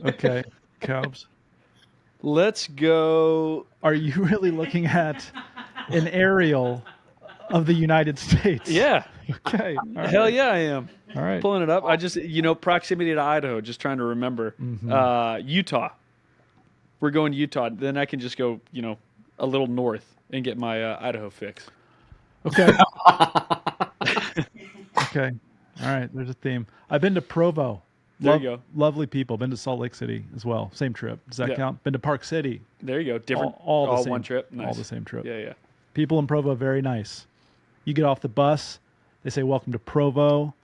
Speaker 5: Okay, Cubs.
Speaker 6: Let's go.
Speaker 5: Are you really looking at an aerial of the United States?
Speaker 6: Yeah.
Speaker 5: Okay.
Speaker 6: Hell yeah, I am.
Speaker 5: All right.
Speaker 6: Pulling it up. I just, proximity to Idaho, just trying to remember. Utah. We're going Utah. Then I can just go, a little north and get my Idaho fix.
Speaker 5: Okay. Okay. All right. There's a theme. I've been to Provo.
Speaker 6: There you go.
Speaker 5: Lovely people. Been to Salt Lake City as well. Same trip. Does that count? Been to Park City.
Speaker 6: There you go. Different.
Speaker 5: All the same,
Speaker 6: one trip. Nice.
Speaker 5: All the same trip.
Speaker 6: Yeah.
Speaker 5: People in Provo, very nice. You get off the bus. They say, welcome to Provo.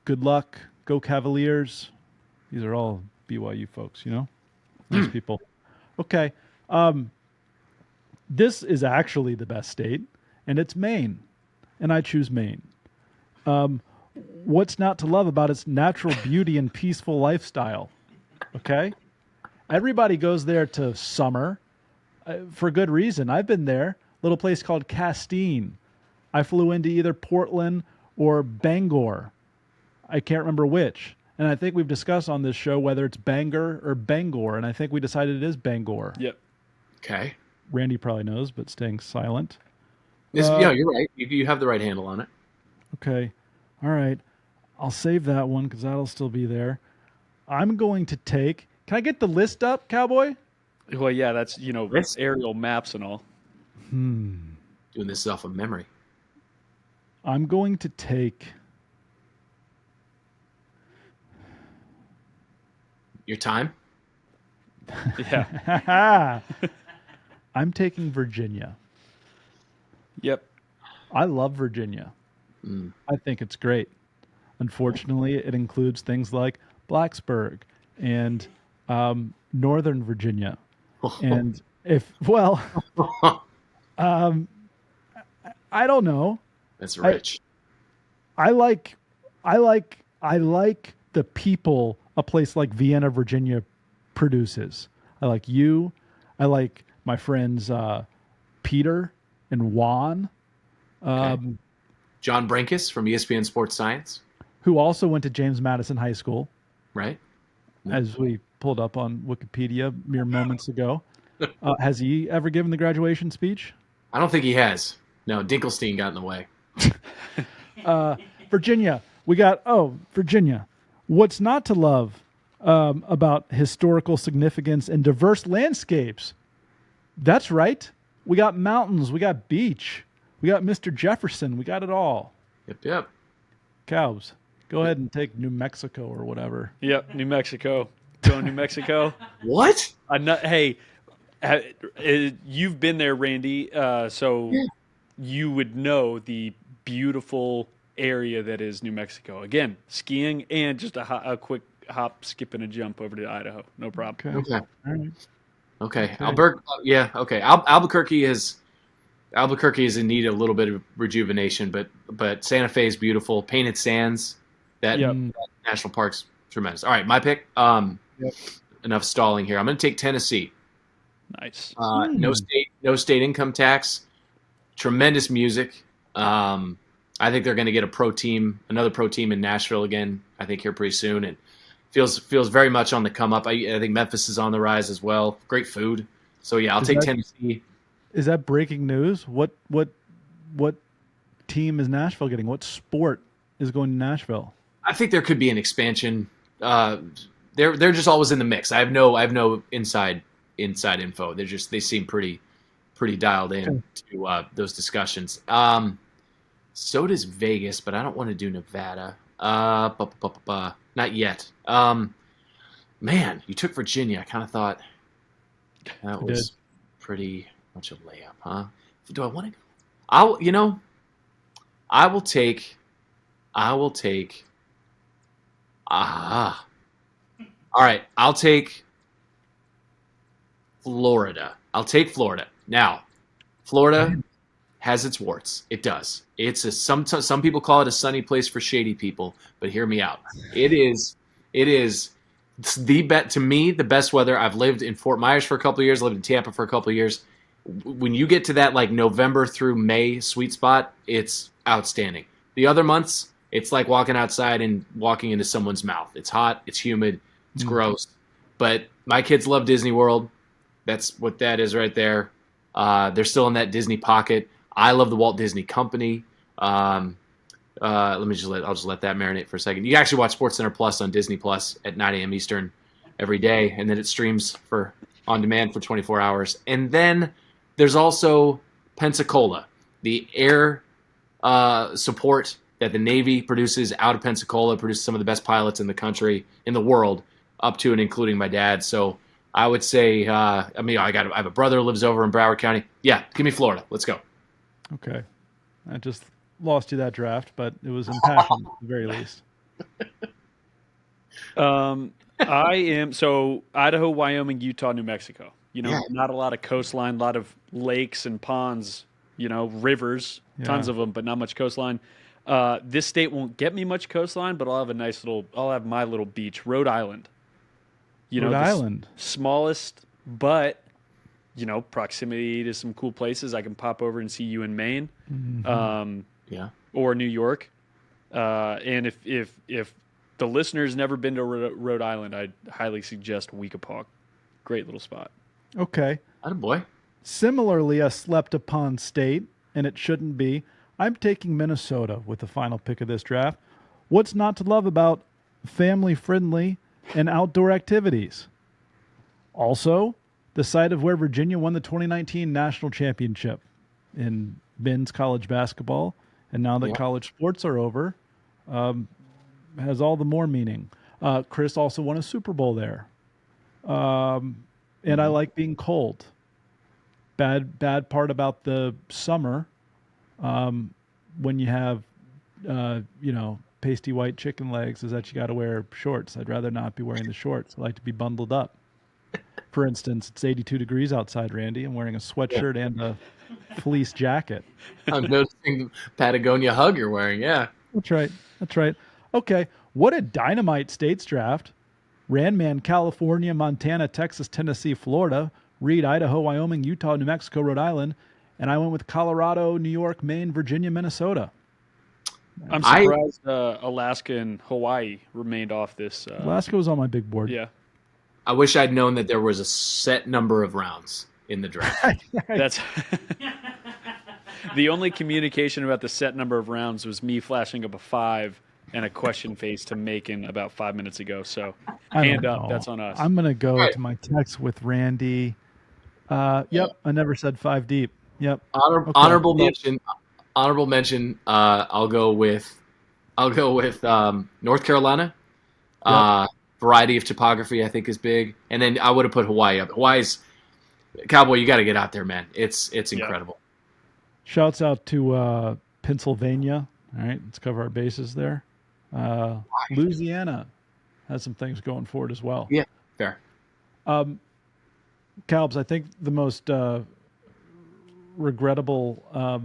Speaker 5: Good luck. Go Cavaliers. These are all BYU folks, Nice people. Okay. This is actually the best state, and it's Maine. And I choose Maine. What's not to love about its natural beauty and peaceful lifestyle? Okay? Everybody goes there to summer for good reason. I've been there. Little place called Castine. I flew into either Portland or Bangor. I can't remember which. And I think we've discussed on this show whether it's Bangor or Bangor, and I think we decided it is Bangor.
Speaker 6: Yep.
Speaker 2: Okay.
Speaker 5: Randy probably knows, but staying silent.
Speaker 2: Yeah, you're right. You have the right handle on it.
Speaker 5: Okay. All right. I'll save that one because that'll still be there. I'm going to take... Can I get the list up, Cowboy?
Speaker 6: Well, yeah, that's, aerial maps and all.
Speaker 2: Doing this off of memory.
Speaker 5: I'm going to take...
Speaker 2: Your time?
Speaker 6: Yeah.
Speaker 5: I'm taking Virginia.
Speaker 6: Yep.
Speaker 5: I love Virginia. I think it's great. Unfortunately, it includes things like Blacksburg and Northern Virginia. And I don't know.
Speaker 2: That's rich.
Speaker 5: I like the people a place like Vienna, Virginia produces. I like you. I like my friends Peter and Juan.
Speaker 2: Okay. John Brankus from ESPN Sports Science.
Speaker 5: Who also went to James Madison High School.
Speaker 2: Right.
Speaker 5: As we pulled up on Wikipedia mere moments ago. Has he ever given the graduation speech?
Speaker 2: I don't think he has. No, Dinkelstein got in the way.
Speaker 5: Virginia. Virginia. What's not to love about historical significance and diverse landscapes? That's right. We got mountains. We got beach. We got Mr. Jefferson. We got it all.
Speaker 2: Yep.
Speaker 5: Cows. Go ahead and take New Mexico or whatever.
Speaker 6: Yep, New Mexico. Going New Mexico.
Speaker 2: What?
Speaker 6: Hey, you've been there, Randy, so you would know the beautiful area that is New Mexico. Again, skiing and just a quick hop, skip, and a jump over to Idaho. No problem.
Speaker 2: Okay.
Speaker 5: All right.
Speaker 2: Okay. Albuquerque is in need of a little bit of rejuvenation, but Santa Fe is beautiful. Painted Sands, that national park's tremendous. All right, my pick. Enough stalling here. I'm going to take Tennessee.
Speaker 6: Nice.
Speaker 2: No state income tax. Tremendous music. I think they're going to get another pro team in Nashville again. I think here pretty soon, and feels very much on the come up. I think Memphis is on the rise as well. Great food. So yeah, I'll take Tennessee.
Speaker 5: Is that breaking news? What team is Nashville getting? What sport is going to Nashville?
Speaker 2: I think there could be an expansion. They're just always in the mix. I have no inside info. They seem pretty dialed in to those discussions. So does Vegas, but I don't want to do Nevada. Not yet. Man, you took Virginia. I kind of thought that was pretty much a layup, huh? Do I want to go? I will take. All right, I'll take Florida. Now, Florida has its warts. It does. Some people call it a sunny place for shady people, but hear me out. It is to me the best weather. I've lived in Fort Myers for a couple of years, lived in Tampa for a couple of years. When you get to that like November through May sweet spot, it's outstanding. The other months, it's like walking outside and walking into someone's mouth. It's hot, it's humid, it's gross. But my kids love Disney World. That's what that is right there. They're still in that Disney pocket. I love the Walt Disney Company. I'll just let that marinate for a second. You can actually watch SportsCenter Plus on Disney Plus at 9 a.m. Eastern every day, and then it streams on demand for 24 hours. And then there's also Pensacola, the air support that the Navy produces out of Pensacola, produces some of the best pilots in the country, in the world, up to and including my dad. So I would say, I have a brother who lives over in Broward County. Yeah, give me Florida. Let's go.
Speaker 5: Okay. I just lost you that draft, but it was impassioned at the very least.
Speaker 6: I am Idaho, Wyoming, Utah, New Mexico. Not a lot of coastline, a lot of lakes and ponds, rivers, tons of them, but not much coastline. This state won't get me much coastline, but I'll have my little beach, Rhode Island.
Speaker 5: Rhode Island.
Speaker 6: Smallest, but proximity to some cool places. I can pop over and see you in Maine, or New York. And if the listener's never been to Rhode Island, I'd highly suggest Weekapaug. Great little spot.
Speaker 5: Okay.
Speaker 2: Attaboy.
Speaker 5: Similarly, a slept upon state, and it shouldn't be. I'm taking Minnesota with the final pick of this draft. What's not to love about family-friendly and outdoor activities? Also, the site of where Virginia won the 2019 national championship in men's college basketball, and now that college sports are over, has all the more meaning. Chris also won a Super Bowl there. And I like being cold. Bad part about the summer, when you have, pasty white chicken legs, is that you got to wear shorts. I'd rather not be wearing the shorts. I like to be bundled up. For instance, it's 82 degrees outside, Randy. I'm wearing a sweatshirt and a fleece jacket.
Speaker 2: I'm noticing the Patagonia hug you're wearing. Yeah.
Speaker 5: That's right. That's right. Okay. What a dynamite states draft. Randman, California, Montana, Texas, Tennessee, Florida, Reed, Idaho, Wyoming, Utah, New Mexico, Rhode Island. And I went with Colorado, New York, Maine, Virginia, Minnesota.
Speaker 6: I'm surprised Alaska and Hawaii remained off this.
Speaker 5: Alaska was on my big board.
Speaker 6: Yeah.
Speaker 2: I wish I'd known that there was a set number of rounds in the draft.
Speaker 6: That's the only communication about the set number of rounds was me flashing up a 5 and a question face to Macon about 5 minutes ago. So hand up, that's on us.
Speaker 5: I'm gonna go to my text with Randy. Yep, I never said 5 deep. Yep.
Speaker 2: Honorable mention. Honorable mention. I'll go with North Carolina.
Speaker 5: Yep.
Speaker 2: Variety of topography, I think, is big. And then I would have put Hawaii up. Hawaii's Cowboy. You got to get out there, man. It's incredible.
Speaker 5: Shouts out to Pennsylvania. All right, let's cover our bases there. Louisiana has some things going for it as well.
Speaker 2: Yeah, fair.
Speaker 5: Calbs, I think the most regrettable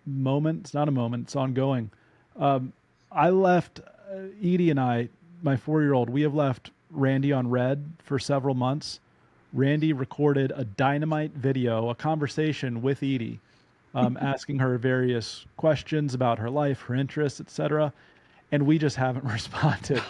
Speaker 5: moment, it's not a moment, it's ongoing. I left, Edie and I, my 4-year-old, we have left Randy on red for several months. Randy recorded a dynamite video, a conversation with Edie, asking her various questions about her life, her interests, etc. And we just haven't responded.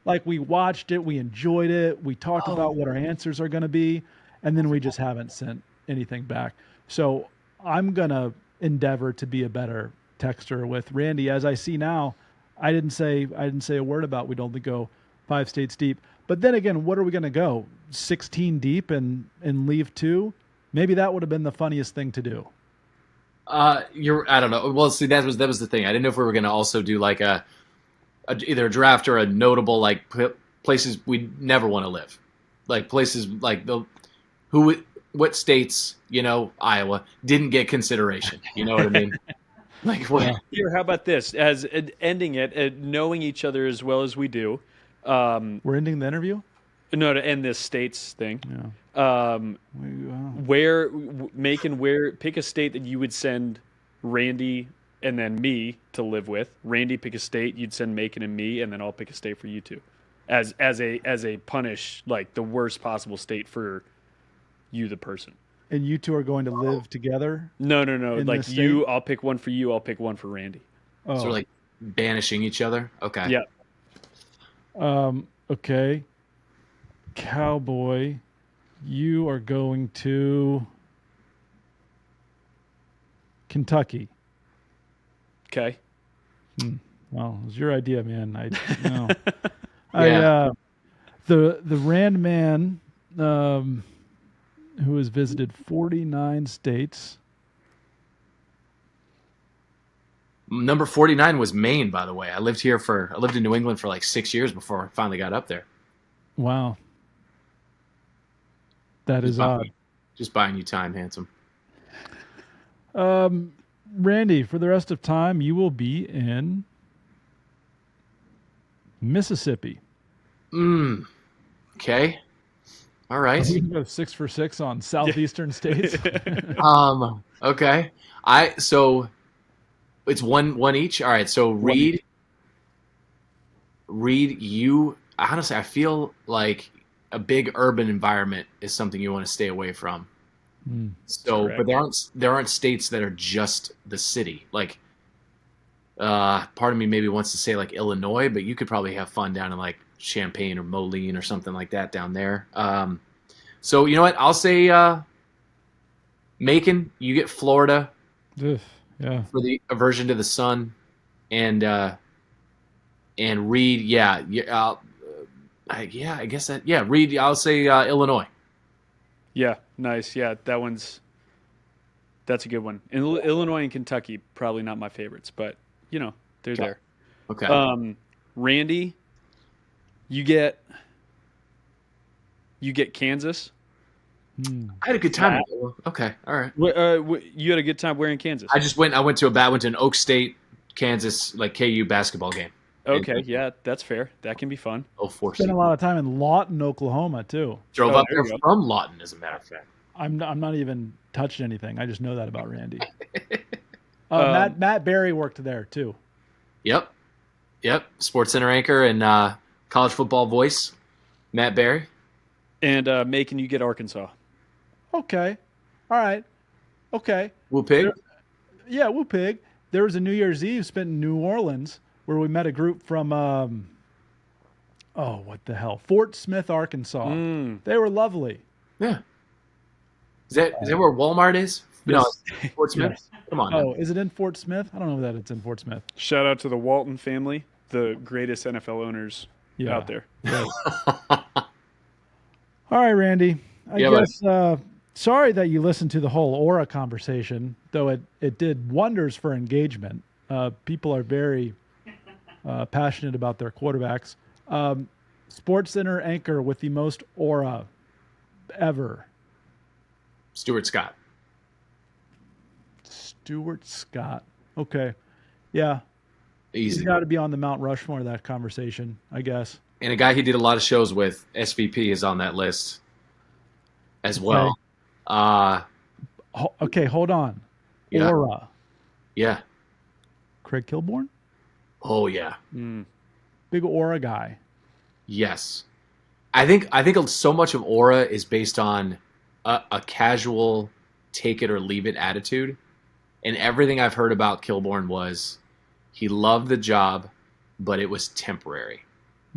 Speaker 5: Like, we watched it, we enjoyed it, we talked about what our answers are going to be, and then we just haven't sent anything back. So I'm going to endeavor to be a better texter with Randy. As I see now, I didn't say a word about we'd only go 5 states deep. But then again, what are we going to go? 16 deep and leave 2? Maybe that would have been the funniest thing to do.
Speaker 2: I don't know. Well, see, that was the thing. I didn't know if we were going to also do like either a draft or a notable like places we never want to live, like places like what states, Iowa didn't get consideration. You know what I mean? Like what?
Speaker 6: Here, how about this? As ending it, knowing each other as well as we do.
Speaker 5: We're ending the interview?
Speaker 6: No, to end this states thing. Yeah. Pick a state that you would send Randy and then me to live with. Randy, pick a state, you'd send Macon and me, and then I'll pick a state for you two. As a punish, like the worst possible state for you, the person.
Speaker 5: And you two are going to live together?
Speaker 6: No. Like you, I'll pick one for you, I'll pick one for Randy.
Speaker 2: Oh. So like banishing each other? Okay.
Speaker 6: Yeah.
Speaker 5: Okay. Cowboy, you are going to Kentucky.
Speaker 6: Okay.
Speaker 5: Well, it was your idea, man.
Speaker 2: Yeah.
Speaker 5: The Rand man, who has visited 49 states.
Speaker 2: Number 49 was Maine, by the way. I lived in New England for like 6 years before I finally got up there.
Speaker 5: Wow. That is odd.
Speaker 2: Just buying you time, handsome.
Speaker 5: Randy, for the rest of time, you will be in Mississippi.
Speaker 2: Okay. All right.
Speaker 5: You can go 6 for 6 on southeastern states.
Speaker 2: Okay. So it's one each. All right. So Reed, you honestly, I feel like a big urban environment is something you want to stay away from. So, correct. But there aren't states that are just the city. Like, part of me maybe wants to say like Illinois, but you could probably have fun down in like Champaign or Moline or something like that down there. So you know what? I'll say Macon. You get Florida.
Speaker 5: Yeah.
Speaker 2: For the aversion to the sun, and Reed. Yeah. I guess that. Yeah, Reed. I'll say Illinois.
Speaker 6: Yeah, nice. Yeah, that's a good one. Illinois and Kentucky, probably not my favorites, but they're there.
Speaker 2: Okay.
Speaker 6: Randy, you get Kansas.
Speaker 2: I had a good time. Okay, all right.
Speaker 6: You had a good time wearing Kansas.
Speaker 2: I went to an Oak State, Kansas, like KU basketball game.
Speaker 6: Okay, yeah, that's fair. That can be fun.
Speaker 2: Oh,
Speaker 5: spent a lot of time in Lawton, Oklahoma, too.
Speaker 2: Drove up there from Lawton, as a matter of fact.
Speaker 5: I'm not even touching anything. I just know that about Randy. Matt Berry worked there too.
Speaker 2: Yep. SportsCenter anchor and college football voice, Matt Berry.
Speaker 6: And Macon, you get Arkansas.
Speaker 5: Okay. All right. Okay.
Speaker 2: Woo Pig?
Speaker 5: Woo Pig. There was a New Year's Eve spent in New Orleans where we met a group from, what the hell? Fort Smith, Arkansas. They were lovely.
Speaker 2: Yeah. Is that where Walmart is? No, Fort Smith?
Speaker 5: Yes.
Speaker 2: Come on.
Speaker 5: Oh, is it in Fort Smith? I don't know that it's in Fort Smith.
Speaker 6: Shout out to the Walton family, the greatest NFL owners out there.
Speaker 5: Right. All right, Randy. I guess sorry that you listened to the whole Aura conversation, though it did wonders for engagement. People are very passionate about their quarterbacks. SportsCenter anchor with the most Aura ever.
Speaker 2: Stuart Scott.
Speaker 5: Okay. Yeah.
Speaker 2: Easy.
Speaker 5: He's got to be on the Mount Rushmore of that conversation, I guess.
Speaker 2: And a guy he did a lot of shows with, SVP, is on that list as well.
Speaker 5: Okay, hold on.
Speaker 2: Yeah.
Speaker 5: Aura.
Speaker 2: Yeah.
Speaker 5: Craig Kilborn?
Speaker 2: Oh, yeah.
Speaker 5: Big Aura guy.
Speaker 2: Yes. I think so much of Aura is based on a casual take it or leave it attitude. And everything I've heard about Kilborn was he loved the job, but it was temporary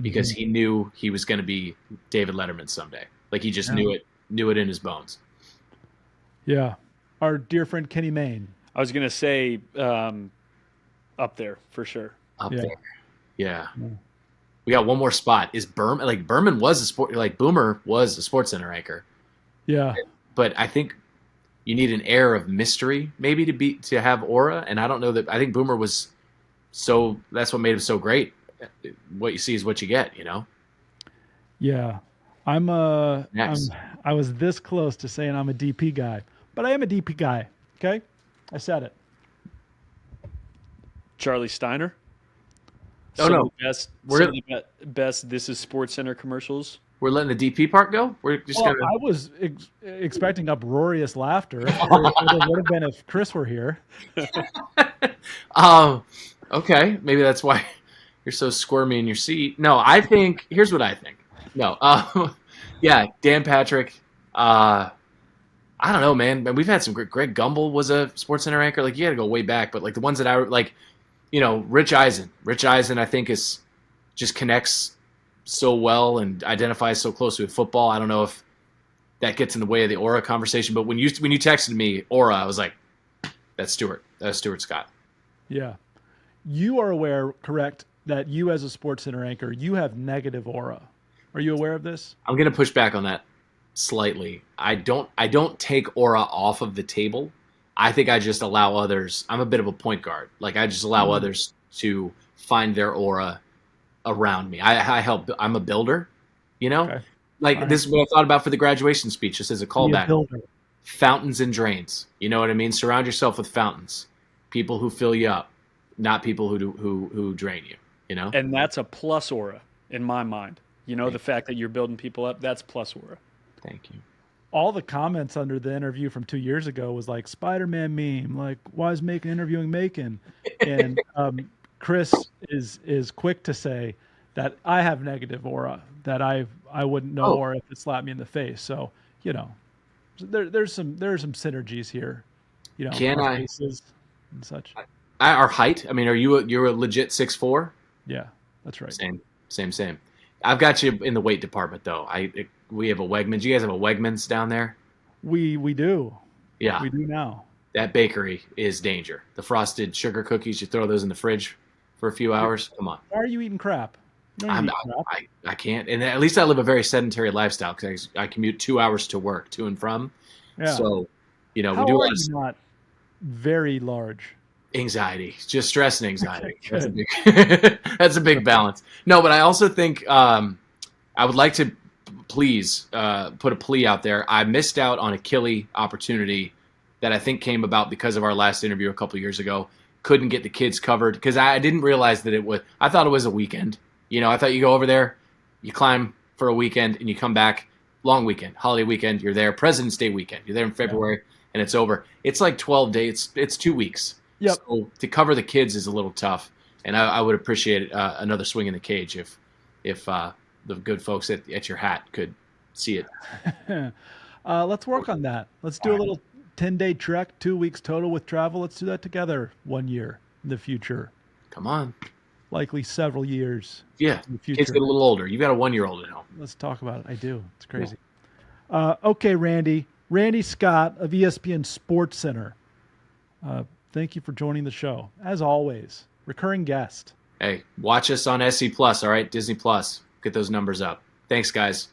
Speaker 2: because he knew he was going to be David Letterman someday. Like he just knew it in his bones.
Speaker 5: Yeah. Our dear friend Kenny Mayne.
Speaker 6: I was going to say up there for sure.
Speaker 2: Up there. Yeah. We got one more spot. Is Berman, like Berman was Boomer was a SportsCenter anchor.
Speaker 5: Yeah.
Speaker 2: But I think you need an air of mystery maybe to have Aura. And I don't know that I think Boomer was that's what made him so great. What you see is what you get, you know?
Speaker 5: Yeah. I was this close to saying I'm a DP guy, but I am a DP guy. Okay. I said it.
Speaker 6: Charlie Steiner. Best This Is SportsCenter commercials.
Speaker 2: We're letting the DP part go? We're just
Speaker 5: I was expecting uproarious laughter. It would have been if Chris were here.
Speaker 2: Okay. Maybe that's why you're so squirmy in your seat. No, here's what I think. No. Dan Patrick. I don't know, man. We've had some great. Greg Gumbel was a SportsCenter anchor. Like, you got to go way back. But, like, the ones that I like, Rich Eisen. Rich Eisen, I think, just connects so well and identifies so closely with football. I don't know if that gets in the way of the Aura conversation. But when you texted me Aura, I was like, that's Stuart. That's Stuart Scott.
Speaker 5: Yeah. You are aware, correct, that you as a SportsCenter anchor, you have negative Aura. Are you aware of this?
Speaker 2: I'm going to push back on that slightly. I don't take Aura off of the table. I think I just allow others. I'm a bit of a point guard. Like I just allow others to find their Aura around me. I help. I'm a builder, Okay. Like this is what I thought about for the graduation speech. Just as a callback. Fountains and drains. You know what I mean? Surround yourself with fountains. People who fill you up, not people who drain you.
Speaker 6: And that's a plus Aura in my mind. The fact that you're building people up, that's plus Aura.
Speaker 2: Thank you.
Speaker 5: All the comments under the interview from 2 years ago was like Spider-Man meme, like why is Macon interviewing Macon? And Chris is quick to say that I have negative Aura, that I wouldn't know or if it slapped me in the face. So, there's some synergies here.
Speaker 2: Can I
Speaker 5: faces and such.
Speaker 2: Our height? I mean, you're a legit 6'4"?
Speaker 5: Yeah, that's right.
Speaker 2: Same. I've got you in the weight department though. We have a Wegmans. You guys have a Wegmans down there?
Speaker 5: We do.
Speaker 2: Yeah.
Speaker 5: We do now.
Speaker 2: That bakery is danger. The frosted sugar cookies, you throw those in the fridge for a few hours. Come on.
Speaker 5: Why are you eating crap?
Speaker 2: I can't. And at least I live a very sedentary lifestyle because I commute 2 hours to work, to and from.
Speaker 5: Yeah.
Speaker 2: So, we do a
Speaker 5: lot
Speaker 2: lot of
Speaker 5: not very large.
Speaker 2: Anxiety, just stress and anxiety. That's a big balance. No, but I also think I would like to please put a plea out there. I missed out on a Killy opportunity that I think came about because of our last interview a couple of years ago. Couldn't get the kids covered because I didn't realize that I thought it was a weekend. I thought you go over there, you climb for a weekend, and you come back. long weekend, holiday weekend. You're there. President's Day weekend. You're there in February, and it's over. It's like 12 days. It's 2 weeks.
Speaker 5: Yep.
Speaker 2: So to cover the kids is a little tough, and I would appreciate another swing in the cage if the good folks at your hat could see it.
Speaker 5: Let's work on that. Let's do a little 10-day trek, 2 weeks total with travel. Let's do that together 1 year in the future.
Speaker 2: Come on.
Speaker 5: Likely several years.
Speaker 2: Yeah.
Speaker 5: In the future.
Speaker 2: Kids get a little older. You got a 1-year-old at home.
Speaker 5: Let's talk about it. I do. It's crazy. Okay, Randy. Randy Scott of ESPN SportsCenter. Thank you for joining the show. As always, recurring guest.
Speaker 2: Hey, watch us on SC Plus, all right? Disney Plus. Get those numbers up. Thanks, guys.